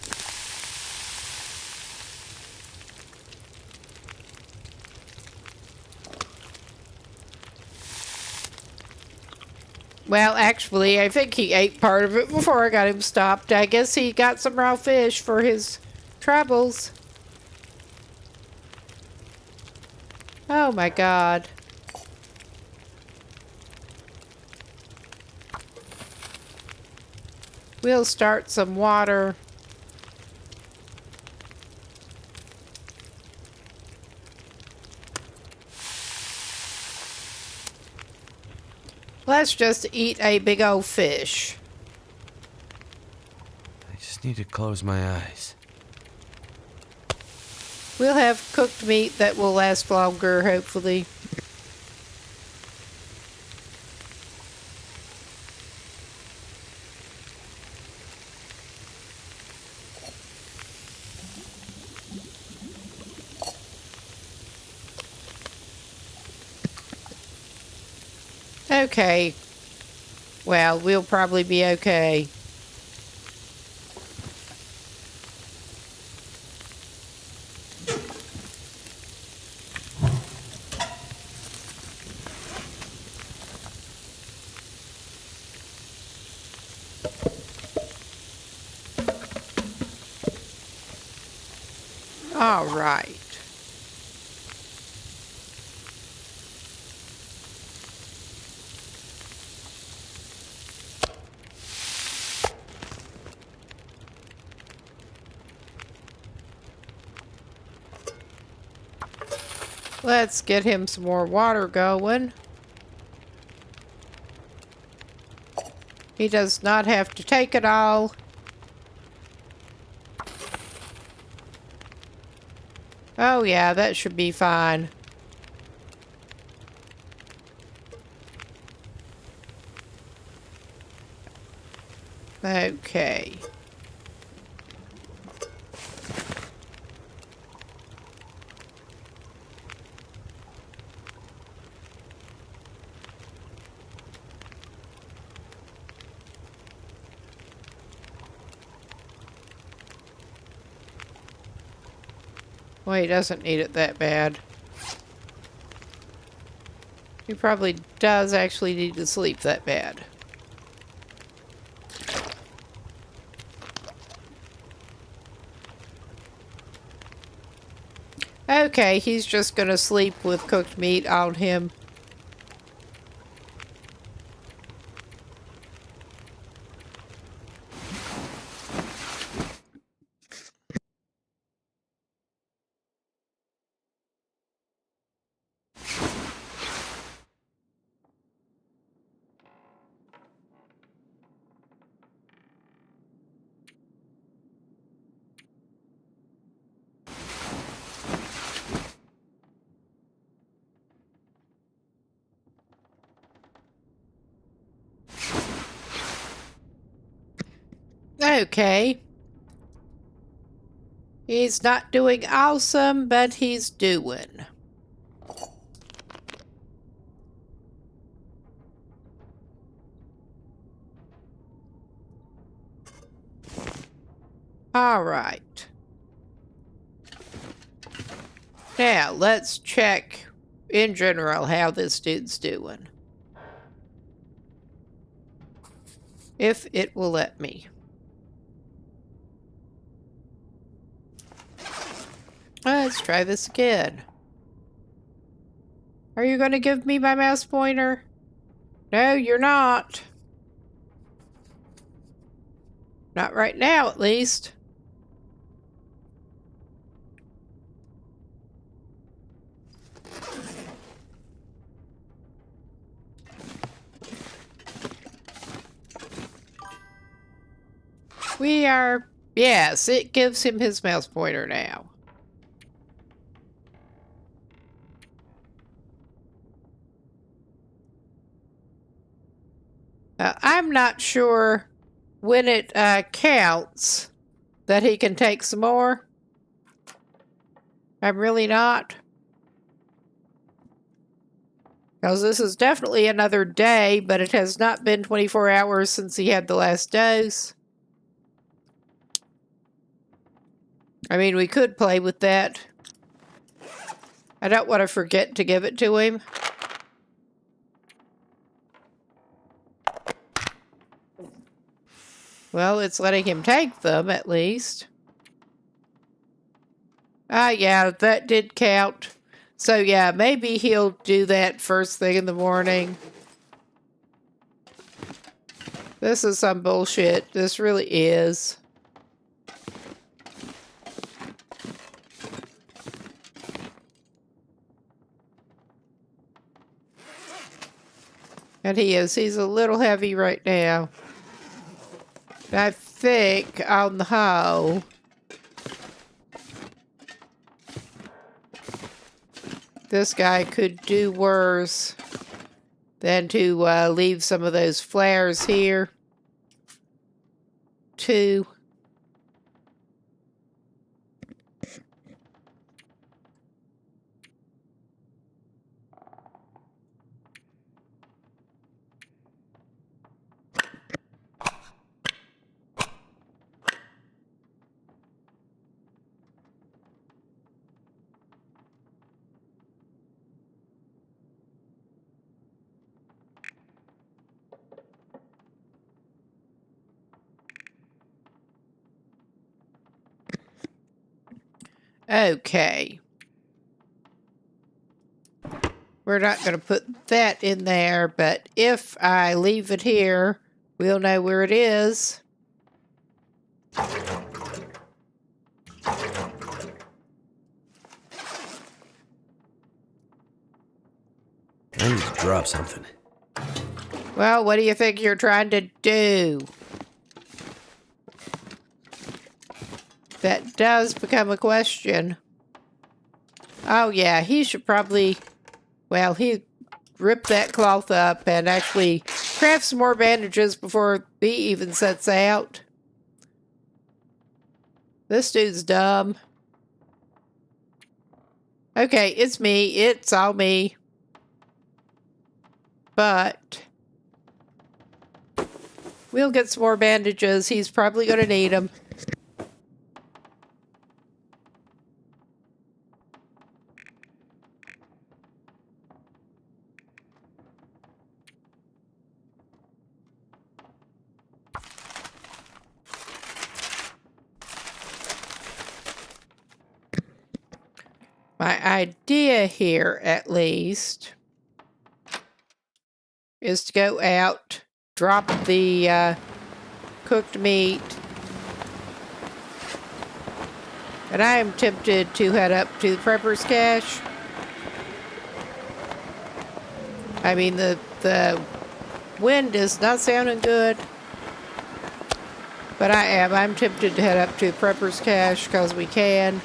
A: Well, actually, I think he ate part of it before I got him stopped. I guess he got some raw fish for his troubles. Oh my God. We'll start some water. Let's just eat a big old fish.
B: I just need to close my eyes.
A: We'll have cooked meat that will last longer, hopefully. Okay. Well, we'll probably be okay. All right. Let's get him some more water going. He does not have to take it all. Oh yeah, that should be fine. Okay. Well, he doesn't need it that bad. He probably does actually need to sleep that bad. Okay, he's just gonna sleep with cooked meat on him. Okay. He's not doing awesome, but he's doing. All right. Now, let's check in general how this dude's doing. If it will let me. Let's try this again. Are you going to give me my mouse pointer? No, you're not. Not right now, at least. We are... Yes, it gives him his mouse pointer now. I'm not sure when it counts that he can take some more. I'm really not. Because this is definitely another day, but it has not been 24 hours since he had the last dose. I mean, we could play with that. I don't want to forget to give it to him. Well, it's letting him take them, at least. Ah, yeah, that did count. So, yeah, maybe he'll do that first thing in the morning. This is some bullshit. This really is. And he is. He's a little heavy right now. I think, on the whole, this guy could do worse than to leave some of those flares here, too. Okay. We're not going to put that in there, but if I leave it here, we'll know where it is.
B: I need to drop something.
A: Well, what do you think you're trying to do? That does become a question. Oh, yeah, he should probably... Well, he ripped that cloth up and actually craft some more bandages before he even sets out. This dude's dumb. Okay, it's me. It's all me. But we'll get some more bandages. He's probably going to need them. My idea here, at least, is to go out, drop the cooked meat, and I am tempted to head up to the prepper's cache. I mean, the wind is not sounding good, but I'm tempted to head up to the prepper's cache because we can.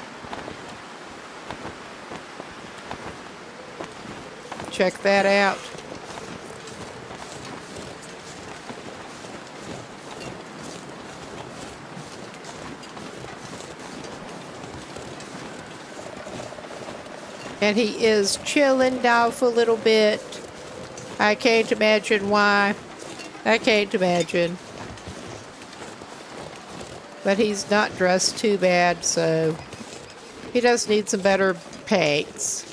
A: Check that out. And he is chilling off a little bit. I can't imagine why. I can't imagine. But he's not dressed too bad, so he does need some better paints.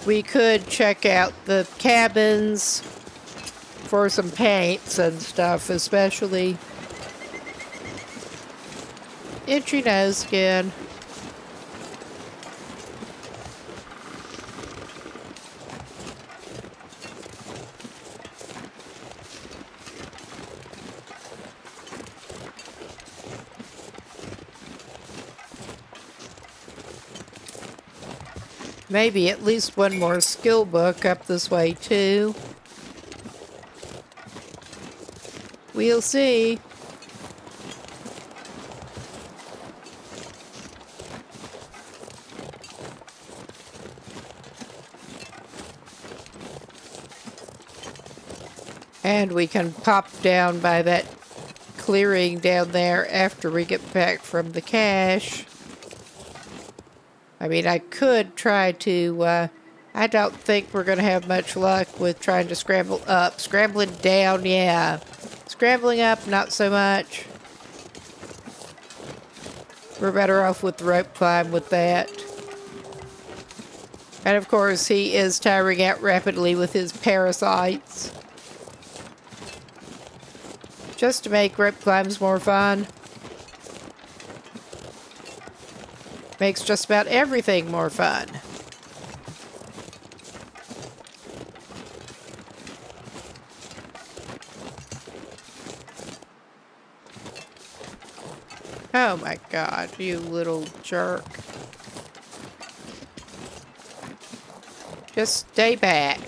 A: We could check out the cabins for some paints and stuff, especially. Itchy nose again. Maybe at least one more skill book up this way, too. We'll see. And we can pop down by that clearing down there after we get back from the cache. I mean, I could try to, I don't think we're going to have much luck with trying to scramble up. Scrambling down, yeah. Scrambling up, not so much. We're better off with the rope climb with that. And of course, he is tiring out rapidly with his parasites. Just to make rope climbs more fun. Makes just about everything more fun. Oh my God, you little jerk. Just stay back.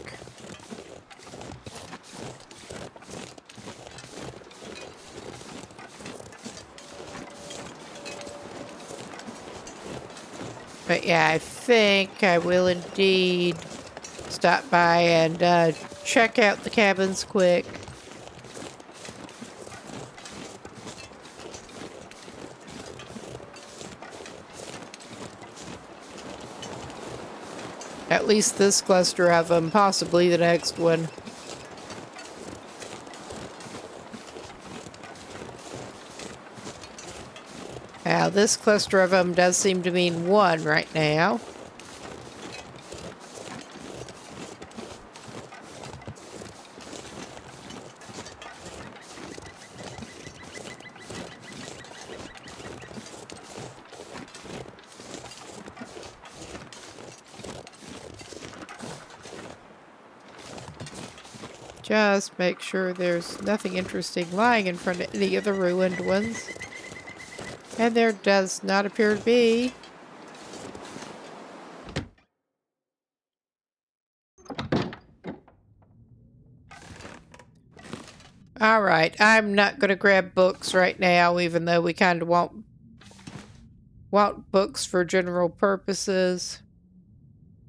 A: But yeah, I think I will indeed stop by and check out the cabins quick. At least this cluster of them, possibly the next one. Now, this cluster of them does seem to mean one right now. Just make sure there's nothing interesting lying in front of any of the ruined ones. And there does not appear to be. Alright, I'm not going to grab books right now, even though we kind of want books for general purposes.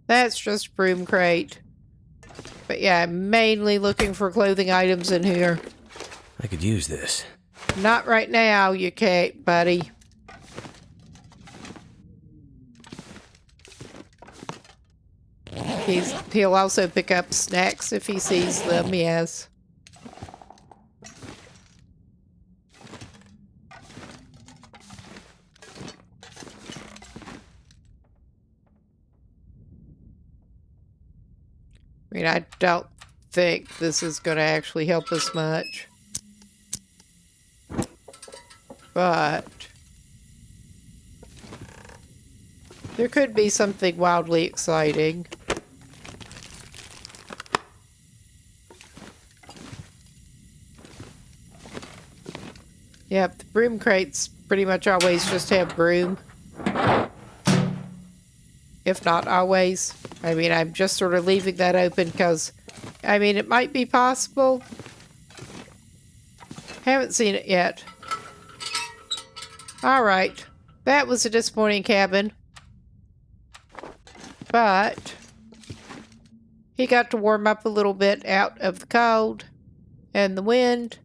A: That's just broom crate. But yeah, I'm mainly looking for clothing items in here.
B: I could use this.
A: Not right now, you can't, buddy. He'll also pick up snacks if he sees them, yes. I mean, I don't think this is going to actually help us much. But there could be something wildly exciting. Yep, the broom crates pretty much always just have broom. If not always. I mean, I'm just sort of leaving that open because, I mean, it might be possible. Haven't seen it yet. Alright. That was a disappointing cabin. But he got to warm up a little bit out of the cold and the wind.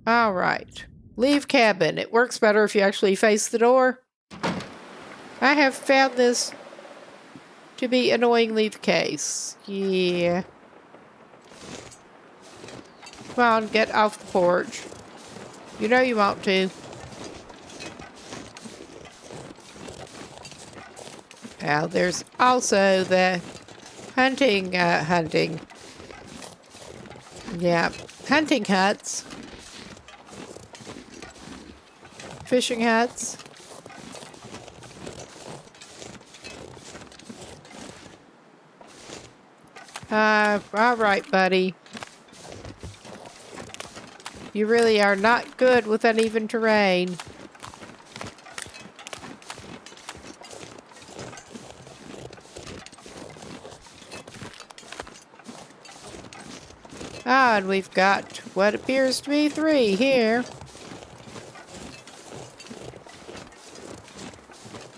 A: Alright. Leave cabin. It works better if you actually face the door. I have found this to be annoyingly the case. Yeah. Come on, get off the porch. You know you want to. Now, there's also the hunting huts. Fishing huts. All right, buddy. You really are not good with uneven terrain. Ah, and we've got what appears to be 3 here.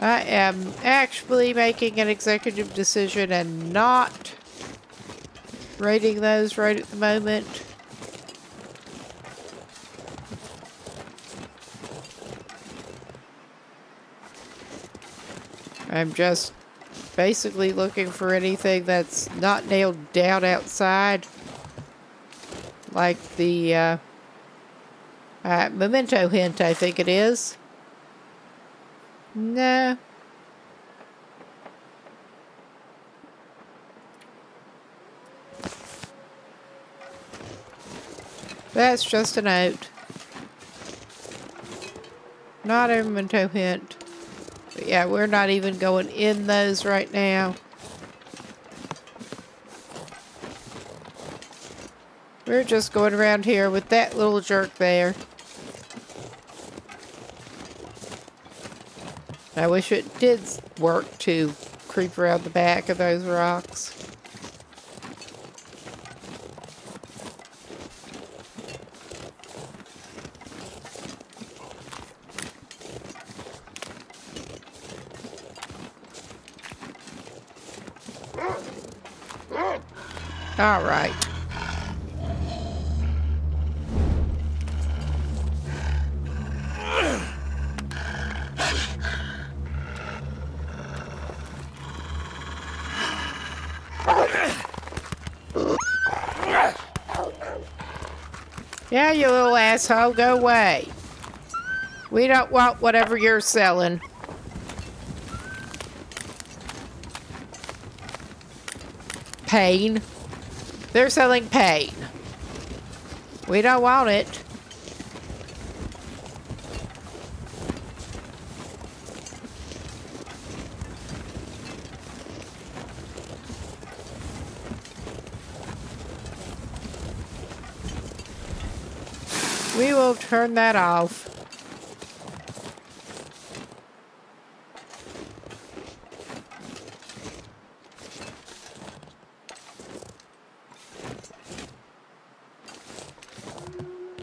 A: I am actually making an executive decision and not raiding those right at the moment. I'm just basically looking for anything that's not nailed down outside. Like the memento hint, I think it is. No. That's just a note. Not a memento hint. But yeah, we're not even going in those right now. We're just going around here with that little jerk there. I wish it did work to creep around the back of those rocks. All right. Yeah, you little asshole, go away. We don't want whatever you're selling. Pain. They're selling pain. We don't want it. We will turn that off.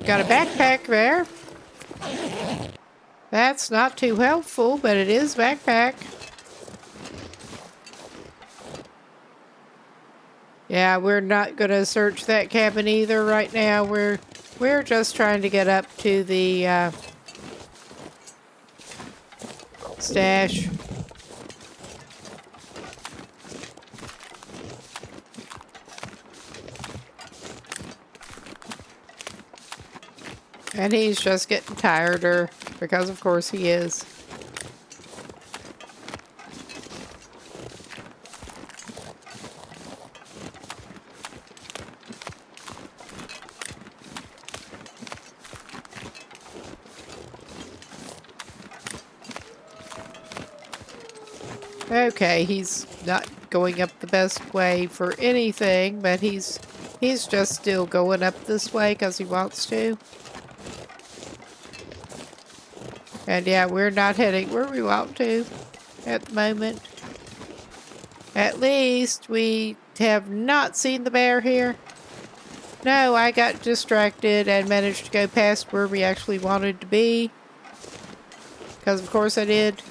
A: Got a backpack there. That's not too helpful, but it is backpack. Yeah, we're not going to search that cabin either right now. We're just trying to get up to the stash. And he's just getting tireder, because of course he is. Okay, he's not going up the best way for anything, but he's just still going up this way because he wants to. And yeah, we're not heading where we want to at the moment. At least we have not seen the bear here. No, I got distracted and managed to go past where we actually wanted to be. Because of course I did.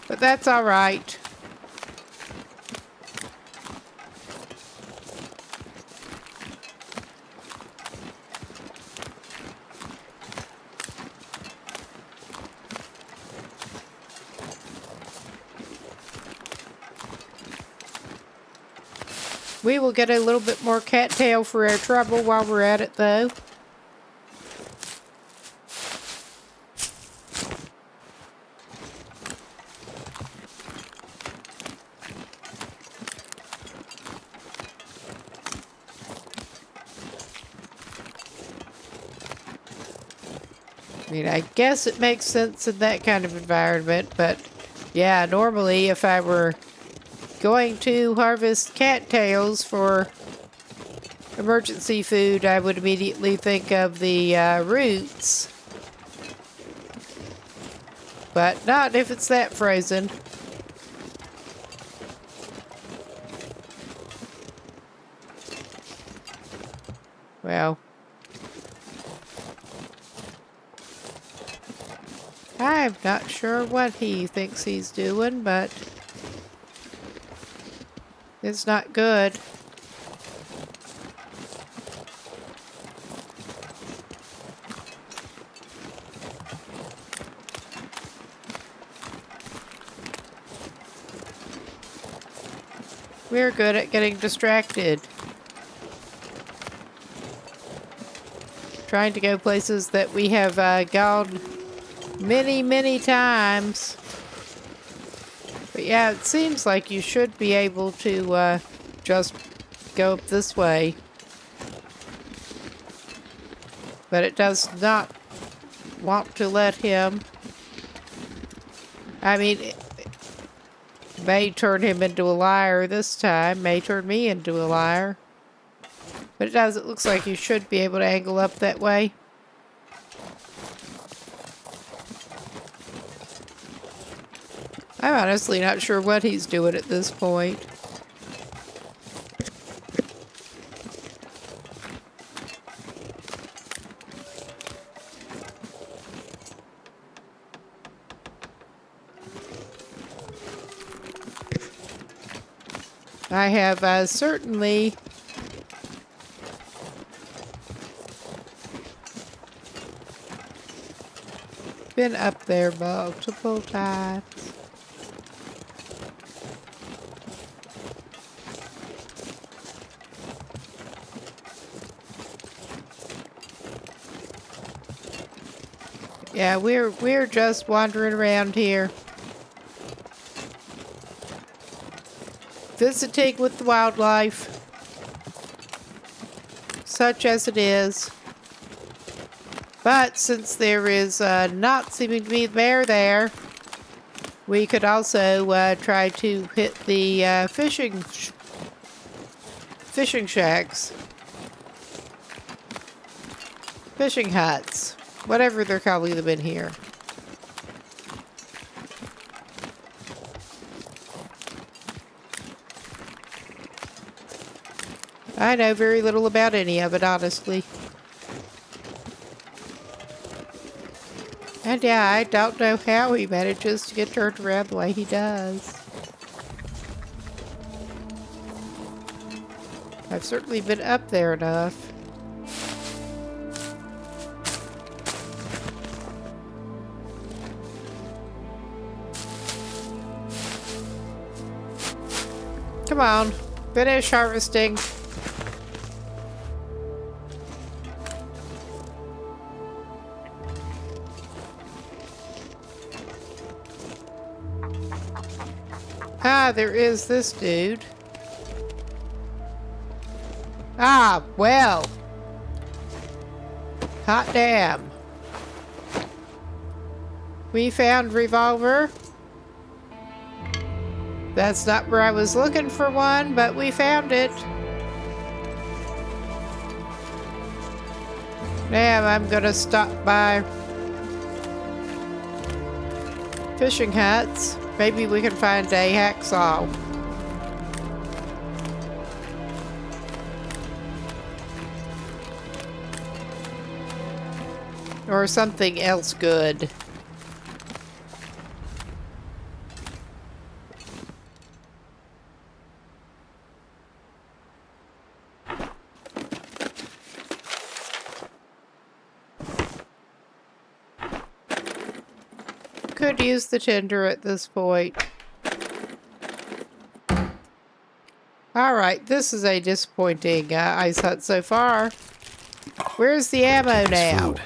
A: But that's all right. We will get a little bit more cattail for our trouble while we're at it, though. I mean, I guess it makes sense in that kind of environment, but yeah, normally if I were going to harvest cattails for emergency food, I would immediately think of the roots. But not if it's that frozen. Well. I'm not sure what he thinks he's doing, but it's not good. We're good at getting distracted. Trying to go places that we have gone many, many times. But yeah, it seems like you should be able to just go up this way. But it does not want to let him. I mean, it may turn him into a liar this time, may turn me into a liar. But it looks like you should be able to angle up that way. I'm honestly not sure what he's doing at this point. I have certainly been up there multiple times. Yeah, we're just wandering around here. Visiting with the wildlife. Such as it is. But since there is not seeming to be a bear there, we could also try to hit the fishing shacks. Fishing huts. Whatever they're calling them in here. I know very little about any of it, honestly. And yeah, I don't know how he manages to get turned around the way he does. I've certainly been up there enough. Come on, finish harvesting. Ah, there is this dude. Ah, well. Hot damn. We found revolver. That's not where I was looking for one, but we found it. Damn, I'm gonna stop by fishing huts. Maybe we can find a hacksaw. Or something else good. Could use the tinder at this point. Alright, this is a disappointing ice hut so far. Where's the ammo now?
B: Food.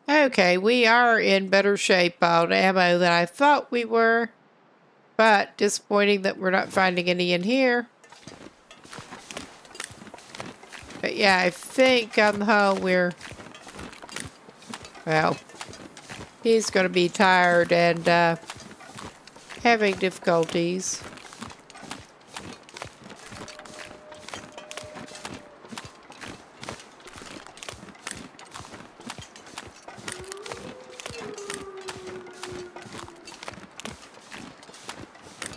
A: Okay, we are in better shape on ammo than I thought we were. But disappointing that we're not finding any in here. But yeah, I think on the whole we're... Well, He's going to be tired and having difficulties.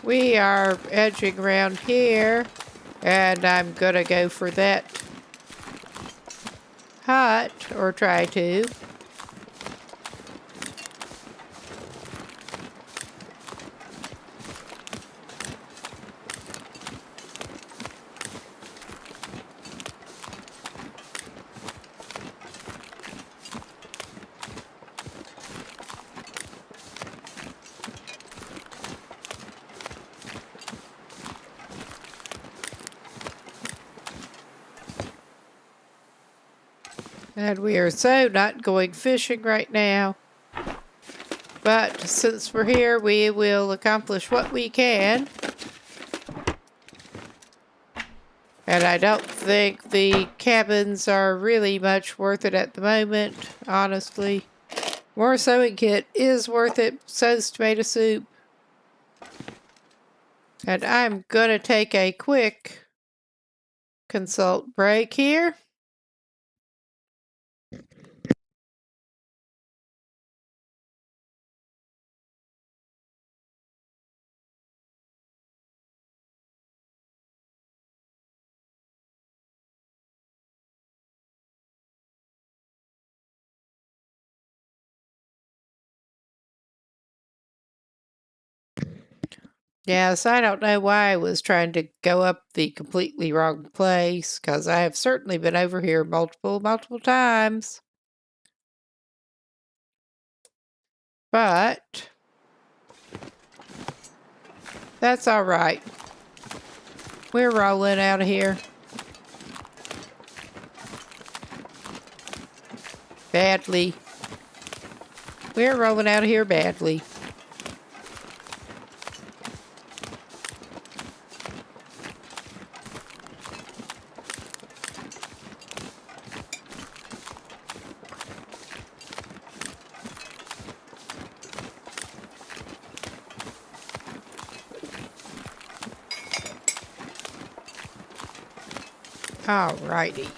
A: We are edging around here, and I'm going to go for that hut, or try to. And we are so not going fishing right now. But since we're here, we will accomplish what we can. And I don't think the cabins are really much worth it at the moment, honestly. More sewing kit is worth it. So's tomato soup. And I'm gonna take a quick consult break here. Yes, I don't know why I was trying to go up the completely wrong place, because I have certainly been over here multiple times. But that's all right. We're rolling out of here. Badly. We're rolling out of here badly. Alrighty.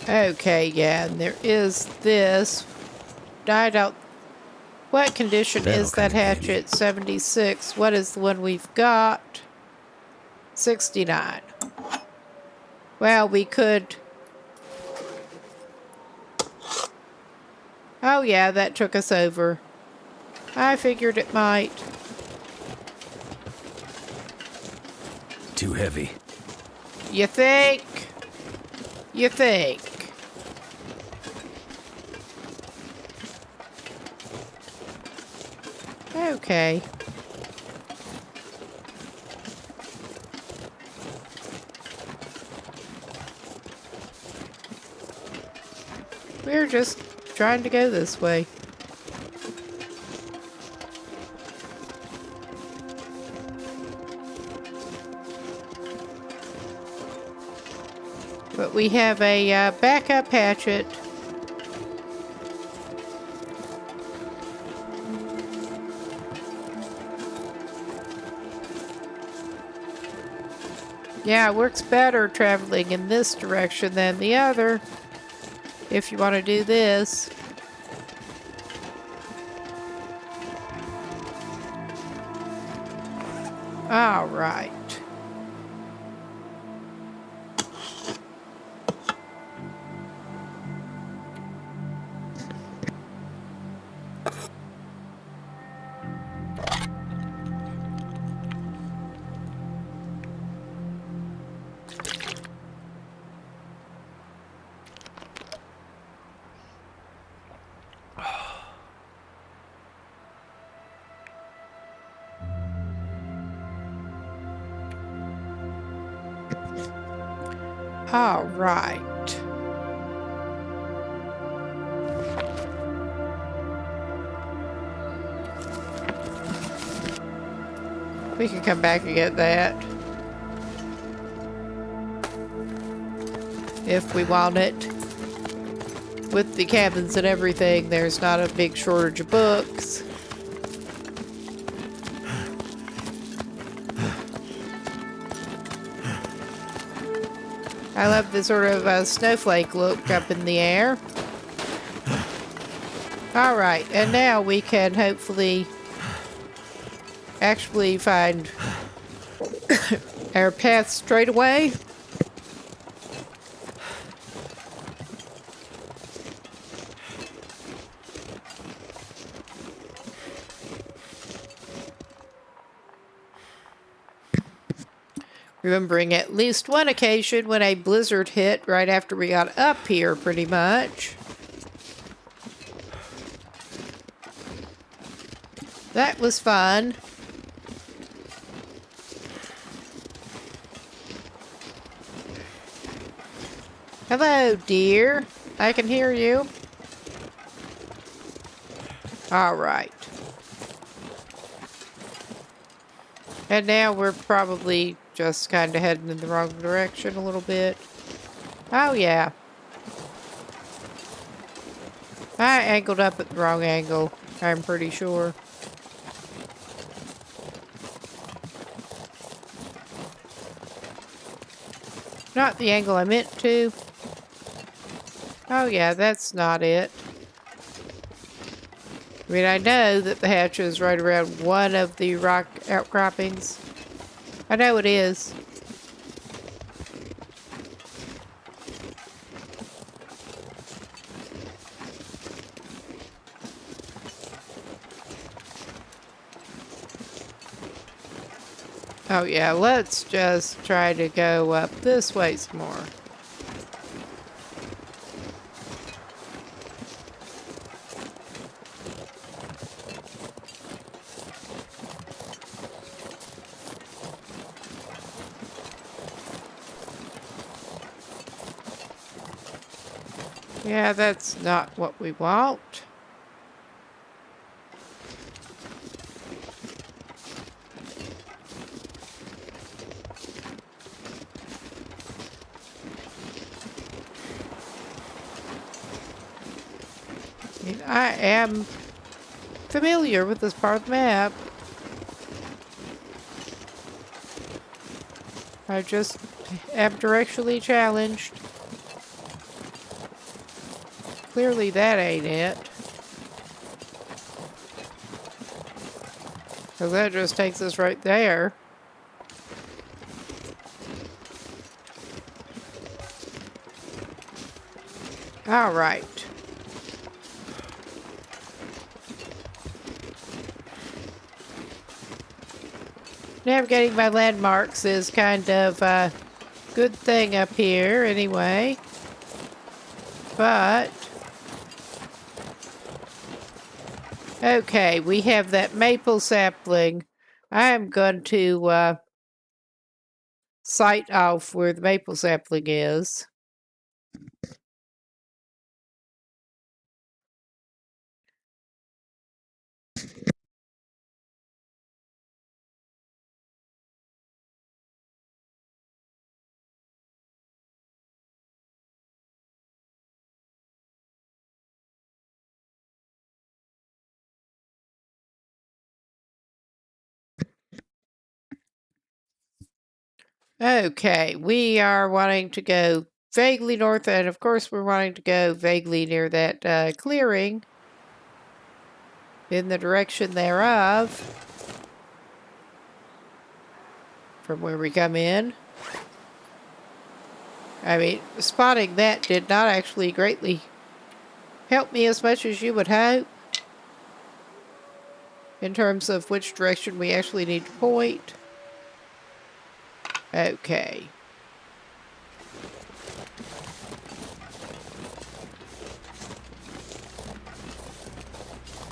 A: Okay, yeah, and there is this. I don't. What condition
B: That'll
A: is that
B: come in handy.
A: hatchet? 76. What is the one we've got? 69. Well, we could. Oh, yeah, that took us over. I figured it might.
B: Too heavy.
A: You think? You think? Okay. We're just trying to go this way. But we have a backup hatchet. Yeah, it works better traveling in this direction than the other, if you want to do this. All right. All right. We can come back and get that. If we want it. With the cabins and everything, there's not a big shortage of books. I love the sort of snowflake look up in the air. Alright, and now we can hopefully actually find our path straight away. Remembering at least one occasion when a blizzard hit right after we got up here, pretty much. That was fun. Hello, dear. I can hear you. All right. And now we're probably just kind of heading in the wrong direction a little bit. Oh, yeah. I angled up at the wrong angle, I'm pretty sure. Not the angle I meant to. Oh, yeah, that's not it. I mean, I know that the hatch is right around one of the rock outcroppings. I know it is. Oh yeah, let's just try to go up this way some more. Yeah, that's not what we want. I mean, I am familiar with this part of the map. I just am directionally challenged. Clearly that ain't it. Because that just takes us right there. All right. Navigating by landmarks is kind of a good thing up here anyway. But okay, we have that maple sapling. I am going to sight off where the maple sapling is. Okay, we are wanting to go vaguely north, and of course we're wanting to go vaguely near that clearing in the direction thereof from where we come in. I mean, spotting that did not actually greatly help me as much as you would hope in terms of which direction we actually need to point. Okay.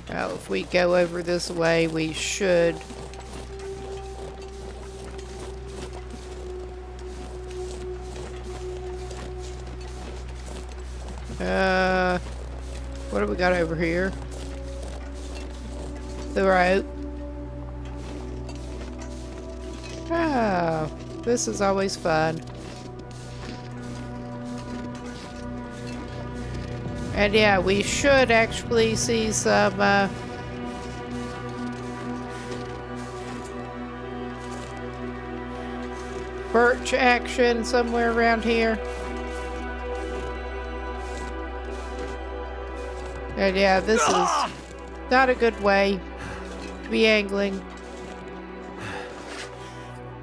A: Well, if we go over this way, we should What do we got over here? The rope. Oh, this is always fun. And yeah, we should actually see some birch action somewhere around here. And yeah, this is not a good way to be angling.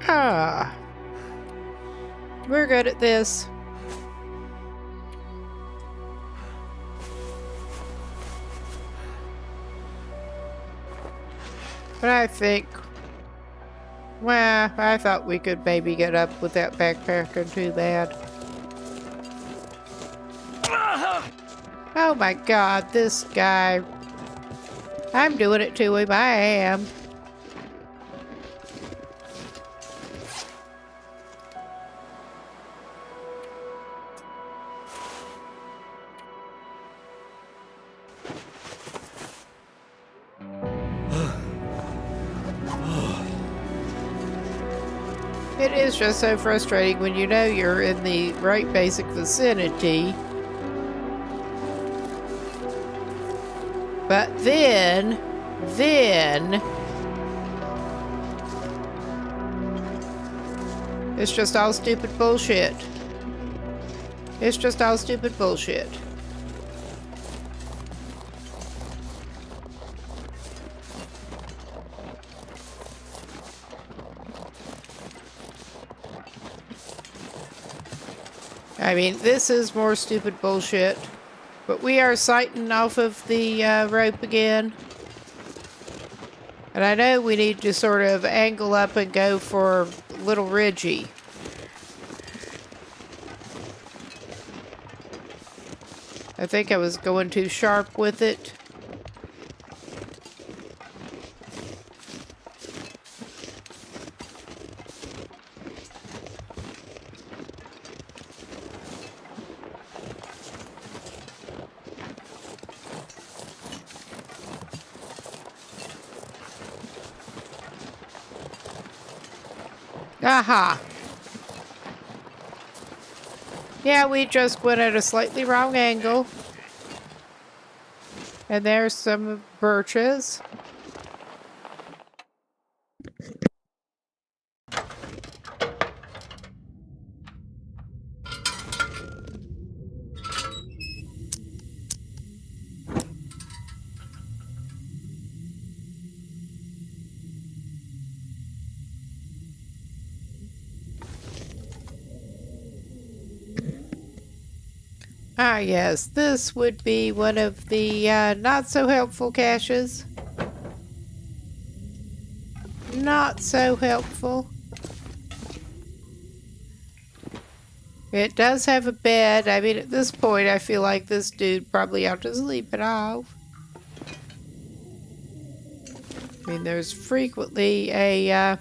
A: Ah, we're good at this. But I think, well, I thought we could maybe get up without backpacking too bad. Oh my god, this guy. I'm doing it to him, I am. It is just so frustrating when you know you're in the right basic vicinity. But then, it's just all stupid bullshit. It's just all stupid bullshit. I mean, this is more stupid bullshit. But we are sighting off of the rope again. And I know we need to sort of angle up and go for Little Ridgy. I think I was going too sharp with it. Aha! Yeah, we just went at a slightly wrong angle. And there's some birches. Ah, yes, this would be one of the not so helpful caches. Not so helpful. It does have a bed. I mean, at this point, I feel like this dude probably ought to sleep it off. I mean, there's frequently a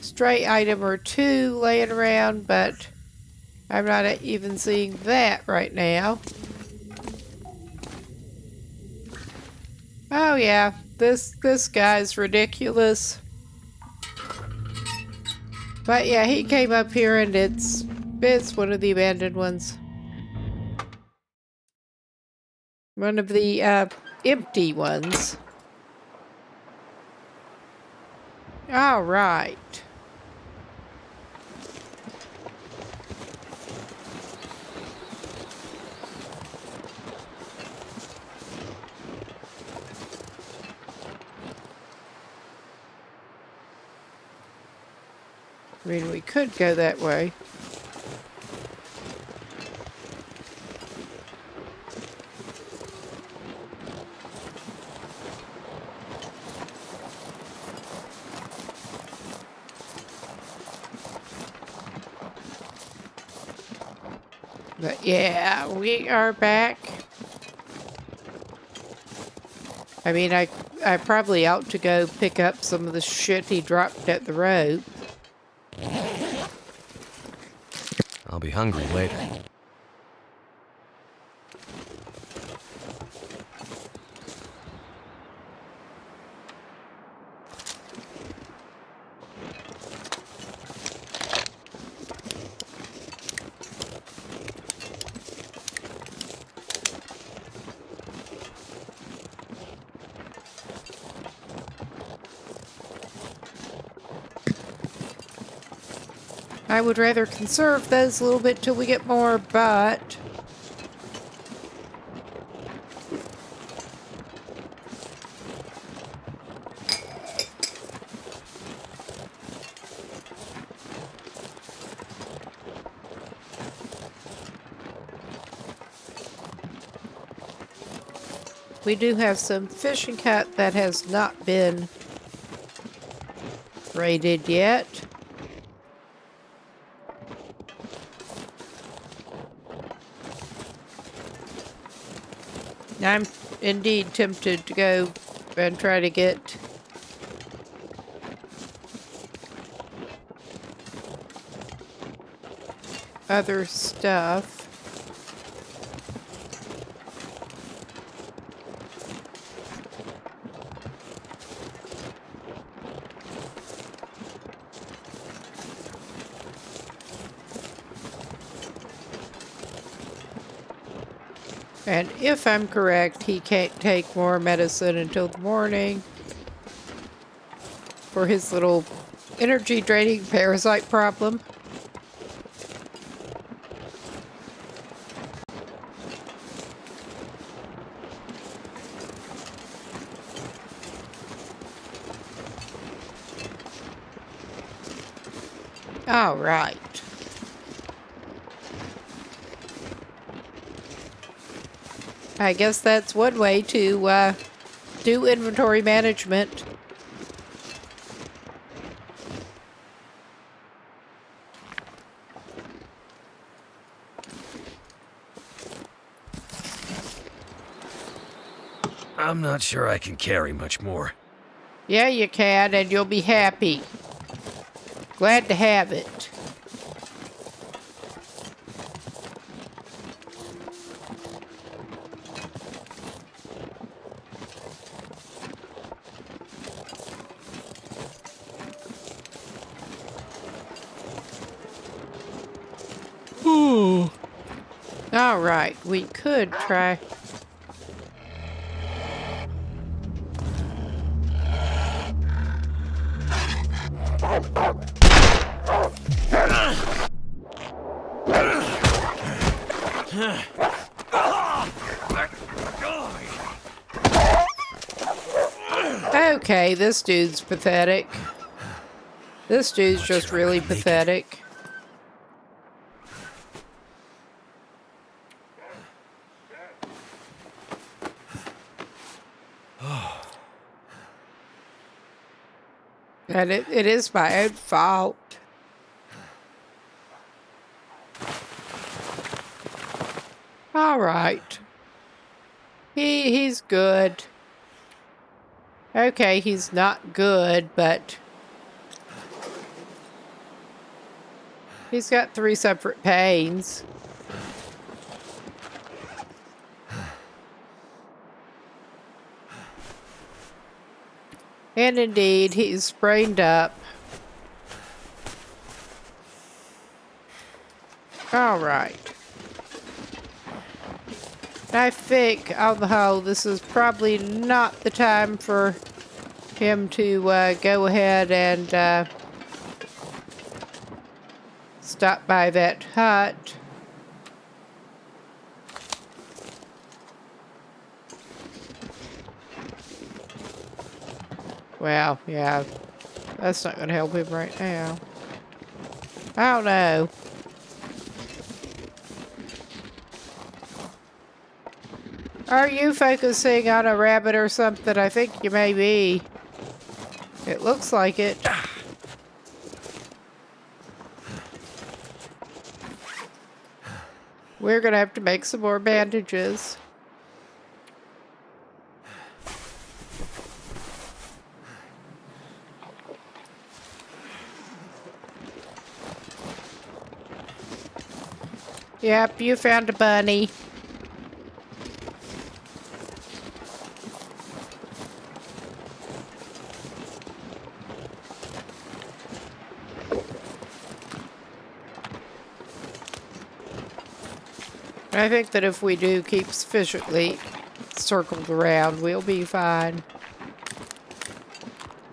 A: stray item or two laying around, but I'm not even seeing that right now. Oh yeah, this guy's ridiculous. But yeah, he came up here and it's one of the abandoned ones. One of the empty ones. All right. I mean, we could go that way. But yeah, we are back. I mean, I probably ought to go pick up some of the shit he dropped at the road.
B: I'll be hungry later.
A: I would rather conserve those a little bit till we get more, but... we do have some fishing cut that has not been raided yet. I'm indeed tempted to go and try to get other stuff. And if I'm correct, he can't take more medicine until the morning for his little energy draining parasite problem. All right. I guess that's one way to do inventory management.
B: I'm not sure I can carry much more.
A: Yeah, you can, and you'll be happy. Glad to have it. All right, we could try. Okay, this dude's pathetic. This dude's just really pathetic. And it is my own fault. All right. He's good. Okay, he's not good, but he's got 3 separate pains. And indeed, he's sprained up. All right. I think, on the whole, this is probably not the time for him to go ahead and stop by that hut. Well, yeah, that's not going to help him right now. I don't know. Are you focusing on a rabbit or something? I think you may be. It looks like it. We're going to have to make some more bandages. Yep, you found a bunny. I think that if we do keep sufficiently circled around, we'll be fine.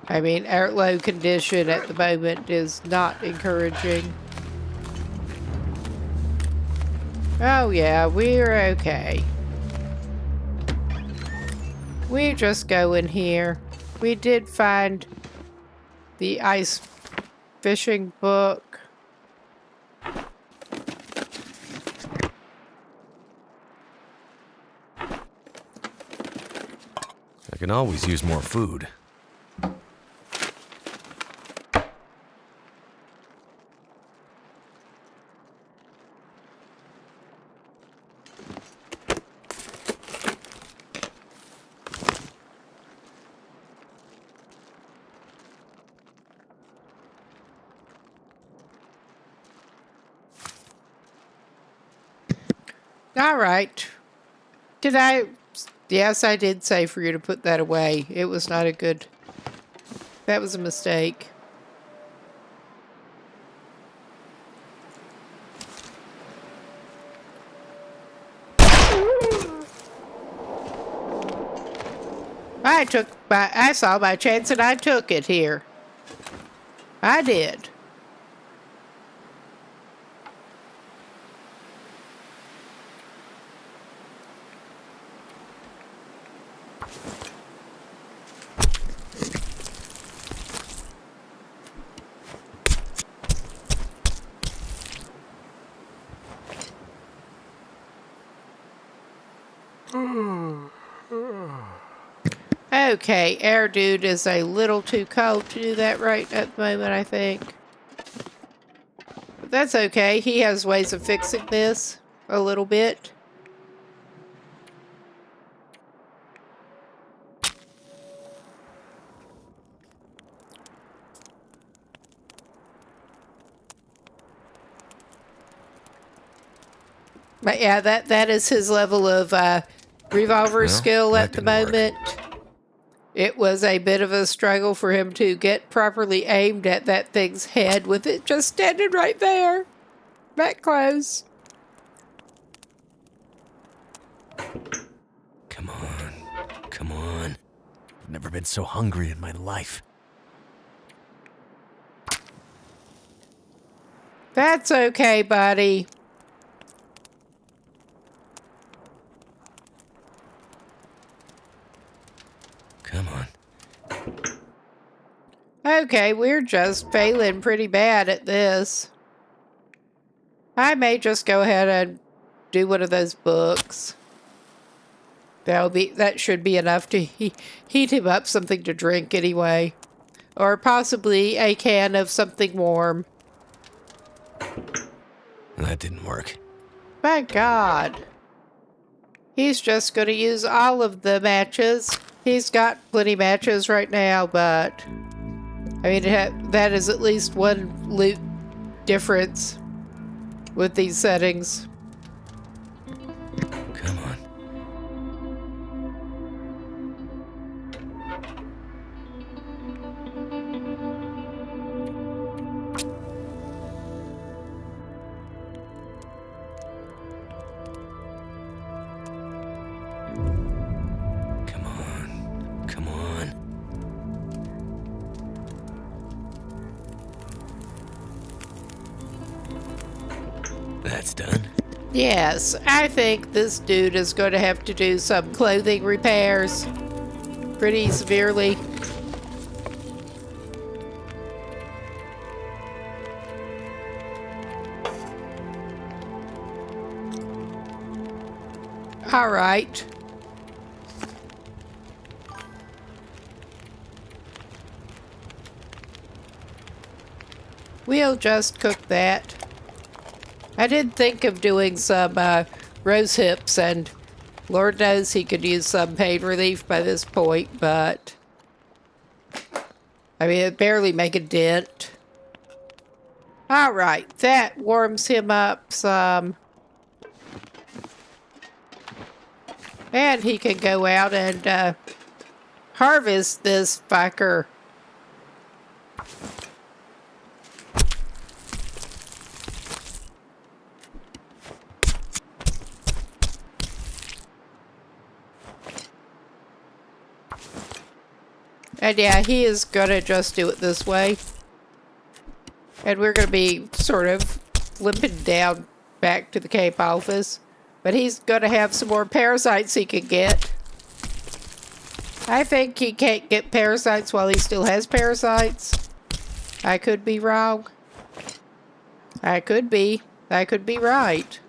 A: I mean, our low condition at the moment is not encouraging. Oh yeah, we're okay. We just go in here. We did find the ice fishing book.
B: I can always use more food.
A: All right. Did I? Yes, I did say for you to put that away. It was not a good. That was a mistake. I saw my chance and I took it here. I did. Okay, Air Dude is a little too cold to do that right at the moment, I think. But that's okay. He has ways of fixing this a little bit. But yeah, that is his level of revolver
B: Well,
A: skill
B: that
A: at the
B: didn't work.
A: moment. It was a bit of a struggle for him to get properly aimed at that thing's head with it just standing right there. That close.
B: Come on. Come on. I've never been so hungry in my life.
A: That's okay, buddy.
B: Come on.
A: Okay, we're just failing pretty bad at this. I may just go ahead and do one of those books. That should be enough to heat him up something to drink anyway. Or possibly a can of something warm.
B: That didn't work.
A: My God. He's just going to use all of the matches. He's got plenty of matches right now, but I mean, that is at least one loot difference with these settings.
B: Come on. Come on. Come on. That's done.
A: Yes, I think this dude is going to have to do some clothing repairs pretty severely. All right. We'll just cook that. I did think of doing some rose hips, and Lord knows he could use some pain relief by this point, but I mean, it barely make a dent. All right, that warms him up some. And he can go out and harvest this fucker. And yeah, he is gonna just do it this way. And we're gonna be sort of limping down back to the Cape office. But he's going to have some more parasites he can get. I think he can't get parasites while he still has parasites. I could be wrong. I could be. I could be right.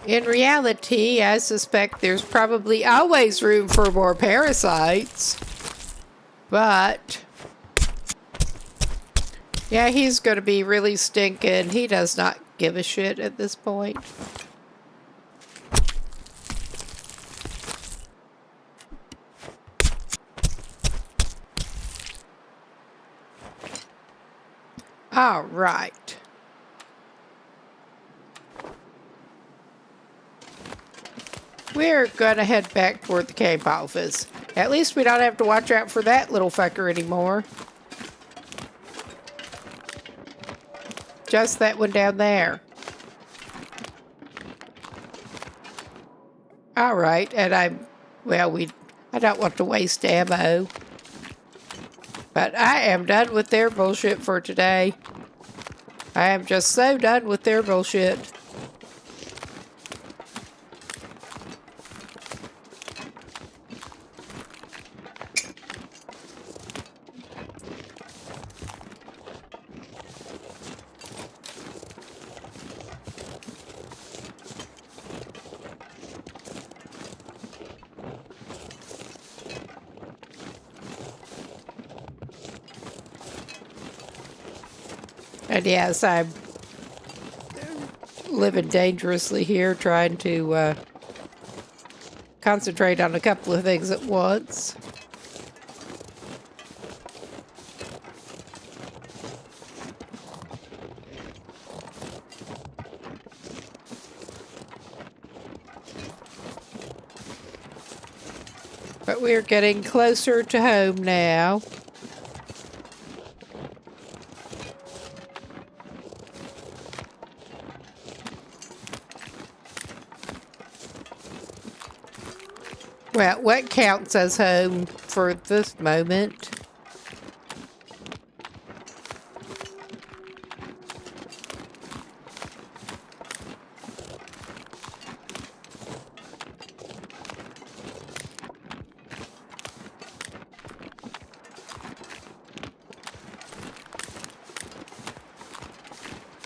A: In reality, I suspect there's probably always room for more parasites. But yeah, he's going to be really stinking. He does not give a shit at this point. All right. We're going to head back toward the Cape office. At least we don't have to watch out for that little fucker anymore. Just that one down there. All right, and I don't want to waste ammo. But I am done with their bullshit for today. I am just so done with their bullshit. And yes, I'm living dangerously here, trying to concentrate on a couple of things at once. But we're getting closer to home now. Well, what counts as home for this moment?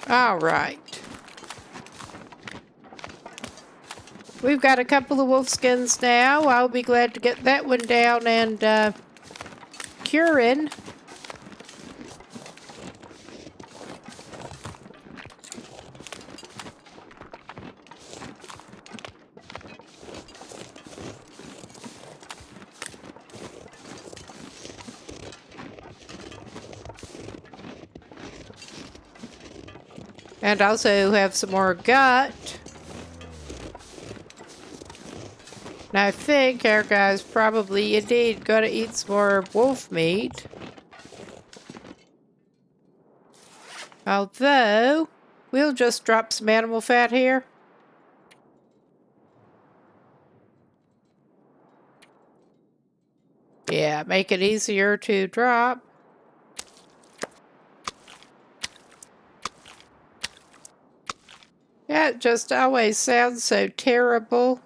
A: All right. We've got a couple of wolf skins now. I'll be glad to get that one down and curing. And also have some more gut. And I think our guy's probably indeed gonna eat some more wolf meat. Although, we'll just drop some animal fat here. Yeah, make it easier to drop. Yeah, it just always sounds so terrible.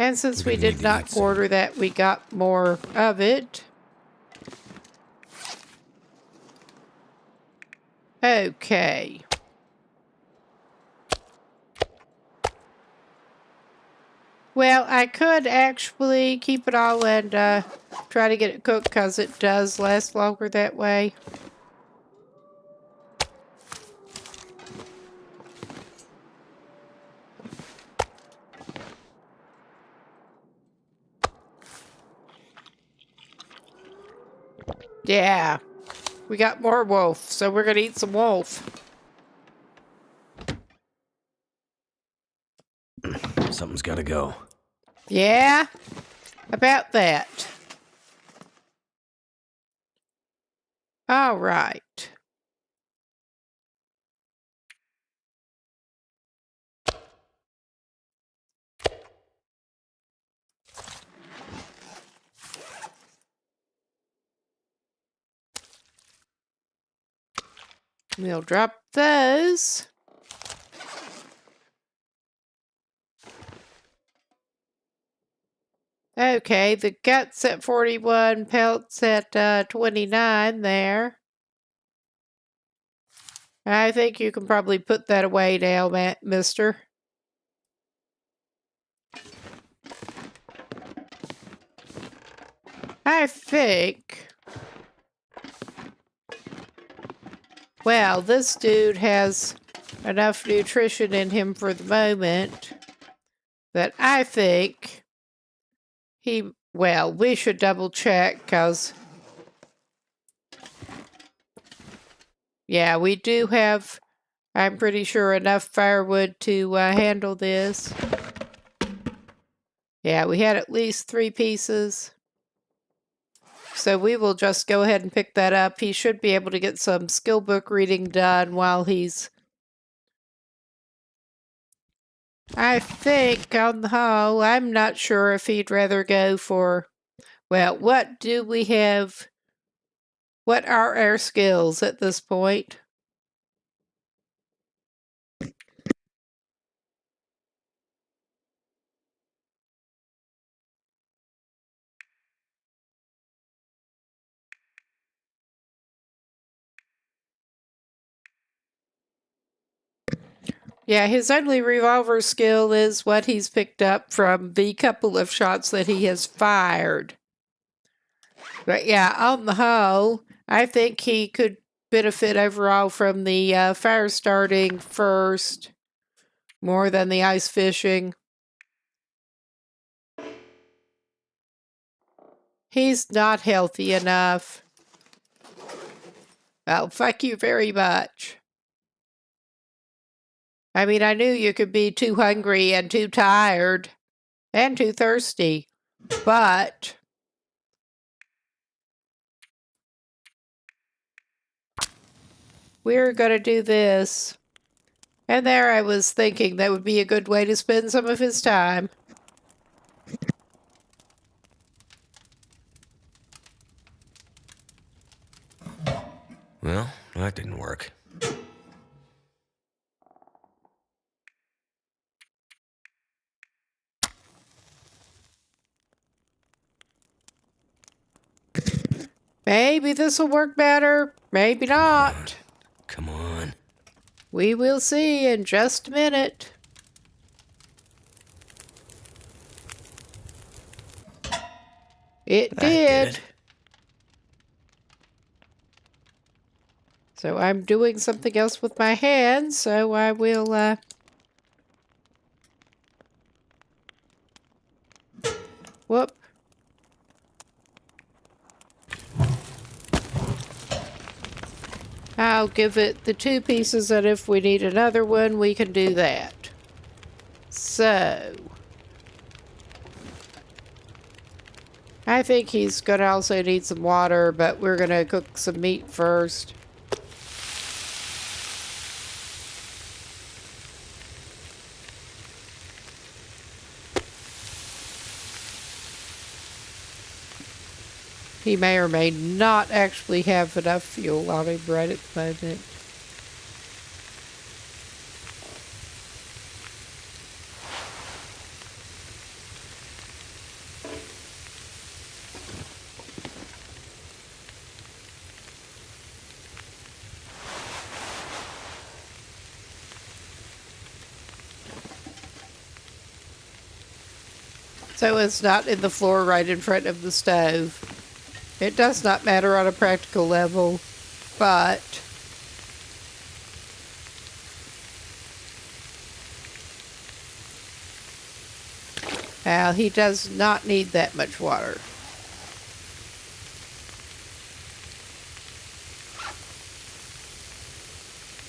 A: And since we did not order that, we got more of it. Okay. Well, I could actually keep it all and try to get it cooked because it does last longer that way. Yeah, we got more wolf, so we're gonna eat some wolf.
B: Something's gotta go.
A: Yeah, about that. All right. We'll drop those. Okay, the guts at 41, pelts at 29 there. I think you can probably put that away now, mister. I think... Well, this dude has enough nutrition in him for the moment that I think well, we should double check because, yeah, we do have, I'm pretty sure, enough firewood to handle this. Yeah, we had at least 3 pieces. So we will just go ahead and pick that up. He should be able to get some skill book reading done while he's... I think on the whole, I'm not sure if he'd rather go for... Well, what do we have? What are our skills at this point? Yeah, his only revolver skill is what he's picked up from the couple of shots that he has fired. But yeah, on the whole, I think he could benefit overall from the fire starting first more than the ice fishing. He's not healthy enough. Well, fuck you very much. I mean, I knew you could be too hungry and too tired and too thirsty, but we're going to do this. And there I was thinking that would be a good way to spend some of his time.
B: Well, that didn't work.
A: Maybe this will work better. Maybe not.
B: Come on.
A: We will see in just a minute. It did. So I'm doing something else with my hands, so I will, whoop. I'll give it the 2 pieces, and if we need another one, we can do that. So, I think he's gonna also need some water, but we're gonna cook some meat first. He may or may not actually have enough fuel on him right at the moment. So it's not in the floor right in front of the stove. It does not matter on a practical level, but he does not need that much water.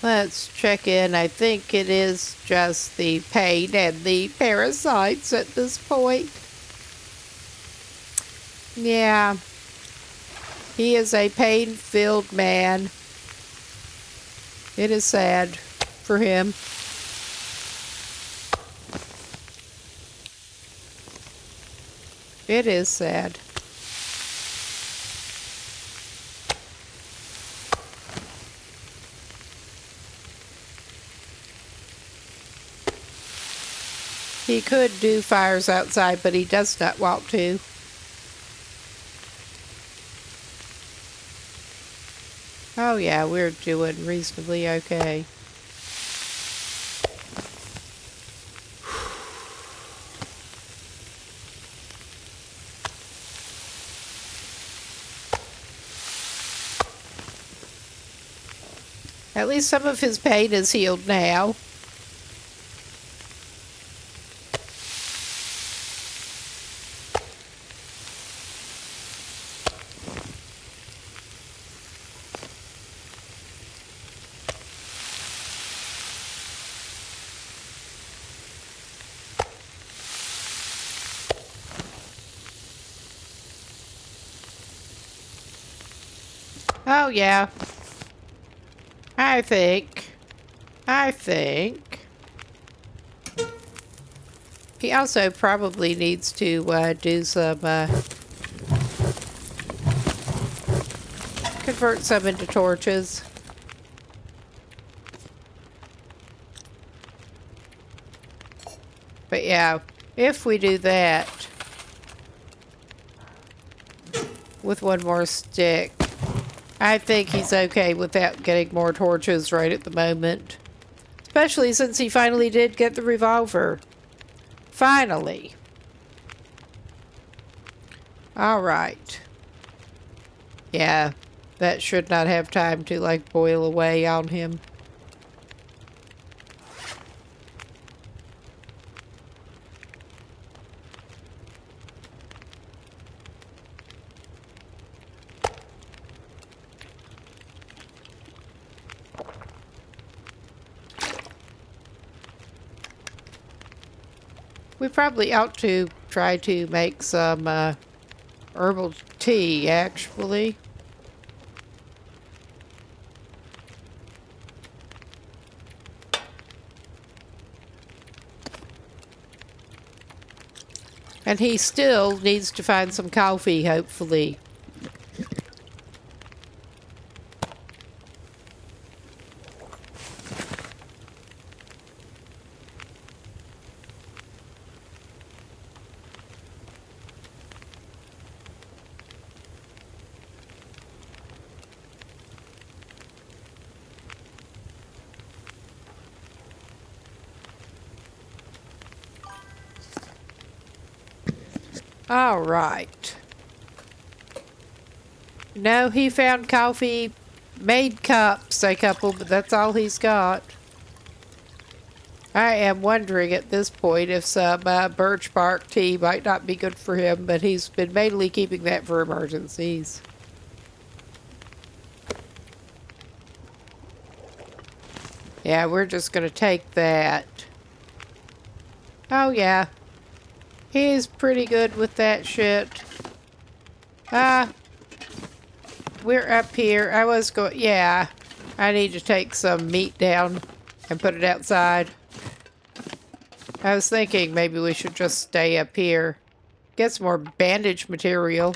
A: Let's check in. I think it is just the pain and the parasites at this point. Yeah. He is a pain-filled man. It is sad for him. It is sad. He could do fires outside, but he does not want to. Oh yeah, we're doing reasonably okay. At least some of his pain is healed now. Oh yeah. I think he also probably needs to do some convert some into torches. But yeah, if we do that with one more stick, I think he's okay without getting more torches right at the moment. Especially since he finally did get the revolver. Finally. Alright. Yeah, that should not have time to, like, boil away on him. We probably ought to try to make some herbal tea, actually. And he still needs to find some coffee, hopefully. All right. No, he found coffee, made cups, a couple, but that's all he's got. I am wondering at this point if some birch bark tea might not be good for him, but he's been mainly keeping that for emergencies. Yeah, we're just going to take that. Oh, yeah. He's pretty good with that shit. We're up here. Yeah. I need to take some meat down and put it outside. I was thinking maybe we should just stay up here. Get some more bandage material.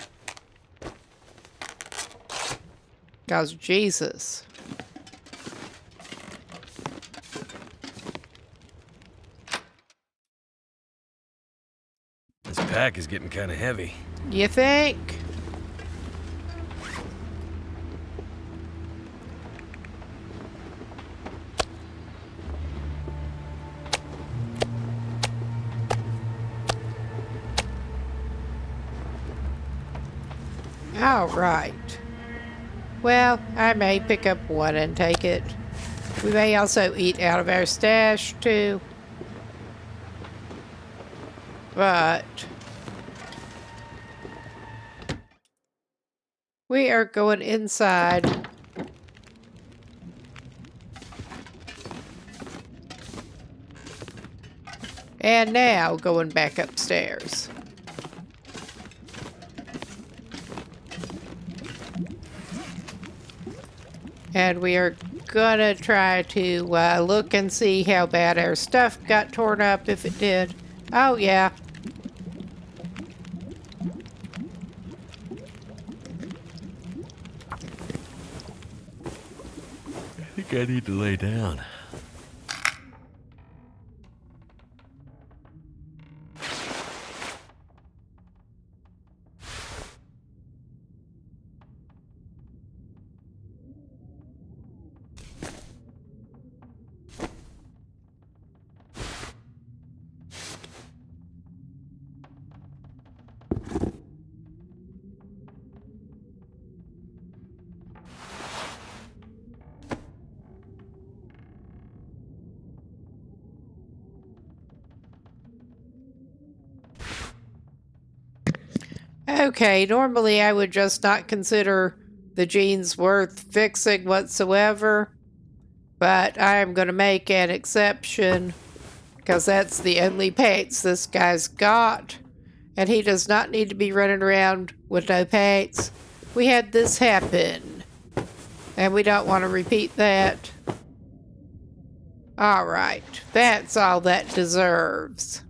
A: 'Cause Jesus.
B: This pack is getting kind of heavy.
A: You think? All right. Well, I may pick up one and take it. We may also eat out of our stash, too. But we are going inside. And now going back upstairs. And we are gonna try to look and see how bad our stuff got torn up, if it did. Oh, yeah.
B: I think I need to lay down.
A: Okay, normally I would just not consider the jeans worth fixing whatsoever, but I am going to make an exception because that's the only pants this guy's got, and he does not need to be running around with no pants. We had this happen, and we don't want to repeat that. All right, that's all that deserves.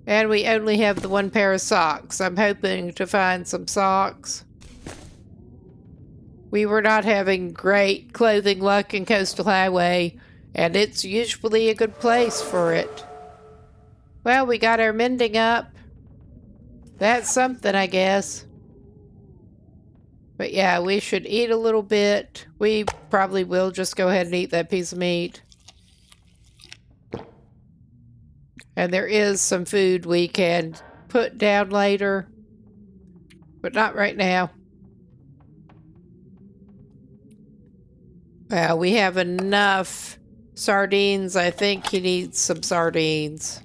A: And we only have the one pair of socks. I'm hoping to find some socks. We were not having great clothing luck in Coastal Highway, and it's usually a good place for it. Well, we got our mending up. That's something, I guess. But yeah, we should eat a little bit. We probably will just go ahead and eat that piece of meat. And there is some food we can put down later, but not right now. Well, we have enough sardines. I think he needs some sardines.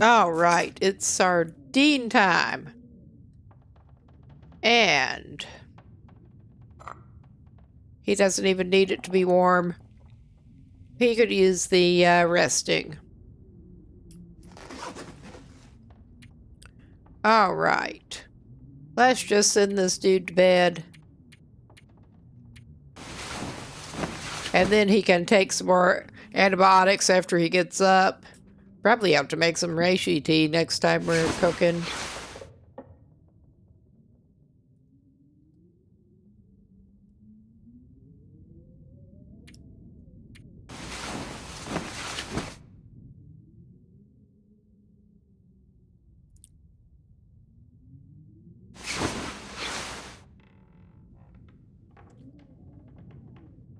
A: All right, it's sardine time. And he doesn't even need it to be warm. He could use the resting. All right. Let's just send this dude to bed. And then he can take some more antibiotics after he gets up. Probably have to make some reishi tea next time we're cooking.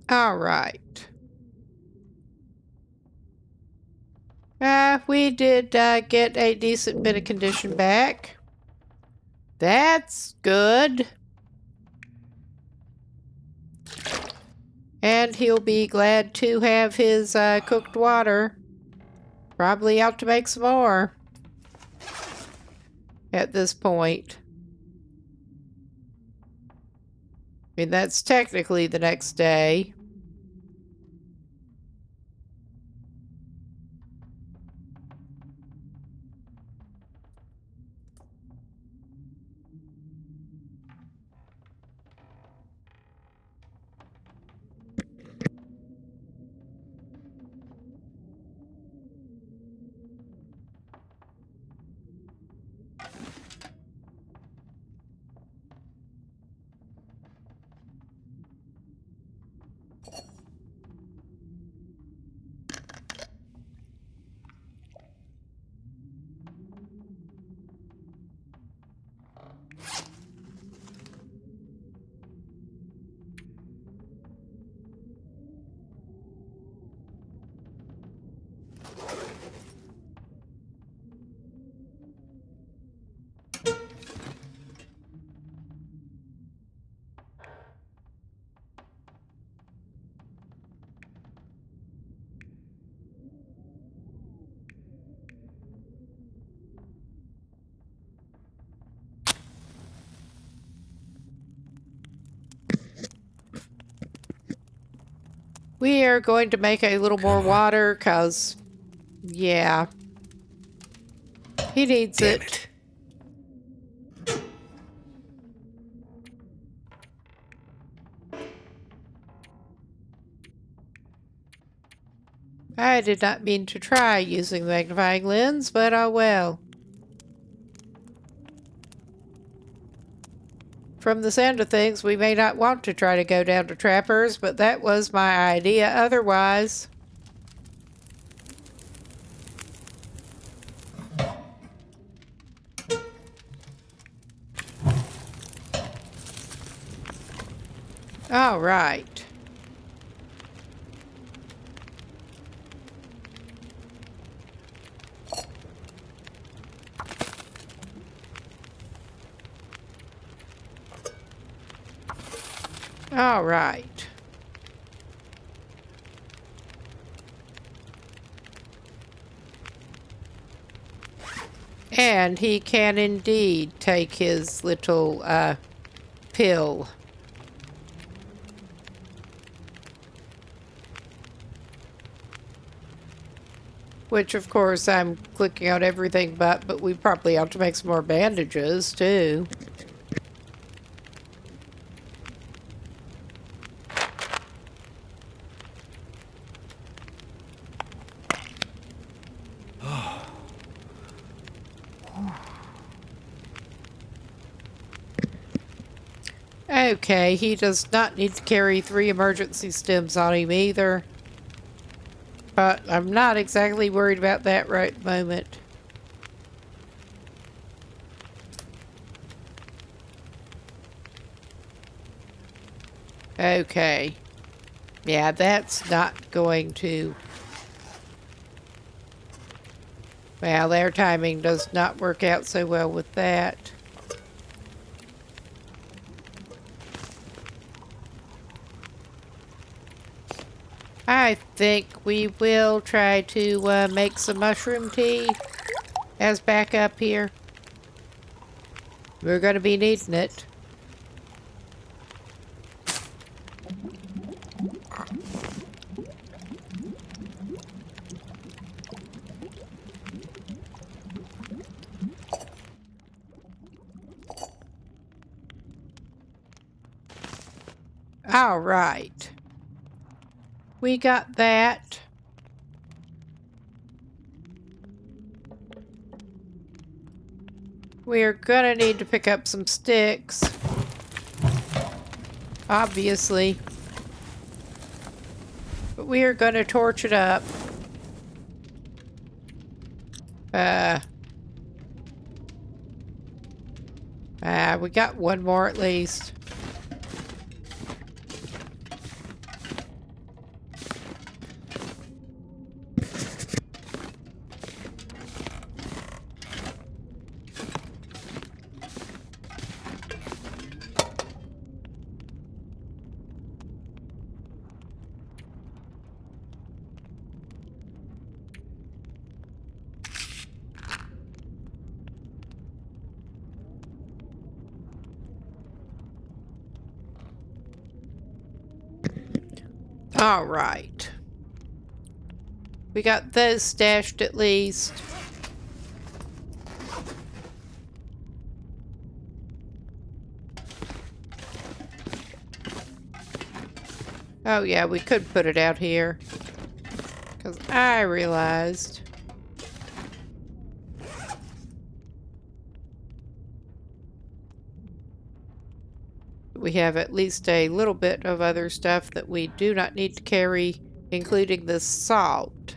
A: All right. We did get a decent bit of condition back. That's good. And he'll be glad to have his cooked water. Probably out to make some more at this point. I mean, that's technically the next day. We are going to make a little more water, because, yeah. He needs
B: Damn
A: it. I did not mean to try using the magnifying lens, but oh well. From the sound of things, we may not want to try to go down to Trappers, but that was my idea otherwise. All right. All right. And he can indeed take his little pill. Which, of course, I'm clicking on everything but we probably ought to make some more bandages, too. Okay, he does not need to carry 3 emergency stems on him either. But I'm not exactly worried about that right at the moment. Okay. Yeah, that's not going to... Well, their timing does not work out so well with that. I think we will try to make some mushroom tea as backup here. We're going to be needing it. All right. We got that. We're gonna need to pick up some sticks. Obviously. But we are gonna torch it up. We got one more at least. All right. We got those stashed at least. Oh yeah, we could put it out here. Because I realized... we have at least a little bit of other stuff that we do not need to carry, including the salt.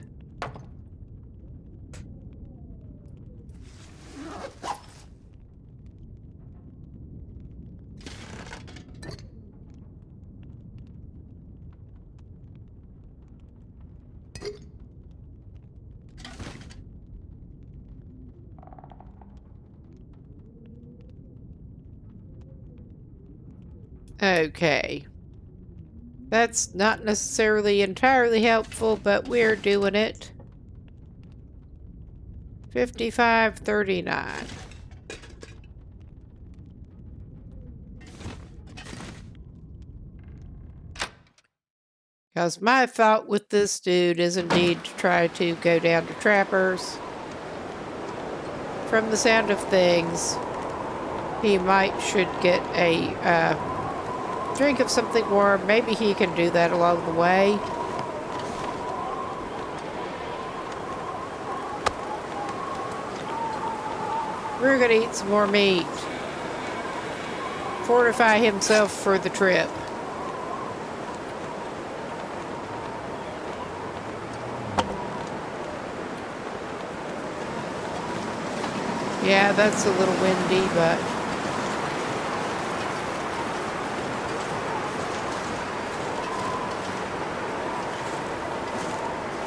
A: Okay. That's not necessarily entirely helpful, but we're doing it. 55.39. Because my thought with this dude is indeed to try to go down to Trappers. From the sound of things, he should get a drink of something warm. Maybe he can do that along the way. We're gonna eat some more meat. Fortify himself for the trip. Yeah, that's a little windy, but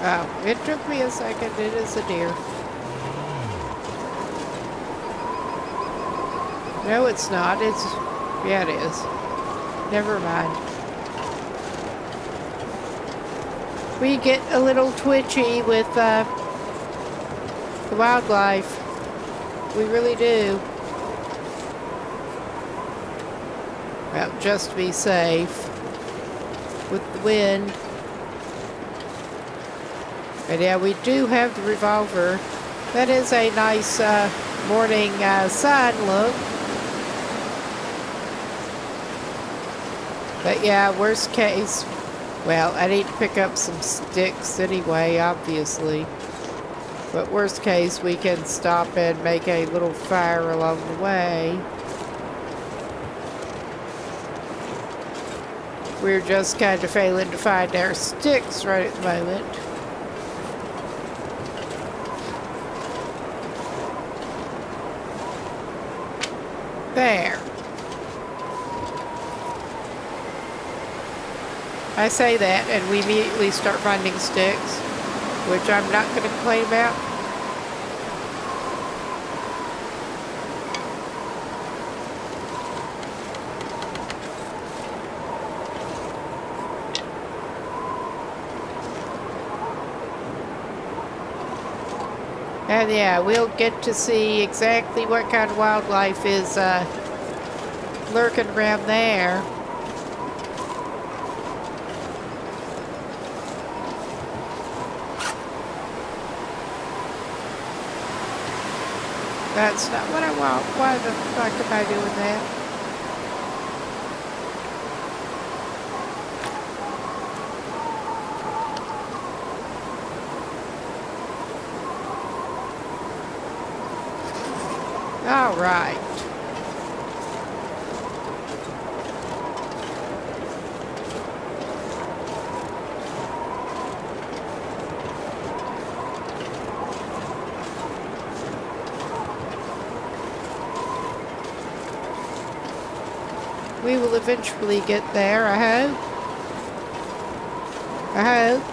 A: oh, it took me a second. It is a deer. No, it's not. Yeah, it is. Never mind. We get a little twitchy with the wildlife. We really do. Well, just be safe with the wind. And yeah, we do have the revolver. That is a nice morning sun look. But yeah, worst case, well, I need to pick up some sticks anyway, obviously. But worst case, we can stop and make a little fire along the way. We're just kind of failing to find our sticks right at the moment. There. I say that, and we immediately start finding sticks, which I'm not going to complain about. And yeah, we'll get to see exactly what kind of wildlife is lurking around there. That's not what I want. Why the fuck am I doing that? All right. We will eventually get there, I hope. I hope.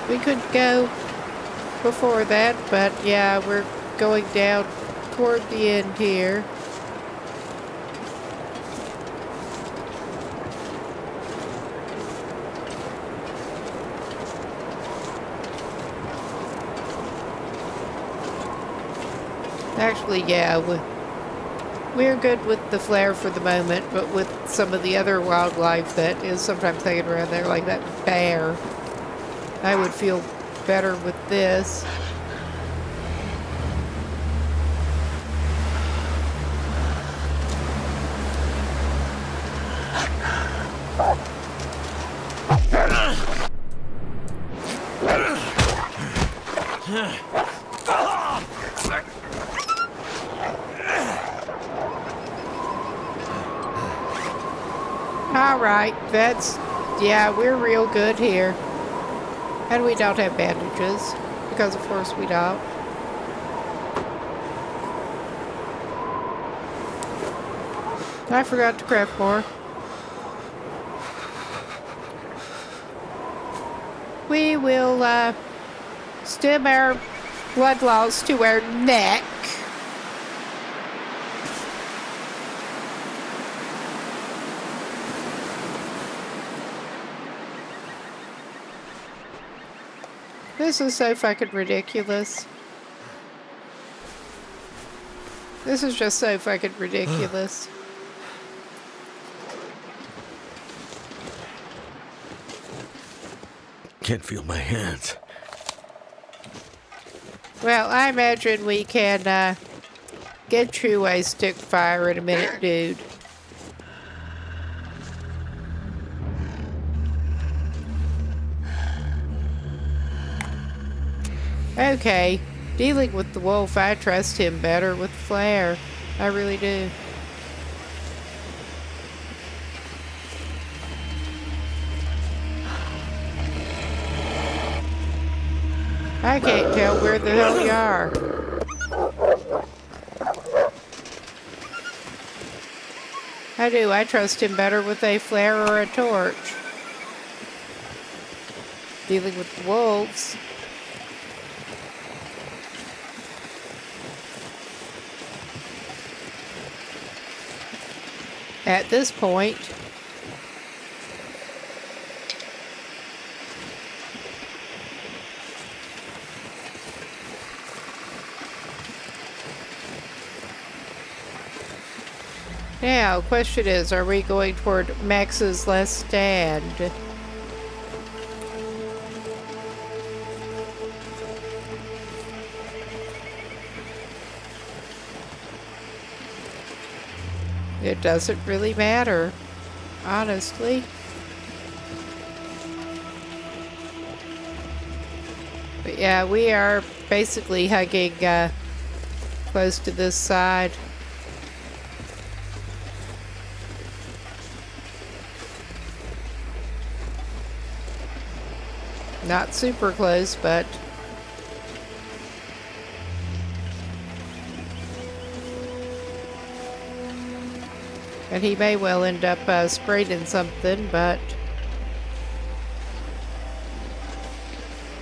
A: We could go before that, but yeah, we're going down toward the end here. Actually, yeah, we're good with the flare for the moment, but with some of the other wildlife that is sometimes hanging around there, like that bear, I would feel better with this. All right, yeah, we're real good here. And we don't have bandages, because of course we don't. I forgot to craft more. We will stem our blood loss to our neck. This is so fucking ridiculous. This is just so fucking ridiculous.
B: Can't feel my hands.
A: Well, I imagine we can get you a stick fire in a minute, dude. Okay, dealing with the wolf, I trust him better with the flare. I really do. I can't tell where the hell you are. I do. I trust him better with a flare or a torch. Dealing with the wolves. At this point, now, question is, are we going toward Max's last stand? It doesn't really matter, honestly. But yeah, we are basically hugging close to this side. Not super close, but and he may well end up sprayed in something, but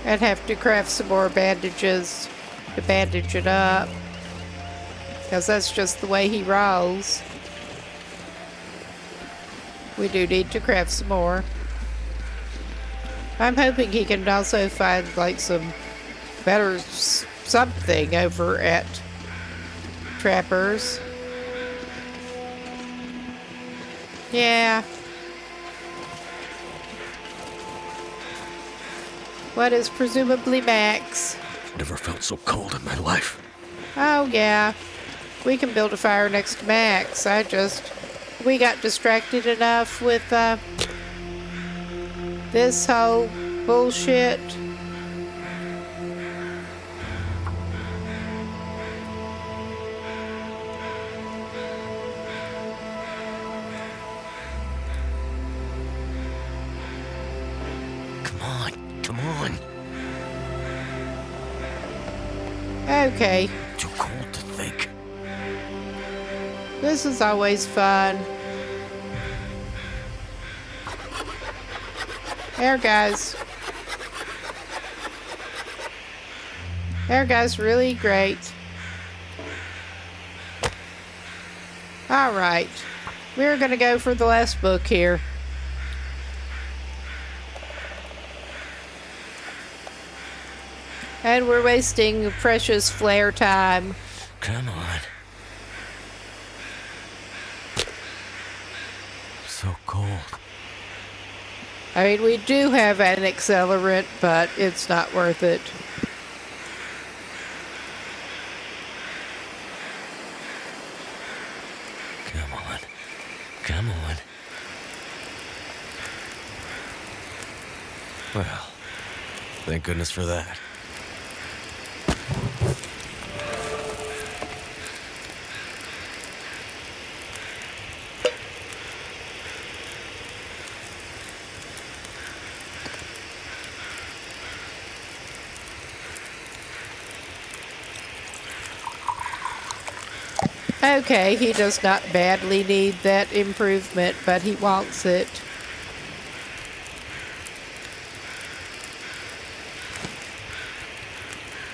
A: I'd have to craft some more bandages to bandage it up, because that's just the way he rolls. We do need to craft some more. I'm hoping he can also find like some better something over at Trapper's. Yeah. What is presumably Max?
B: Never felt so cold in my life.
A: Oh, yeah. We can build a fire next to Max. We got distracted enough with, this whole bullshit.
B: Come on.
A: Okay.
B: Too cold to think.
A: This is always fun. Air guys. Air guys, really great. Alright. We're gonna go for the last book here. And we're wasting precious flare time.
B: Come on. So cold.
A: I mean, we do have an accelerant, but it's not worth it.
B: Come on. Well, thank goodness for that.
A: Okay, he does not badly need that improvement, but he wants it.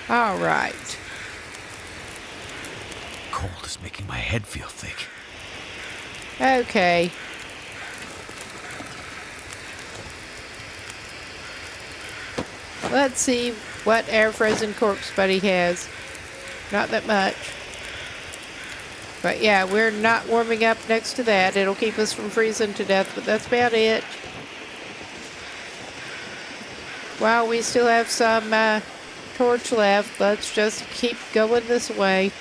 A: All right.
B: Cold is making my head feel thick.
A: Okay. Let's see what air frozen corpse buddy has. Not that much. But yeah, we're not warming up next to that. It'll keep us from freezing to death, but that's about it. While we still have some torch left, let's just keep going this way.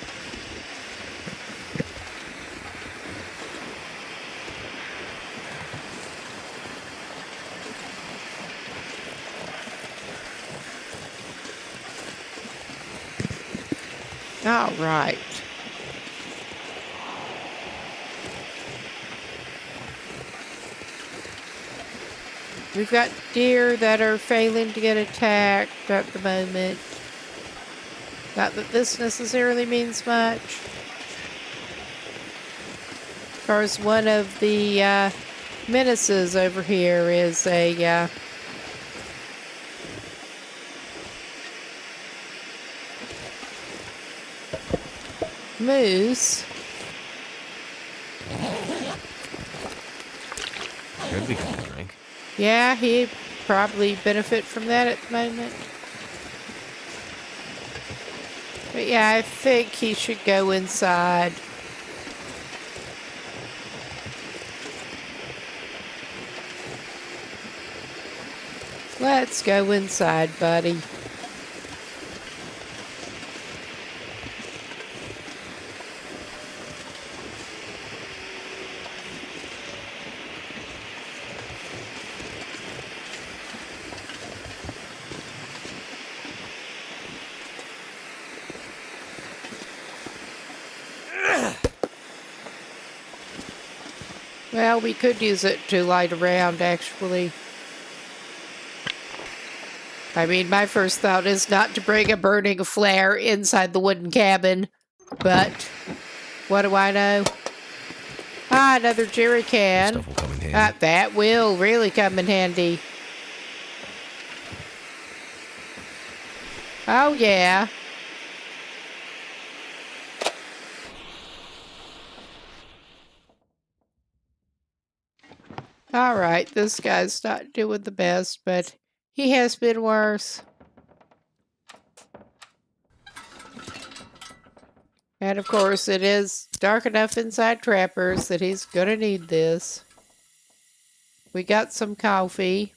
A: All right. We've got deer that are failing to get attacked at the moment. Not that this necessarily means much. Of course, one of the menaces over here is a moose.
B: Could be good to drink.
A: Yeah, he'd probably benefit from that at the moment. But yeah, I think he should go inside. Let's go inside, buddy. Well, we could use it to light around, actually. I mean, my first thought is not to bring a burning flare inside the wooden cabin, but what do I know? Ah, another jerry can.
B: Stuff will come in handy.
A: That will really come in handy. Oh, yeah. All right, this guy's not doing the best, but he has been worse. And of course, it is dark enough inside Trapper's that he's gonna need this. We got some coffee.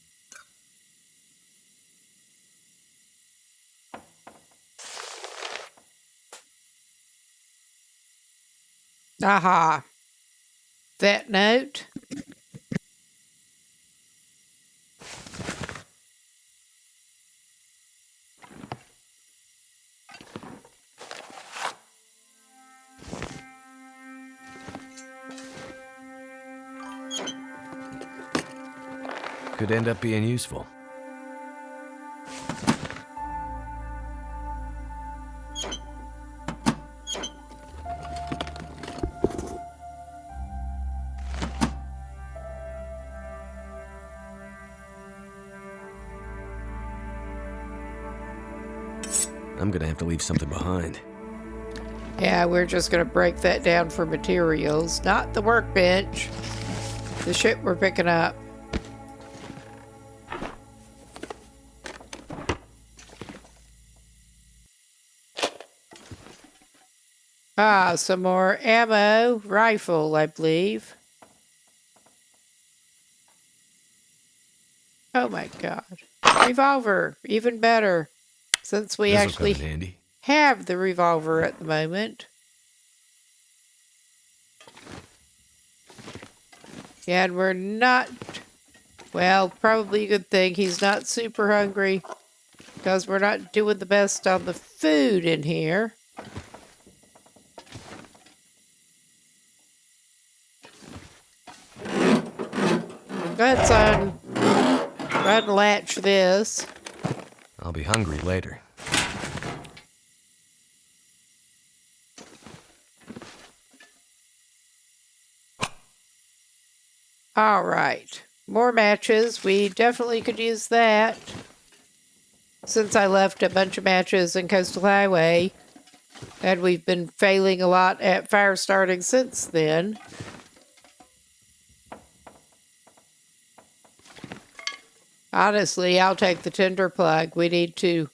A: Aha. That note.
B: Could end up being useful. I'm gonna have to leave something behind.
A: Yeah, we're just gonna break that down for materials, not the workbench. The shit we're picking up. Ah, some more ammo. Rifle, I believe. Oh my god. Revolver. Even better. Since we
B: This'll
A: actually
B: come in handy.
A: have the revolver at the moment. And we're not... Well, probably a good thing he's not super hungry. Because we're not doing the best on the food in here. Let's unlatch this.
B: I'll be hungry later.
A: All right. More matches. We definitely could use that. Since I left a bunch of matches in Coastal Highway. And we've been failing a lot at fire starting since then. Honestly, I'll take the tinder plug. We need to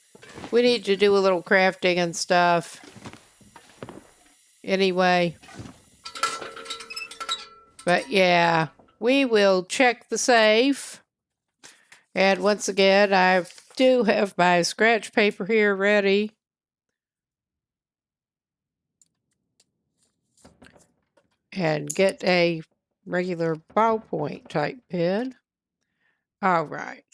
A: We need to do a little crafting and stuff. Anyway. But yeah, we will check the safe. And once again, I do have my scratch paper here ready. And get a regular ballpoint type pen. All right.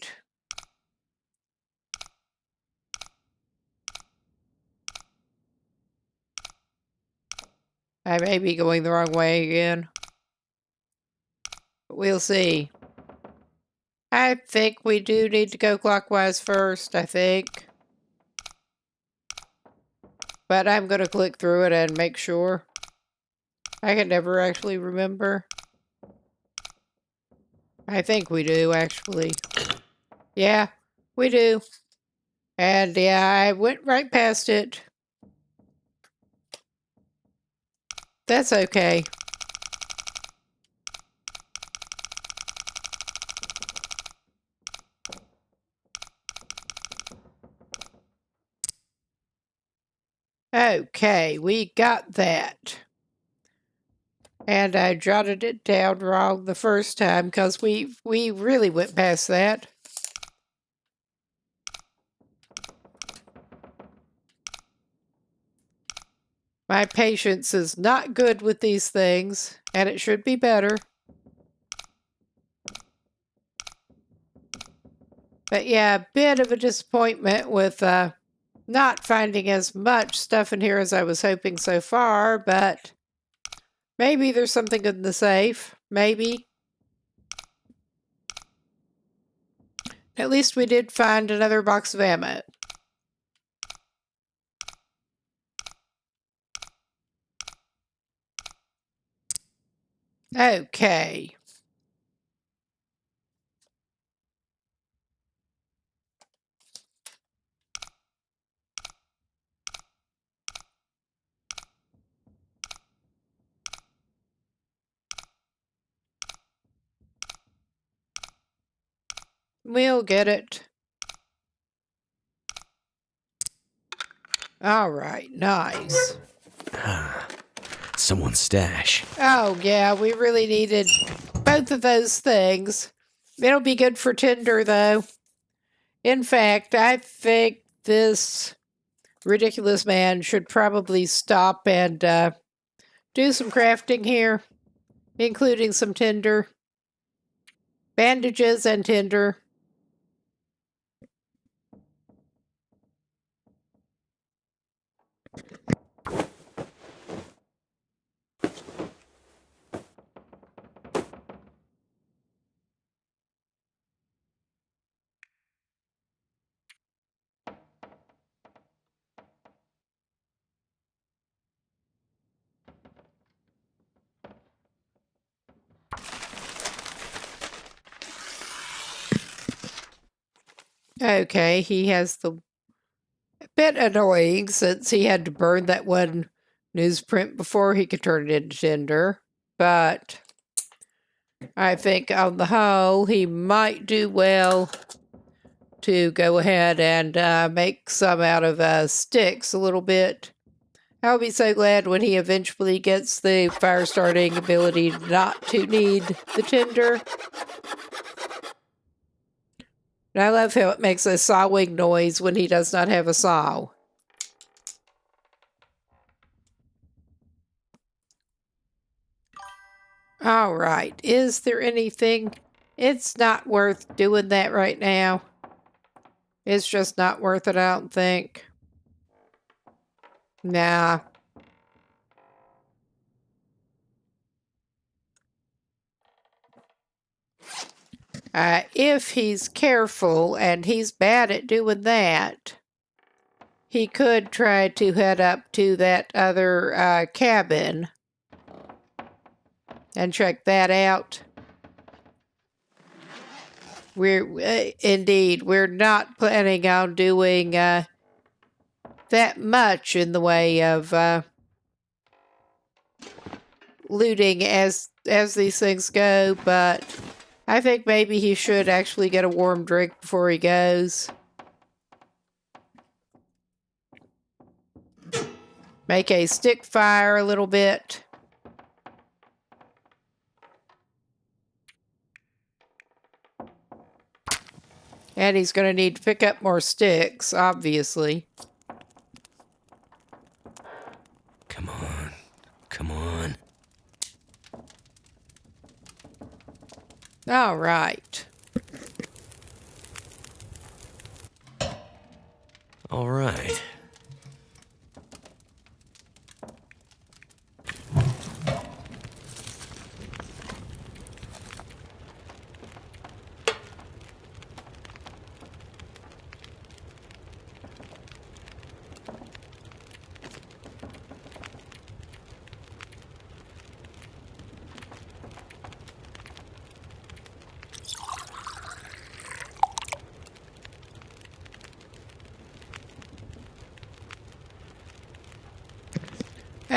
A: I may be going the wrong way again. But we'll see. I think we do need to go clockwise first, I think. But I'm going to click through it and make sure. I can never actually remember. I think we do, actually. Yeah, we do. And yeah, I went right past it. That's okay. Okay, we got that. And I jotted it down wrong the first time because we really went past that. My patience is not good with these things, and it should be better. But yeah, a bit of a disappointment with not finding as much stuff in here as I was hoping so far, but maybe there's something in the safe. Maybe. At least we did find another box of ammo. Okay. We'll get it. All right, nice.
B: Someone's stash.
A: Oh, yeah, we really needed both of those things. It'll be good for Tinder, though. In fact, I think this ridiculous man should probably stop and do some crafting here, including some tinder, bandages, and tinder. Okay, he has the bit annoying since he had to burn that one newsprint before he could turn it into tinder, but I think on the whole he might do well to go ahead and make some out of sticks a little bit. I'll be so glad when he eventually gets the fire starting ability not to need the tinder. And I love how it makes a sawing noise when he does not have a saw. All right, is there anything? It's not worth doing that right now. It's just not worth it, I don't think. Nah. If he's careful, and he's bad at doing that, he could try to head up to that other cabin and check that out. Indeed, we're not planning on doing that much in the way of looting as these things go, but I think maybe he should actually get a warm drink before he goes. Make a stick fire a little bit. And he's going to need to pick up more sticks, obviously.
B: Come on. Come on.
A: All right.
B: All right.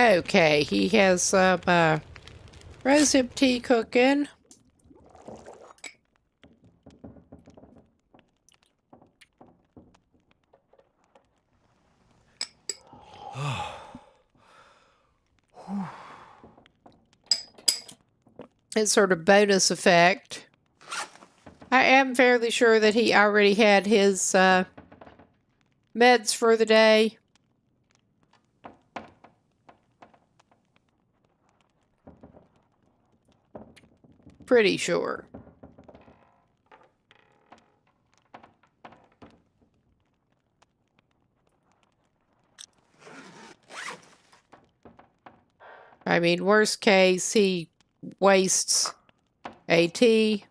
A: Okay, he has some rosehip tea cooking. It's sort of bonus effect. I am fairly sure that he already had his meds for the day. Pretty sure. I mean, worst case, he wastes a tea.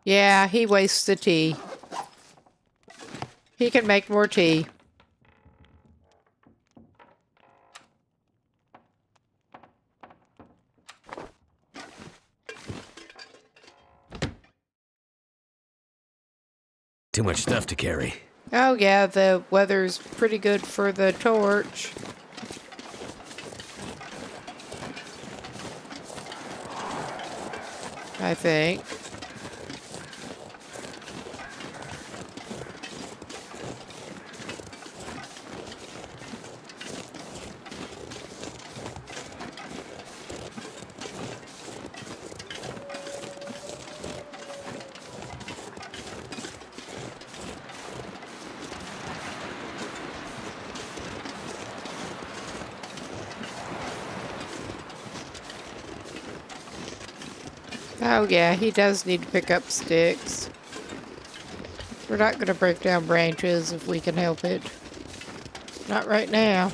A: Yeah, he wastes the tea. He can make more tea.
B: Too much stuff to carry.
A: Oh yeah, the weather's pretty good for the torch. I think. Oh yeah, he does need to pick up sticks. We're not going to break down branches if we can help it. Not right now.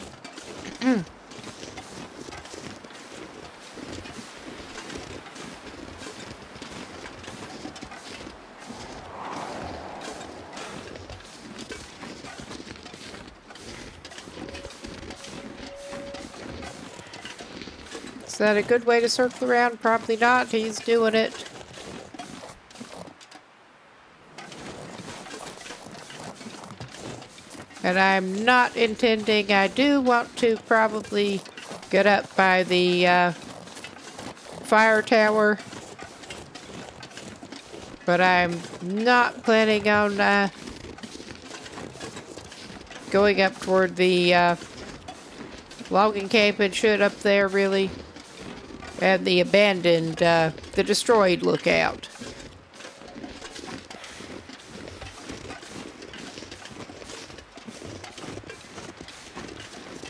A: Is that a good way to circle around? Probably not. He's doing it. And I'm not intending, I do want to probably get up by the fire tower. But I'm not planning on going up toward the logging camp and shit up there, really. And the abandoned, the destroyed lookout.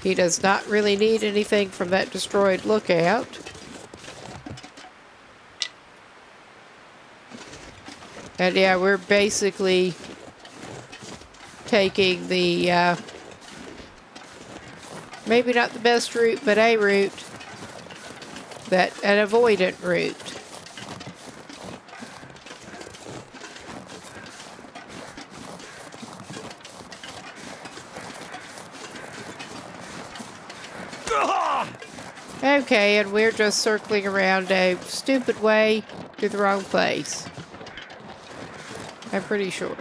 A: He does not really need anything from that destroyed lookout. And yeah, we're basically taking the, maybe not the best route, but a route, an avoidant route. Okay, and we're just circling around a stupid way to the wrong place. I'm pretty sure.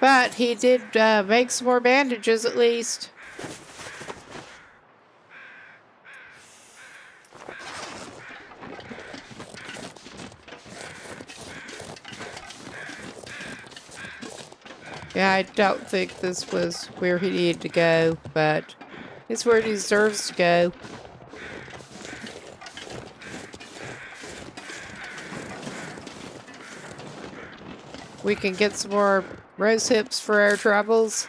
A: But he did make some more bandages at least. Yeah, I don't think this was where he needed to go, but it's where he deserves to go. We can get some more rose hips for our troubles.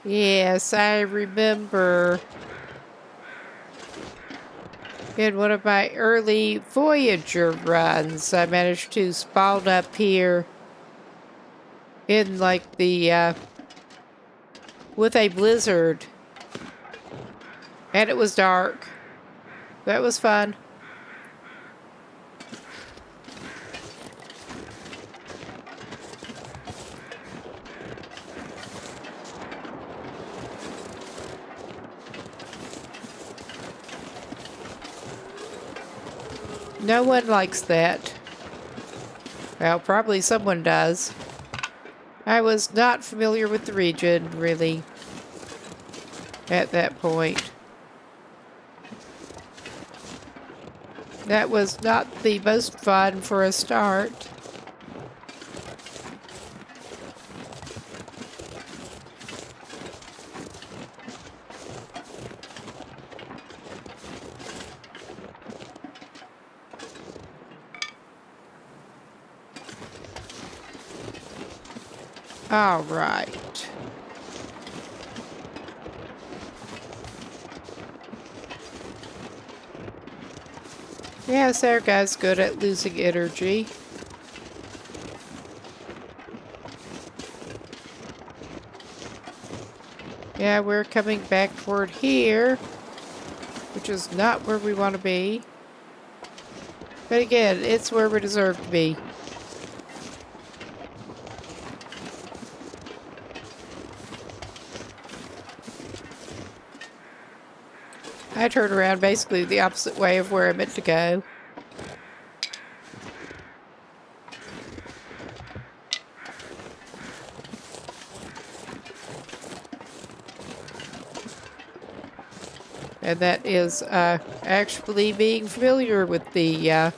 A: Yes, I remember in one of my early Voyager runs, I managed to spawn up here in like the, with a blizzard. And it was dark. That was fun. No one likes that. Well, probably someone does. I was not familiar with the region, really, at that point. That was not the most fun for a start. All right. Yes, our guy's good at losing energy. Yeah, we're coming back toward here, which is not where we want to be. But again, it's where we deserve to be. I turned around basically the opposite way of where I meant to go. And that is actually being familiar with the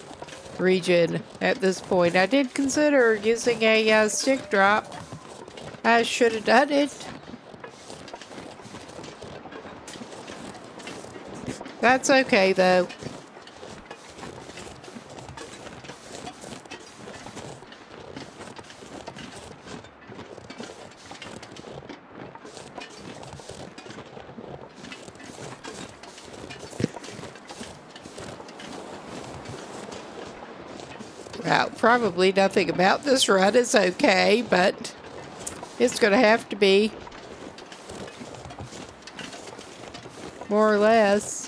A: region at this point. I did consider using a stick drop. I should have done it. That's okay, though. Well, probably nothing about this run is okay, but it's going to have to be. More or less.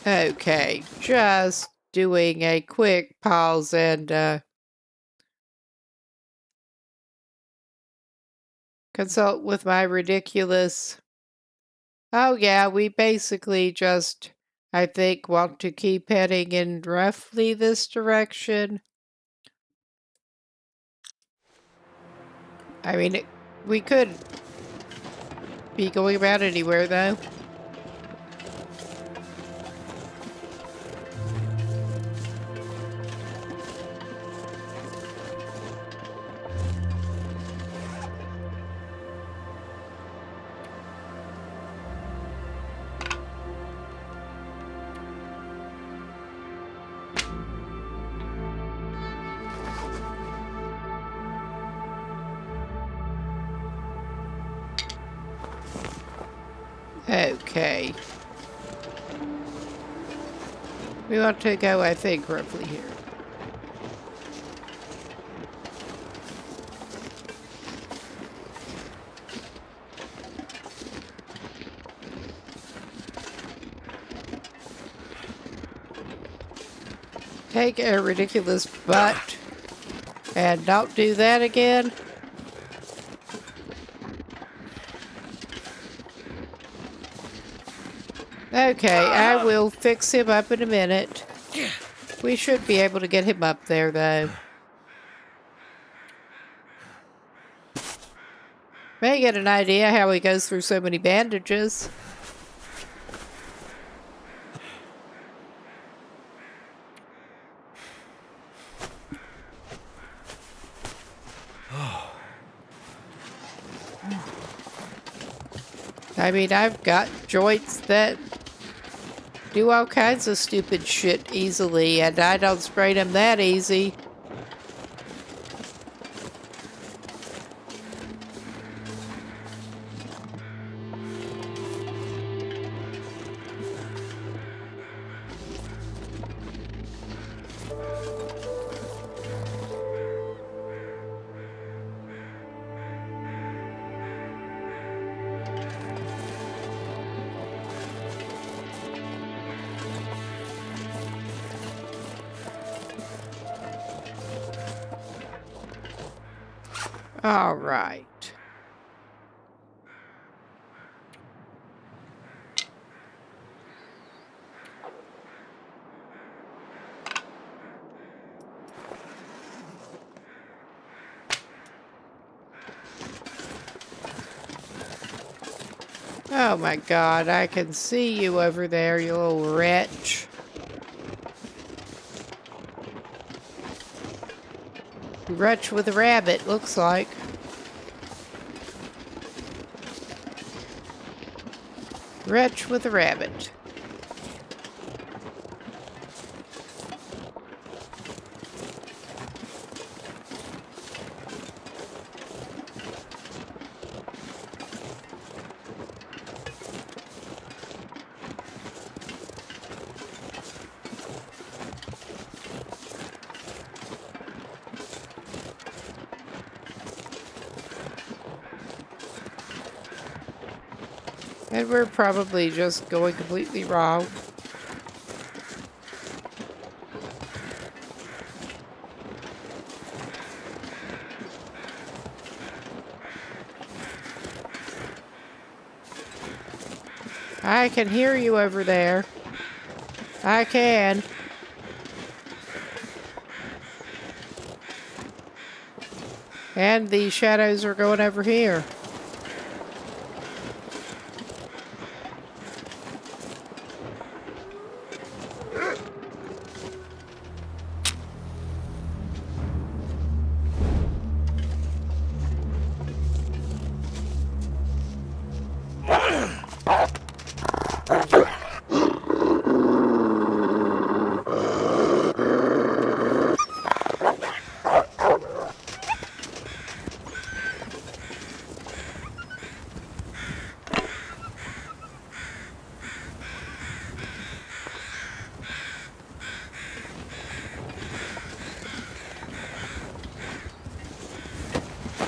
A: Okay, just doing a quick pause and consult with my ridiculous. Oh yeah, we basically just, I think, want to keep heading in roughly this direction. I mean, we could be going about anywhere, though. Okay. We want to go, I think, roughly here. Take a ridiculous butt and don't do that again. Okay, I will fix him up in a minute. We should be able to get him up there, though. May get an idea how he goes through so many bandages. I mean, I've got joints that do all kinds of stupid shit easily, and I don't sprain them that easy. All right. Oh my God, I can see you over there, you little wretch. Wretch with a rabbit, looks like. Wretch with a rabbit. And we're probably just going completely wrong. I can hear you over there. I can. And the shadows are going over here.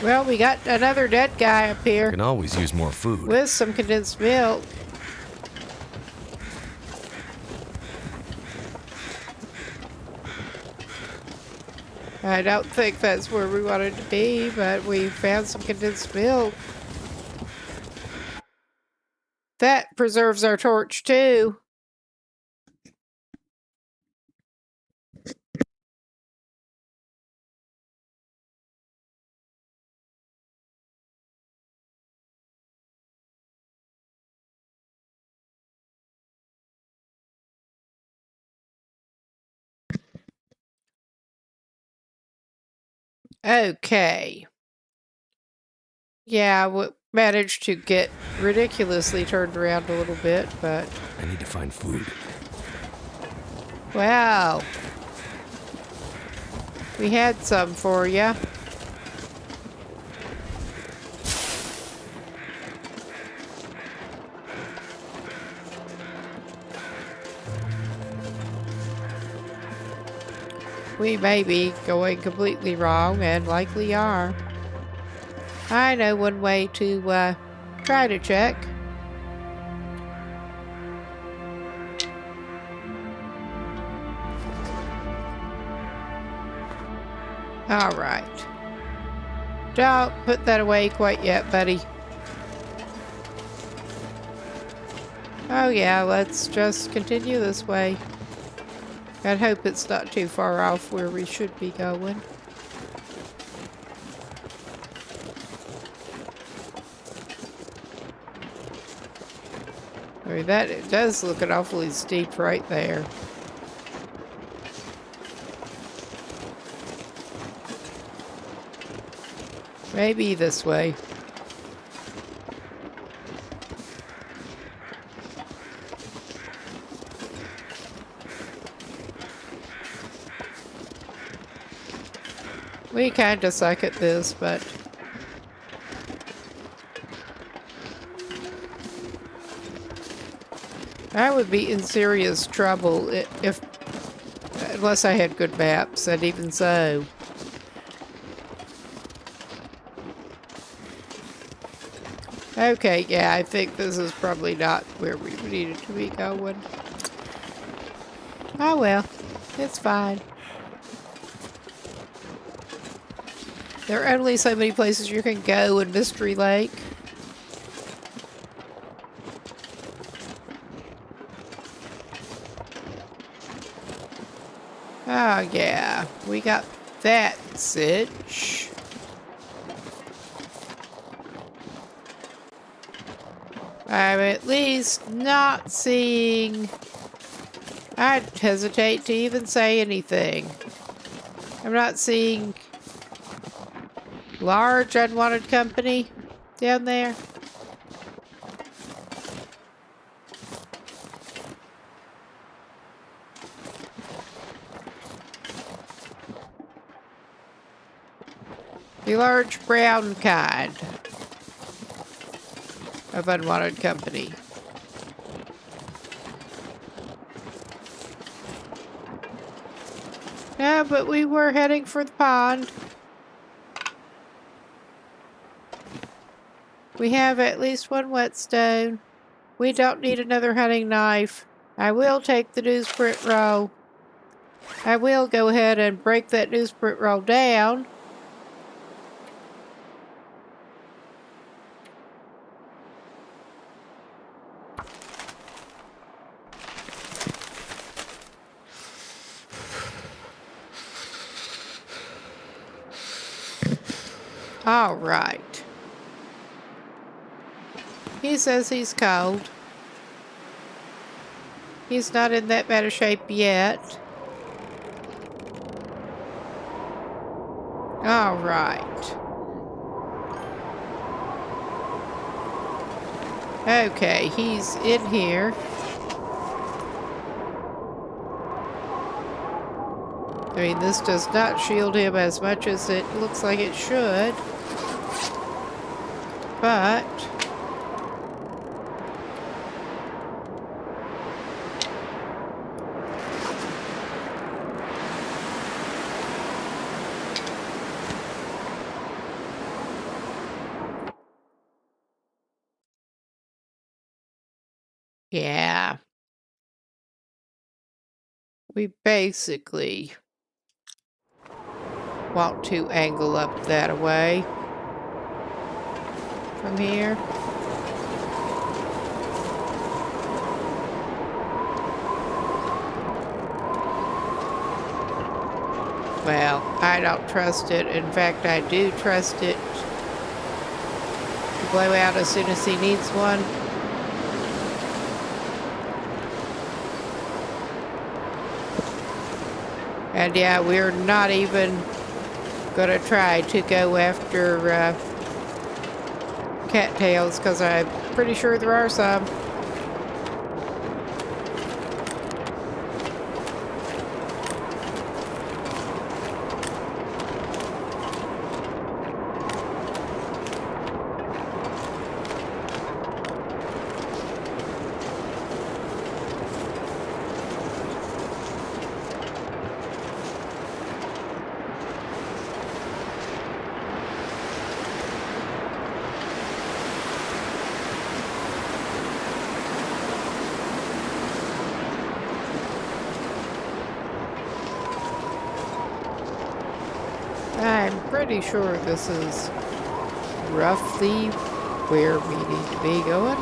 A: Well, we got another dead guy up here.
B: Can always use more food.
A: With some condensed milk. I don't think that's where we wanted to be, but we found some condensed milk. That preserves our torch, too. Okay. Yeah, we managed to get ridiculously turned around a little bit, but...
B: I need to find food.
A: Wow. We had some for you. We may be going completely wrong, and likely are. I know one way to try to check. All right. Don't put that away quite yet, buddy. Oh yeah, let's just continue this way. I hope it's not too far off where we should be going. I mean, that it does look an awfully steep right there. Maybe this way. We kinda suck at this, but I would be in serious trouble if unless I had good maps, and even so. Okay, yeah, I think this is probably not where we needed to be going. Oh well, it's fine. There are only so many places you can go in Mystery Lake. Oh yeah, we got that sitch. I'm at least not seeing... I'd hesitate to even say anything. I'm not seeing large unwanted company down there. The large brown kind of unwanted company. Yeah, but we were heading for the pond. We have at least one whetstone. We don't need another hunting knife. I will take the newsprint roll. I will go ahead and break that newsprint roll down. All right. He says he's cold. He's not in that bad a shape yet. All right. Okay, he's in here. I mean, this does not shield him as much as it looks like it should. But... yeah. We basically want to angle up that way from here. Well, I don't trust it. In fact, I do trust it to blow out as soon as he needs one. And yeah, we're not even gonna try to go after cattails, because I'm pretty sure there are some. I'm pretty sure this is roughly where we need to be going.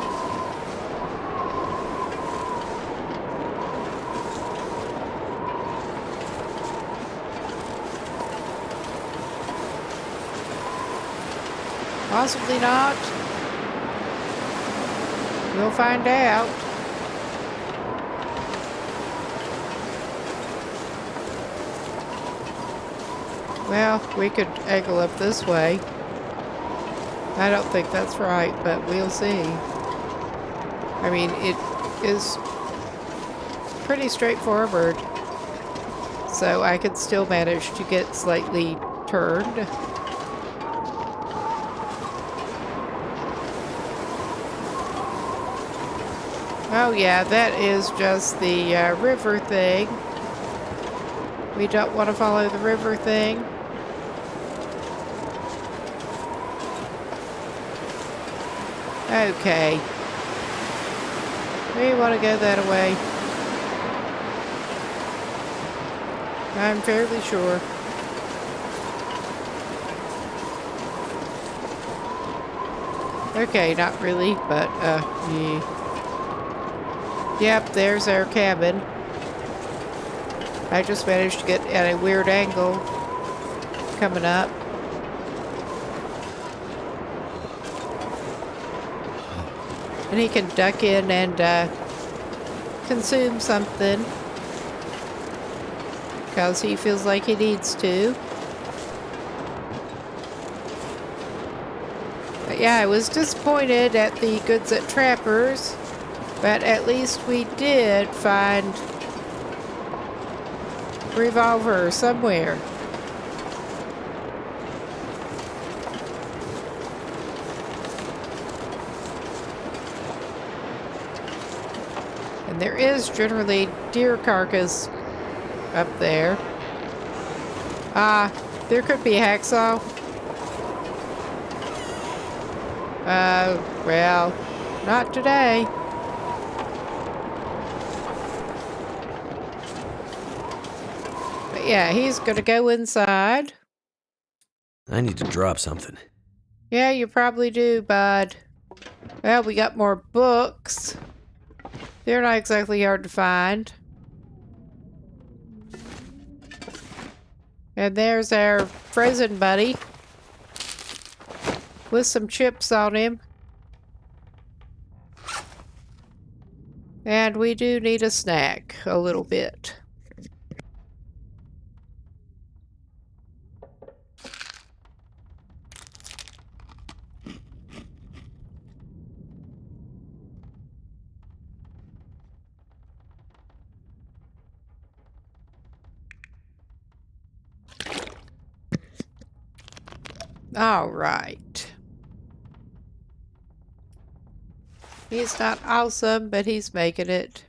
A: Possibly not. We'll find out. Well, we could angle up this way. I don't think that's right, but we'll see. I mean, it is pretty straightforward. So I could still manage to get slightly turned. Oh yeah, that is just the river thing. We don't want to follow the river thing. Okay. We want to go that way. I'm fairly sure. Okay, not really, but, yeah. Yep, there's our cabin. I just managed to get at a weird angle coming up. And he can duck in and consume something because he feels like he needs to. But yeah, I was disappointed at the goods at Trappers, but at least we did find a revolver somewhere. And there is generally deer carcass up there. There could be a hacksaw. Well, not today. But yeah, he's gonna go inside.
B: I need to drop something.
A: Yeah, you probably do, bud. Well, we got more books. They're not exactly hard to find. And there's our frozen buddy with some chips on him. And we do need a snack a little bit. All right. He's not awesome, but he's making it.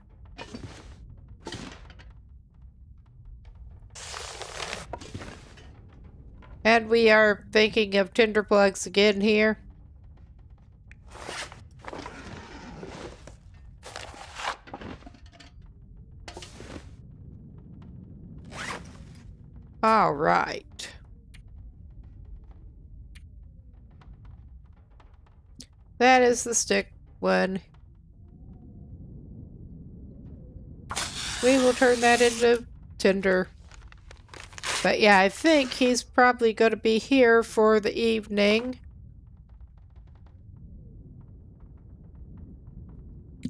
A: And we are thinking of tinder plugs again here. All right. That is the stick one. We will turn that into tinder. But yeah, I think he's probably going to be here for the evening.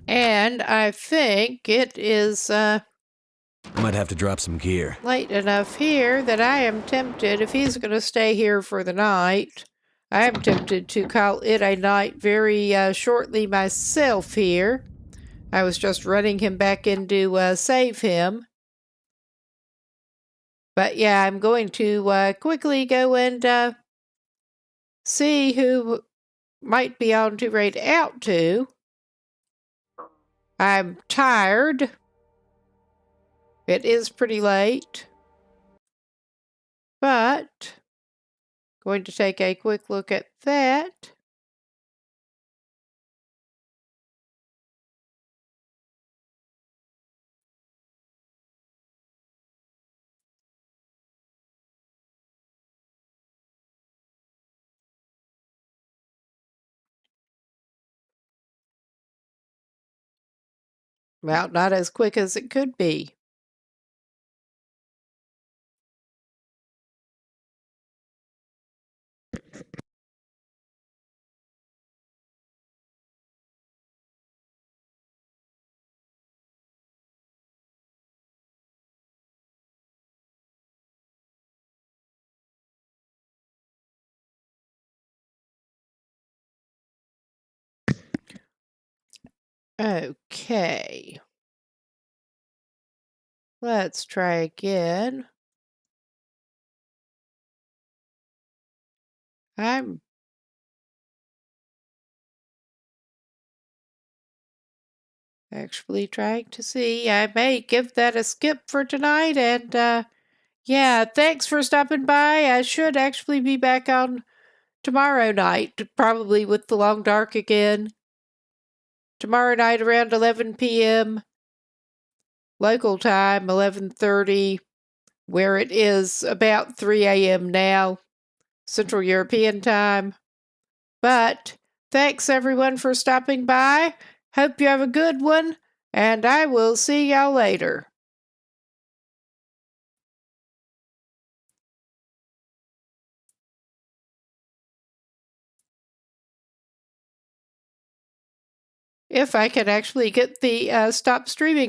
A: And I think it is
B: I might have to drop some gear.
A: late enough here that I am tempted, if he's going to stay here for the night, I am tempted to call it a night very shortly myself here. I was just running him back in to save him. But yeah, I'm going to quickly go and see who might be on to raid out to. I'm tired. It is pretty late. But going to take a quick look at that. Well, not as quick as it could be. Okay. Let's try again. I'm actually trying to see. I may give that a skip for tonight. And yeah, thanks for stopping by. I should actually be back on tomorrow night, probably with the Long Dark again. Tomorrow night around 11 p.m. local time, 11:30, where it is about 3 a.m. now, Central European time. But thanks everyone for stopping by. Hope you have a good one, and I will see y'all later. If I can actually get the stop streaming